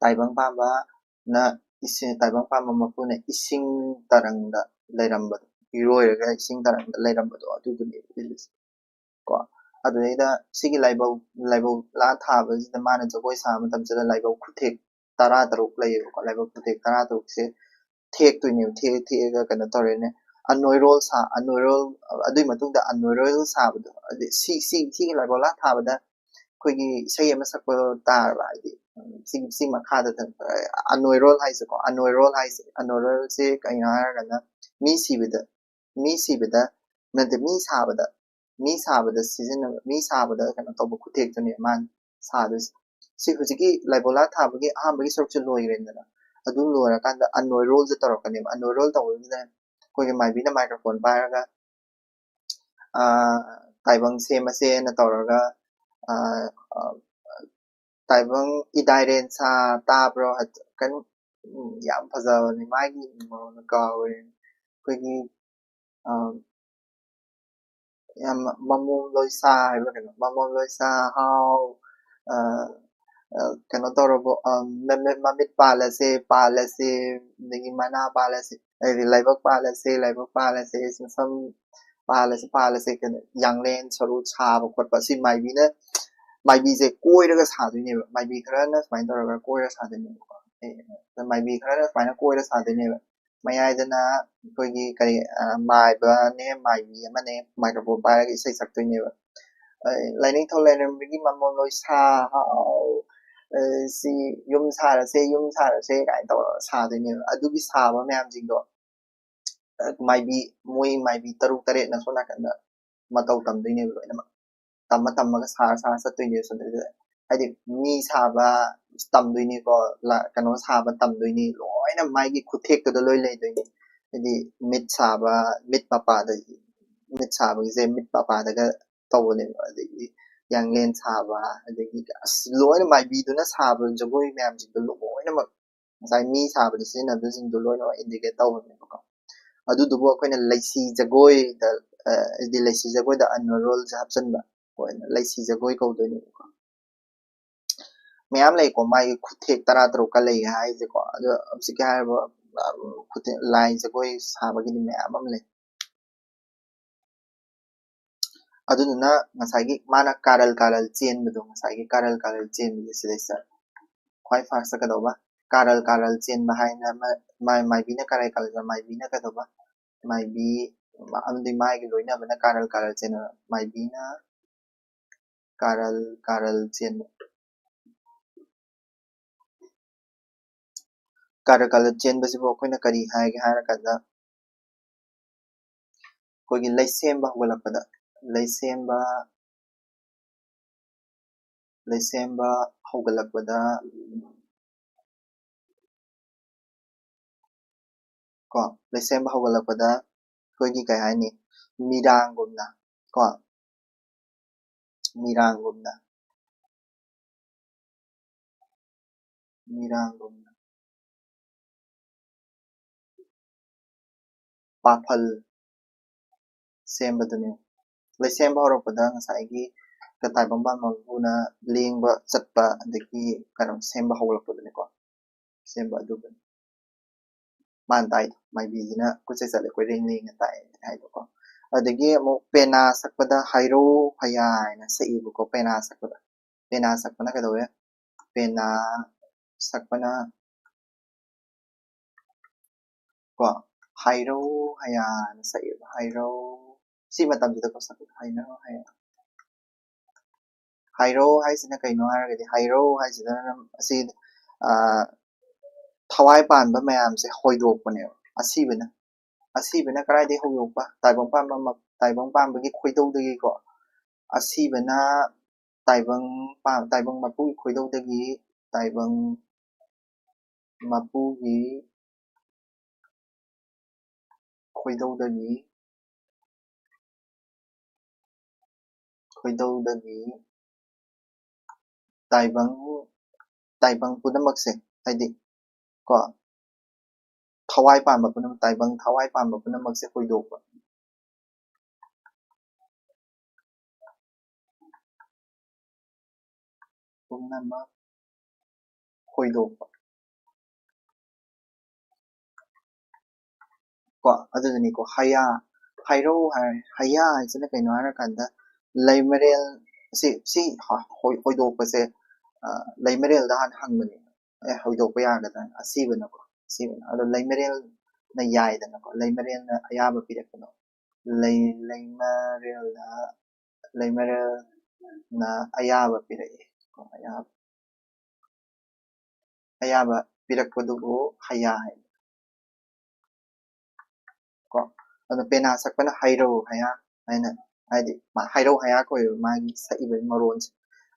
ꯇꯥꯏꯕꯪ ꯄꯥꯟꯕꯅ ꯇꯥꯏꯕꯪ ꯄꯥꯟꯕ ꯃꯄꯨꯅ ꯏꯁꯤꯡ ꯇꯔꯪꯗ ꯂꯩꯔꯝꯕꯗꯣ ꯏꯔꯣꯏꯔꯒ ꯏꯁꯤꯡ ꯇꯔꯪꯗ ꯂꯩꯔꯝꯕꯗꯣ ꯑꯗꯨꯗꯨꯅꯤ ꯎꯠꯂꯤꯁꯦ ꯀꯣ ꯑꯗꯨꯗꯩꯗ ꯁꯤꯒꯤ ꯂꯥꯏꯕꯧꯂꯥ ꯊꯥꯕꯁꯤꯗ ꯃꯥꯅ ꯖꯒꯣꯏ ꯁꯥꯕ ꯃꯇꯝꯁꯤꯗ ꯂꯥꯏꯕꯧ ꯈꯨꯊꯦꯛ 13 ꯂꯩꯌꯦꯕꯀꯣ ꯂꯥꯏꯕꯧ ꯈꯨꯊꯦꯛ 13ꯁꯦ ꯊꯦꯛꯇꯣꯏꯅꯦꯕ ꯊꯦꯛꯑꯒ ꯀꯩꯅꯣ ꯇꯧꯔꯦꯅꯦ ꯑꯅꯣꯏꯔꯣꯜ ꯑꯗꯨꯏ ꯃꯇꯨꯡꯗ ꯑꯅꯣꯏꯔꯣꯜ ꯁꯥꯕꯗꯣ ꯑꯗꯩ ꯁꯤꯒꯤ ꯂꯥꯏꯕꯧꯂꯥ ꯊꯥꯕꯗ ꯑꯩꯈꯣꯏꯒꯤ ꯏꯁꯩ ꯑꯃ ꯁꯛꯄ ꯇꯥꯔꯕ ꯍꯥꯏꯗꯤ ꯁꯤ ꯃꯈꯥꯗ ꯑꯅꯣꯏꯔꯣꯜ ꯍꯥꯏꯁꯦꯀꯣ ꯑꯅꯣꯏꯔꯣꯜꯁꯦ ꯀꯩꯅꯣ ꯍꯥꯏꯔꯒꯅ ꯃꯤ ꯁꯤꯕꯗ ꯅꯠꯇꯦ ꯃꯤ ꯁꯥꯕꯗ ꯁꯤꯖꯤꯟꯅꯕ ꯃꯤ ꯁꯥꯕꯗ ꯀꯩꯅꯣ ꯇꯧꯕ ꯈꯨꯊꯦꯛꯇꯨꯅꯦ ꯃꯥꯅ ꯁꯥꯗꯣꯏꯁꯦ ꯁꯤ ꯍꯧꯖꯤꯛꯀꯤ ꯂꯥꯏꯕꯧꯂꯥ ꯊꯥꯕꯒꯤ ꯑꯍꯥꯟꯕꯒꯤ ꯁꯔꯨꯛꯁꯦ ꯂꯣꯏꯈ꯭ꯔꯦꯗꯅ ꯑꯗꯨ ꯂꯣꯏꯔꯀꯥꯟꯗ ꯑꯅꯣꯏꯔꯣꯜꯁꯦ ꯇꯧꯔꯛꯀꯅꯦꯕ ꯑꯅꯣꯏꯔꯣꯜ ꯇꯧꯕꯁꯤꯗ ꯑꯩꯈꯣꯏꯒꯤ ꯃꯥꯏꯕꯤꯅ ꯃꯥꯏꯀ꯭ꯔꯣꯐꯣꯟ ꯄꯥꯏꯔꯒ ꯇꯥꯏꯕꯪ ꯁꯦꯝꯃꯁꯦꯅ ꯇꯧꯔꯒ ꯇꯥꯏꯕꯪ ꯏꯗꯥꯏꯔꯦꯟ ꯁꯥ ꯇꯥꯕ꯭ꯔꯣ ꯀꯩꯅꯣ ꯌꯥꯝ ꯐꯖꯕꯅꯤ ꯃꯥꯒꯤ ꯃꯔꯣꯟꯗꯣ ꯀꯥꯎꯔꯦ ꯑꯩꯈꯣꯏꯒꯤ ꯌꯥꯝ ꯃꯃꯣꯝ ꯂꯣꯏꯁꯥ ꯍꯥꯏꯕ꯭ꯔꯥ ꯀꯩꯅꯣ ꯃꯃꯣꯝ ꯂꯣꯏꯁꯥ ꯍꯥꯎ ꯀꯩꯅꯣ ꯇꯧꯔꯕꯣ ꯃꯃꯤꯠ ꯄꯥꯜꯂꯁꯦ ꯑꯗꯒꯤ ꯃꯅꯥ ꯄꯥꯜꯂꯁꯦ ꯑꯗꯩꯗꯤ ꯂꯥꯏꯕꯛ ꯄꯥꯜꯂꯁꯦ ꯁꯝ ꯄꯥꯜꯂꯁꯦ ꯀꯩꯅꯣ ꯌꯥꯡꯂꯦꯟ ꯁꯔꯨ ꯁꯥꯕ ꯈꯣꯠꯄ ꯁꯤ ꯃꯥꯏꯕꯤꯁꯦ ꯀꯣꯏꯔꯒ ꯁꯥꯗꯣꯏꯅꯦꯕ ꯃꯥꯏꯕꯤ ꯈꯔꯅ ꯁꯨꯃꯥꯏꯅ ꯇꯧꯔꯒ ꯀꯣꯏꯔ ꯁꯥꯗꯣꯏꯅꯦꯕꯀꯣ ꯃꯥꯏꯕꯤ ꯈꯔꯅ ꯁꯨꯃꯥꯏꯅ ꯀꯣꯏꯔ ꯁꯥꯗꯣꯏꯅꯦꯕ ꯃꯌꯥꯏꯗꯅ ꯑꯩꯈꯣꯏꯒꯤ ꯀꯔꯤ ꯃꯥꯏꯕꯅꯦ ꯃꯥꯏꯕꯤ ꯑꯃꯅꯦ ꯃꯥꯏꯀ꯭ꯔꯣꯐꯣꯟ ꯄꯥꯏꯔꯒ ꯏꯁꯩ ꯁꯛꯇꯣꯏꯅꯦꯕ ꯂꯥꯏꯅꯤꯡꯊꯧ ꯂꯥꯏꯔꯦꯝꯕꯤꯒꯤ ꯃꯃꯣꯝ ꯂꯣꯏꯁꯥ ꯍꯥꯎ ꯁꯤ ꯌꯨꯝ ꯁꯥꯔꯁꯦ ꯀꯥꯏꯅ ꯇꯧꯔꯒ ꯁꯥꯗꯣꯏꯅꯦꯕ ꯑꯗꯨꯒꯤ ꯁꯥꯕ ꯃꯌꯥꯝꯁꯤꯡꯗꯣ ꯃꯣꯏ ꯃꯥꯏꯕꯤ 6-7ꯅ ꯁꯣꯝ ꯅꯥꯀꯟꯗ ꯃꯇꯧ ꯇꯝꯗꯣꯏꯅꯦꯕ ꯂꯣꯏꯅꯃꯛ ꯇꯝꯃꯒ ꯁꯥꯔ ꯆꯠꯇꯣꯏꯅꯦꯕ ꯁꯣꯝꯗ ꯍꯥꯏꯗꯤ ꯃꯤ ꯁꯥꯕ ꯇꯝꯗꯣꯏꯅꯤꯀꯣ ꯀꯩꯅꯣ ꯁꯥꯕ ꯇꯝꯗꯣꯏꯅꯤ ꯂꯣꯏꯅ ꯃꯥꯒꯤ ꯈꯨꯊꯦꯛꯇꯨꯗ ꯂꯣꯏ ꯂꯩꯗꯣꯏꯅꯤ ꯍꯥꯏꯗꯤ ꯃꯤꯠ ꯁꯥꯕꯒꯤꯁꯦ ꯃꯤꯠ ꯃꯄꯥꯗꯒ ꯇꯧꯕꯅꯦꯕ ꯑꯗꯒꯤ ꯌꯥꯡꯂꯦꯟ ꯁꯥꯕ ꯑꯗꯒꯤ ꯂꯣꯏꯅ ꯃꯥꯏꯕꯤꯗꯨꯅ ꯁꯥꯕ ꯖꯒꯣꯏ ꯃꯌꯥꯝꯁꯤꯡꯗꯣ ꯂꯣꯏꯅꯃꯛ ꯉꯁꯥꯏ ꯃꯤ ꯁꯥꯕꯗ ꯁꯤꯖꯤꯟꯅꯕꯁꯤꯡꯗꯣ ꯂꯣꯏꯅꯃꯛ ꯏꯟꯗꯤꯀꯦꯠ ꯇꯧꯕꯅꯦꯕꯀꯣ ꯑꯗꯨꯗꯨꯕꯨ ꯑꯩꯈꯣꯏꯅ ꯂꯩꯁꯤ ꯖꯒꯣꯏꯗ ꯑꯟꯋꯔꯣꯜꯁꯦ ꯍꯥꯞꯆꯤꯟꯕ ꯂꯩꯁꯤ ꯖꯒꯣꯏ ꯀꯧꯗꯣꯏꯅꯦꯕꯀꯣ ꯃꯌꯥꯝ ꯂꯩꯀꯣ ꯃꯥꯒꯤ ꯈꯨꯊꯦꯛ 13 ꯂꯩ ꯍꯥꯏꯁꯦꯀꯣ ꯑꯗꯣ ꯍꯧꯖꯤꯛꯀꯤ ꯍꯥꯏꯔꯤꯕ ꯂꯥꯏ ꯖꯒꯣꯏ ꯁꯥꯕꯒꯤꯗꯤ ꯃꯌꯥꯝ ꯑꯃ ꯂꯩ ꯑꯗꯨꯗꯨꯅ ꯉꯁꯥꯏꯒꯤ ꯃꯥꯅ ꯀꯥꯔꯜ ꯆꯦꯟꯕꯗꯣ ꯉꯁꯥꯏꯒꯤ ꯀꯥꯔꯜ ꯆꯦꯟꯕꯁꯦ ꯁꯤꯗꯩꯁꯤꯗ ꯈ꯭ꯋꯥꯏ ꯐꯥꯔꯁꯇ ꯀꯩꯗꯧꯕ ꯀꯥꯔꯜ ꯆꯦꯟꯕ ꯍꯥꯏꯅ ꯃꯥꯏꯕꯤꯅ ꯃꯥꯏꯕꯤꯅ ꯀꯩꯗꯧꯕ ꯃꯥꯏꯕꯤ ꯑꯃꯗꯤ ꯃꯥꯒꯤ ꯂꯣꯏꯅꯕꯅ ꯀꯥꯔꯜ ꯆꯦꯟꯕ ꯃꯥꯏꯕꯤꯅ ꯀꯥꯔꯜ ꯆꯦꯟꯕ ꯀꯥꯔꯜ ꯆꯦꯟꯕꯁꯤꯕꯨ ꯑꯩꯈꯣꯏꯅ ꯀꯔꯤ ꯍꯥꯏꯒꯦ ꯍꯥꯏꯔꯀꯥꯟꯗ ꯑꯩꯈꯣꯏꯒꯤ ꯂꯩꯁꯦꯝꯕ ꯍꯧꯒꯠꯂꯛꯄꯗ ꯂꯩꯁꯦꯝꯕ ꯍꯧꯒꯠꯂꯛꯄꯗ ꯀꯣ ꯂꯩꯁꯦꯝꯕ ꯍꯧꯒꯠꯂꯛꯄꯗ ꯑꯩꯈꯣꯏꯒꯤ ꯀꯩ ꯍꯥꯏꯅꯤ ꯃꯤꯔꯥꯡꯒꯨꯝꯅ ꯀꯣ ꯃꯤꯔꯥꯡꯒꯨꯝꯅ ꯄꯥꯐꯜ ꯁꯦꯝꯕꯗꯨꯅꯤ ꯂꯩꯁꯦꯝꯕ ꯍꯧꯔꯛꯄꯗ ꯉꯁꯥꯏꯒꯤ ꯇꯥꯏꯕꯪꯄꯥꯟ ꯃꯄꯨꯅ ꯂꯦꯡꯕ ꯆꯠꯄ ꯑꯗꯒꯤ ꯀꯩꯅꯣ ꯁꯦꯝꯕ ꯍꯧꯒꯠꯂꯛꯄꯗꯨꯅꯤꯀꯣ ꯁꯦꯝꯕ ꯑꯗꯨꯒꯅꯤ ꯃꯥꯅ ꯇꯥꯏꯗꯣ ꯃꯥꯏꯕꯤꯁꯤꯅ ꯀꯣꯏꯆꯠ ꯆꯠꯂꯦ ꯀꯣꯏꯂꯦꯡ ꯂꯦꯡꯉ ꯇꯥꯏ ꯍꯥꯏꯗꯣꯀꯣ ꯑꯗꯒꯤ ꯑꯃꯨꯛ ꯄꯦꯅꯥ ꯁꯛꯄꯗ ꯍꯩꯔꯧ ꯍꯩꯌꯥ ꯍꯥꯏꯅ ꯁꯛꯏꯕꯀꯣ ꯄꯦꯅꯥ ꯁꯛꯄꯅ ꯀꯩꯗꯧꯋꯦ ꯄꯦꯅꯥ ꯁꯛꯄꯅ ꯀꯣ ꯍꯩꯔꯧ ꯍꯩꯌꯥꯅ ꯁꯛꯏꯕ ꯍꯩꯔꯧ ꯁꯤ ꯃꯇꯝꯁꯤꯗꯀꯣ ꯁꯛꯄ ꯍꯩꯔꯧ ꯍꯩꯌꯥ ꯍꯩꯔꯧ ꯍꯥꯏꯁꯤꯅ ꯀꯩꯅꯣ ꯍꯥꯏꯔꯒꯗꯤ ꯍꯩꯔꯧ ꯍꯥꯏꯁꯤꯅ ꯑꯁꯤ ꯊꯋꯥꯏ ꯄꯥꯟꯕ ꯃꯌꯥꯝꯁꯦ ꯍꯣꯏꯗꯣꯛꯄꯅꯦꯕ ꯑꯁꯤꯕꯅ ꯀꯗꯥꯏꯗꯒꯤ ꯍꯧꯗꯣꯛꯄ ꯇꯥꯏꯕꯪ ꯄꯥꯟꯕꯒꯤ ꯈꯣꯏꯗꯧꯗꯒꯤꯀꯣ ꯑꯁꯤꯕꯅ ꯇꯥꯏꯕꯪ ꯃꯄꯨꯒꯤ ꯈꯣꯏꯗꯧꯗꯒꯤ ꯇꯥꯏꯕꯪ ꯃꯄꯨꯒꯤ ꯈꯣꯏꯗꯧꯗꯒꯤ ꯇꯥꯏꯕꯪ ꯄꯨꯝꯅꯃꯛꯁꯦ ꯍꯥꯏꯗꯤ ꯀꯣ ꯊꯋꯥꯏ ꯄꯥꯟꯕ ꯄꯨꯝꯅꯃꯛꯁꯦ ꯍꯣꯏꯗꯣꯛꯄ ꯄꯨꯝꯅꯃꯛ ꯍꯣꯏꯗꯣꯛꯄ ꯀꯣ ꯑꯗꯨꯗꯨꯅꯤꯀꯣ ꯍꯩꯔꯧ ꯍꯩꯌꯥ ꯍꯥꯏꯁꯤꯅ ꯀꯩꯅꯣ ꯍꯥꯏꯔꯀꯥꯟꯗ ꯂꯩꯃꯔꯦꯜ ꯁꯤ ꯍꯣꯏꯗꯣꯛꯄꯁꯦ ꯂꯩꯃꯔꯦꯜꯗ ꯍꯥꯟꯅ ꯍꯪꯕꯅꯦ ꯍꯣꯏꯗꯣꯛꯄ ꯌꯥꯒꯗ꯭ꯔꯥ ꯑꯁꯤꯕꯅꯀꯣ ꯑꯗꯣ ꯂꯩꯃꯔꯦꯜꯅ ꯌꯥꯏꯗꯅꯀꯣ ꯂꯩꯃꯔꯦꯜꯅ ꯑꯌꯥꯕ ꯄꯤꯔꯛꯄꯗꯣ ꯂꯩꯃꯔꯦꯜꯅ ꯑꯌꯥꯕ ꯄꯤꯔꯛꯑꯦ ꯑꯌꯥꯕ ꯄꯤꯔꯛꯄꯗꯨꯕꯨ ꯍꯩꯌꯥ ꯍꯥꯏ ꯀꯣ ꯑꯗꯣ ꯄꯦꯅꯥ ꯁꯛꯄꯅ ꯍꯩꯔꯧ ꯍꯩꯌꯥ ꯍꯥꯏꯅ ꯍꯥꯏꯗꯤ ꯍꯩꯔꯧ ꯍꯩꯌꯥ ꯀꯣꯏꯕ ꯃꯥꯒꯤ ꯁꯛꯏꯕꯒꯤ ꯃꯔꯣꯟꯁꯦ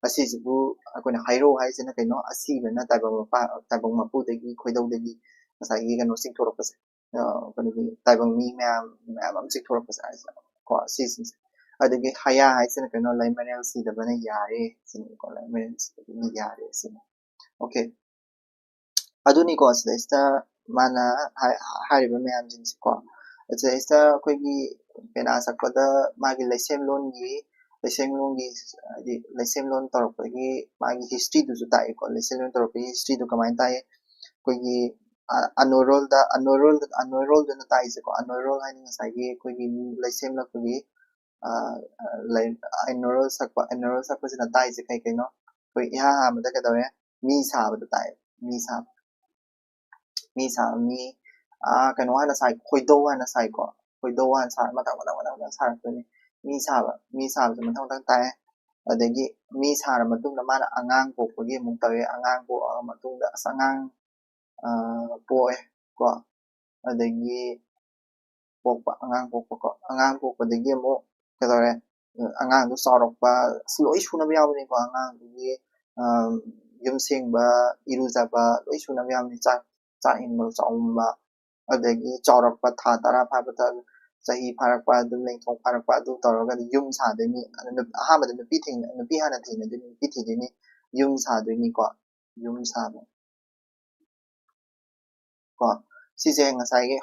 ꯑꯁꯤꯁꯤꯕꯨ ꯑꯩꯈꯣꯏꯅ ꯍꯩꯔꯧ ꯍꯥꯏꯁꯤꯅ ꯀꯩꯅꯣ ꯑꯁꯤꯕꯅ ꯇꯥꯏꯕꯪ ꯃꯄꯨꯗꯒꯤ ꯈꯣꯏꯗꯧꯗꯒꯤ ꯉꯁꯥꯏꯒꯤ ꯀꯩꯅꯣ ꯆꯤꯡꯊꯣꯔꯛꯄꯁꯦ ꯀꯩꯅꯣꯒꯤ ꯇꯥꯏꯕꯪ ꯃꯤ ꯃꯌꯥꯝ ꯑꯃ ꯆꯤꯡꯊꯣꯔꯛꯄꯁꯦ ꯀꯣ ꯁꯤꯁꯤꯡꯁꯦ ꯑꯗꯒꯤ ꯍꯩꯌꯥ ꯍꯥꯏꯁꯤꯅ ꯀꯩꯅꯣ ꯂꯩꯃꯔꯦꯜ ꯁꯤꯗꯕꯅ ꯌꯥꯔꯦ ꯁꯤꯅꯤꯀꯣ ꯂꯩꯃꯔꯦꯜ ꯁꯤꯗꯕꯅ ꯌꯥꯔꯦ ꯁꯤꯅꯤ ꯑꯣꯀꯦ ꯑꯗꯨꯅꯤꯀꯣ ꯁꯤꯗꯩꯁꯤꯗ ꯃꯥꯅ ꯍꯥꯏꯔꯤꯕ ꯃꯌꯥꯝꯁꯤꯡꯁꯦꯀꯣ ꯁꯤꯗꯩꯁꯤꯗ ꯑꯩꯈꯣꯏꯒꯤ ꯄꯦꯅꯥ ꯁꯛꯄꯗ ꯃꯥꯒꯤ ꯂꯩꯁꯦꯝꯂꯣꯟꯒꯤ ꯍꯥꯏꯗꯤ ꯂꯩꯁꯦꯝꯂꯣꯟ ꯇꯧꯔꯛꯄꯒꯤ ꯃꯥꯒꯤ ꯍꯤꯁꯇ꯭ꯔꯤꯗꯨꯁꯨ ꯇꯥꯛꯏꯀꯣ ꯂꯩꯁꯦꯝꯂꯣꯟ ꯇꯧꯔꯛꯄꯒꯤ ꯍꯤꯁꯇ꯭ꯔꯤꯗꯨ ꯀꯃꯥꯏꯅ ꯇꯥꯛꯏ ꯑꯩꯈꯣꯏꯒꯤ ꯑꯅꯣꯏꯔꯣꯜꯗꯨꯅ ꯇꯥꯛꯏꯁꯦꯀꯣ ꯑꯅꯣꯏꯔꯣꯜ ꯍꯥꯏꯅ ꯉꯁꯥꯏꯒꯤ ꯑꯩꯈꯣꯏꯒꯤ ꯂꯩꯁꯦꯝꯂꯛꯄꯒꯤ ꯑꯅꯣꯏꯔꯣꯜ ꯁꯛꯄꯁꯤꯅ ꯇꯥꯛꯏꯁꯦ ꯀꯩꯅꯣ ꯑꯩꯈꯣꯏ ꯏꯍꯥꯟ ꯍꯥꯟꯕꯗ ꯀꯩꯗꯧꯋꯦ ꯃꯤ ꯁꯥꯕꯗ ꯇꯥꯛꯑꯦ ꯀꯩꯅꯣ ꯍꯥꯟꯅ ꯁꯥꯏ ꯈꯣꯏꯗꯧ ꯍꯥꯟꯅ ꯁꯥꯏꯀꯣ ꯈꯣꯏꯗꯧ ꯍꯥꯟꯅ ꯁꯥꯔ ꯃꯊꯪ ꯁꯥꯔꯛꯇꯣꯏꯅꯤ ꯃꯤ ꯁꯥꯕꯁꯦ ꯃꯊꯪ ꯇꯥꯛꯑꯦ ꯑꯗꯒꯤ ꯃꯤ ꯁꯥꯔ ꯃꯇꯨꯡꯗ ꯃꯥꯅ ꯑꯉꯥꯡ ꯄꯣꯛꯄꯒꯤ ꯑꯃꯨꯛ ꯇꯧꯋꯦ ꯑꯉꯥꯡ ꯄꯣꯛꯑ ꯃꯇꯨꯡꯗ ꯑꯉꯥꯡ ꯄꯣꯛꯑꯦ ꯀꯣ ꯑꯗꯒꯤ ꯑꯉꯥꯡ ꯄꯣꯛꯄꯗꯒꯤ ꯑꯃꯨꯛ ꯀꯩꯗꯧꯔꯦ ꯑꯉꯥꯡꯗꯣ ꯆꯥꯎꯔꯛꯄ ꯂꯣꯏ ꯁꯨꯅꯕ ꯌꯥꯎꯕꯅꯤꯀꯣ ꯑꯉꯥꯡꯗꯨꯒꯤ ꯌꯨꯝ ꯁꯦꯡꯕ ꯏꯔꯨꯖꯕ ꯂꯣꯏ ꯁꯨꯅꯕ ꯌꯥꯎꯕꯅꯤ ꯆꯥꯛ ꯏꯟꯕ ꯆꯥꯛꯎꯝꯕ ꯑꯗꯒꯤ ꯆꯥꯎꯔꯛꯄ ꯊꯥ 10 ꯐꯥꯕꯗ ꯆꯍꯤ ꯐꯥꯔꯛꯄ ꯑꯗꯨꯝ ꯂꯦꯡꯊꯣꯛ ꯐꯥꯔꯛꯄ ꯑꯗꯨ ꯇꯧꯔꯒ ꯌꯨꯝ ꯁꯥꯗꯣꯏꯅꯤ ꯑꯍꯥꯟꯕꯗ ꯅꯨꯄꯤ ꯍꯥꯟꯅ ꯊꯦꯡꯅꯗꯣꯏꯅꯤ ꯅꯨꯄꯤ ꯊꯤꯗꯣꯏꯅꯤ ꯌꯨꯝ ꯁꯥꯗꯣꯏꯅꯤꯀꯣ ꯌꯨꯝ ꯁꯥꯕ ꯀꯣ ꯁꯤꯁꯦ ꯉꯁꯥꯏꯒꯤ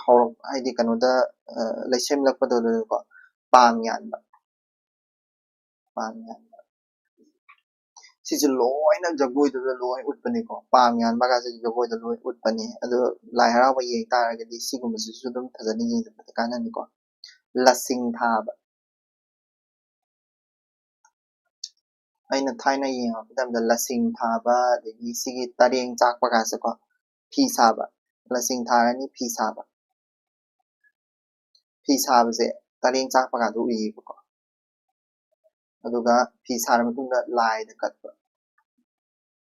ꯍꯥꯏꯗꯤ ꯀꯩꯅꯣꯗ ꯂꯩꯁꯦꯝꯂꯛꯄꯗꯨꯗꯀꯣ ꯄꯥꯡ ꯌꯥꯟꯕ ꯁꯤꯁꯦ ꯂꯣꯏꯅ ꯖꯒꯣꯏꯗꯨꯗ ꯂꯣꯏ ꯎꯠꯄꯅꯤꯀꯣ ꯄꯥꯡ ꯌꯥꯟꯕꯒꯁꯦ ꯖꯒꯣꯏꯗ ꯂꯣꯏ ꯎꯠꯄꯅꯤ ꯑꯗꯣ ꯂꯥꯏ ꯍꯔꯥꯎꯕ ꯌꯦꯡ ꯇꯥꯔꯒꯗꯤ ꯁꯤꯒꯨꯝꯕꯁꯤꯁꯨ ꯑꯗꯨꯝ ꯐꯖꯅ ꯌꯦꯡꯖꯕꯗ ꯀꯥꯟꯅꯅꯤꯀꯣ ꯂꯁꯤꯡ ꯊꯥꯕ ꯑꯩꯅ ꯊꯥꯏꯅ ꯌꯦꯡꯉꯛꯄ ꯃꯇꯝꯗ ꯂꯁꯤꯡ ꯊꯥꯕ ꯑꯗꯒꯤ ꯁꯤꯒꯤ ꯇꯔꯦꯡ ꯆꯥꯛꯄ ꯀꯥꯁꯦꯀꯣ ꯐꯤ ꯁꯥꯕ ꯂꯁꯤꯡ ꯊꯥꯔꯅꯤ ꯐꯤ ꯁꯥꯕꯁꯦ ꯇꯔꯦꯡ ꯆꯥꯛꯄ ꯀꯥꯟꯗ ꯎꯏꯌꯦꯕꯀꯣ ꯑꯗꯨꯒ ꯐꯤ ꯁꯥꯔ ꯃꯇꯨꯡꯗ ꯂꯥꯏꯗ ꯀꯠꯄ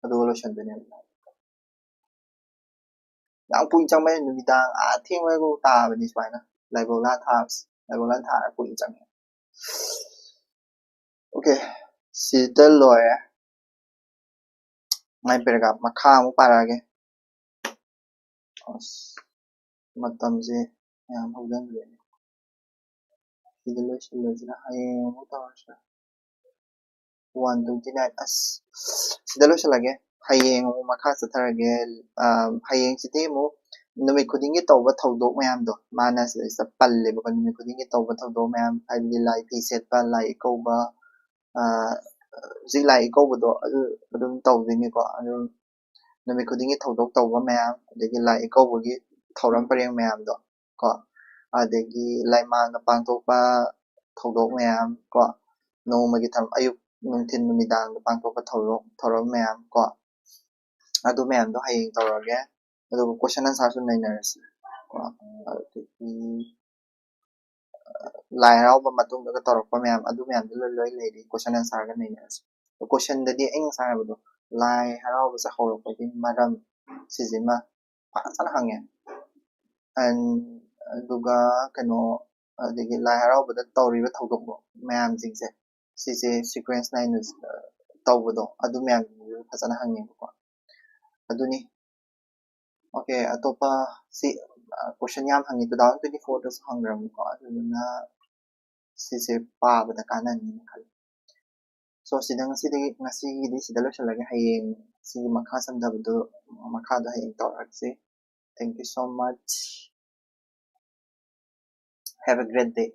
ꯑꯗꯨꯒ ꯂꯣꯏꯁꯟꯗꯣꯏꯅꯦꯕ ꯌꯥꯝ ꯀꯨꯏꯅ ꯆꯪꯕꯅꯤ ꯅꯨꯃꯤꯗꯥꯡ ꯊꯦꯡꯕꯒ ꯇꯥꯕꯅꯤ ꯁꯨꯃꯥꯏꯅ ꯂꯥꯏꯕꯧꯂꯥ ꯊꯥꯕꯁꯦ diagonal thả quỷ chẳng ok sida lawyer ngay berga makha mu parage matamje yam haudan le sida lo shilajina hayeng mu tawasha 129 as sida lo shalage hayeng mu makha satharage hayeng siti mu numit khudingi tawba thodok mayam do mana sa palle ba numit khudingi tawba thodok mayam haibdi lai pi setba lai kauba zi lai kauba do adum tawdini ko adum numit khudingi thodok tawba mayam adagi lai kauba gi thauram pareng mayam do ko adagi lai ma na pangthokpa thodok mayam ko nomagi tham ayuk nungthin numidang pangthokpa thauram mayam ko adu mayam do hayeng tawrage adu question answer su nainarasi Lai Haraoba matungda tawrakpa mayam adu mayam do loi leidi question answer ga nainarasi question dadi aing sai bado Lai Haraoba sa hawrakpagi maram sijima fazana hange and aduga kano adagi Lai Haraoba da tawriba thodok mayam jingse sise sequence naina tawbado adu mayam fazana hange ko aduni okay atopa si question yam hangi 2024 da hangram ko aduna sise paabada kanani khal so sidang sidagi ngasi di sidalo shalage hayeng si makha samdabadu makha da hayeng tawrakse thank you so much have a great day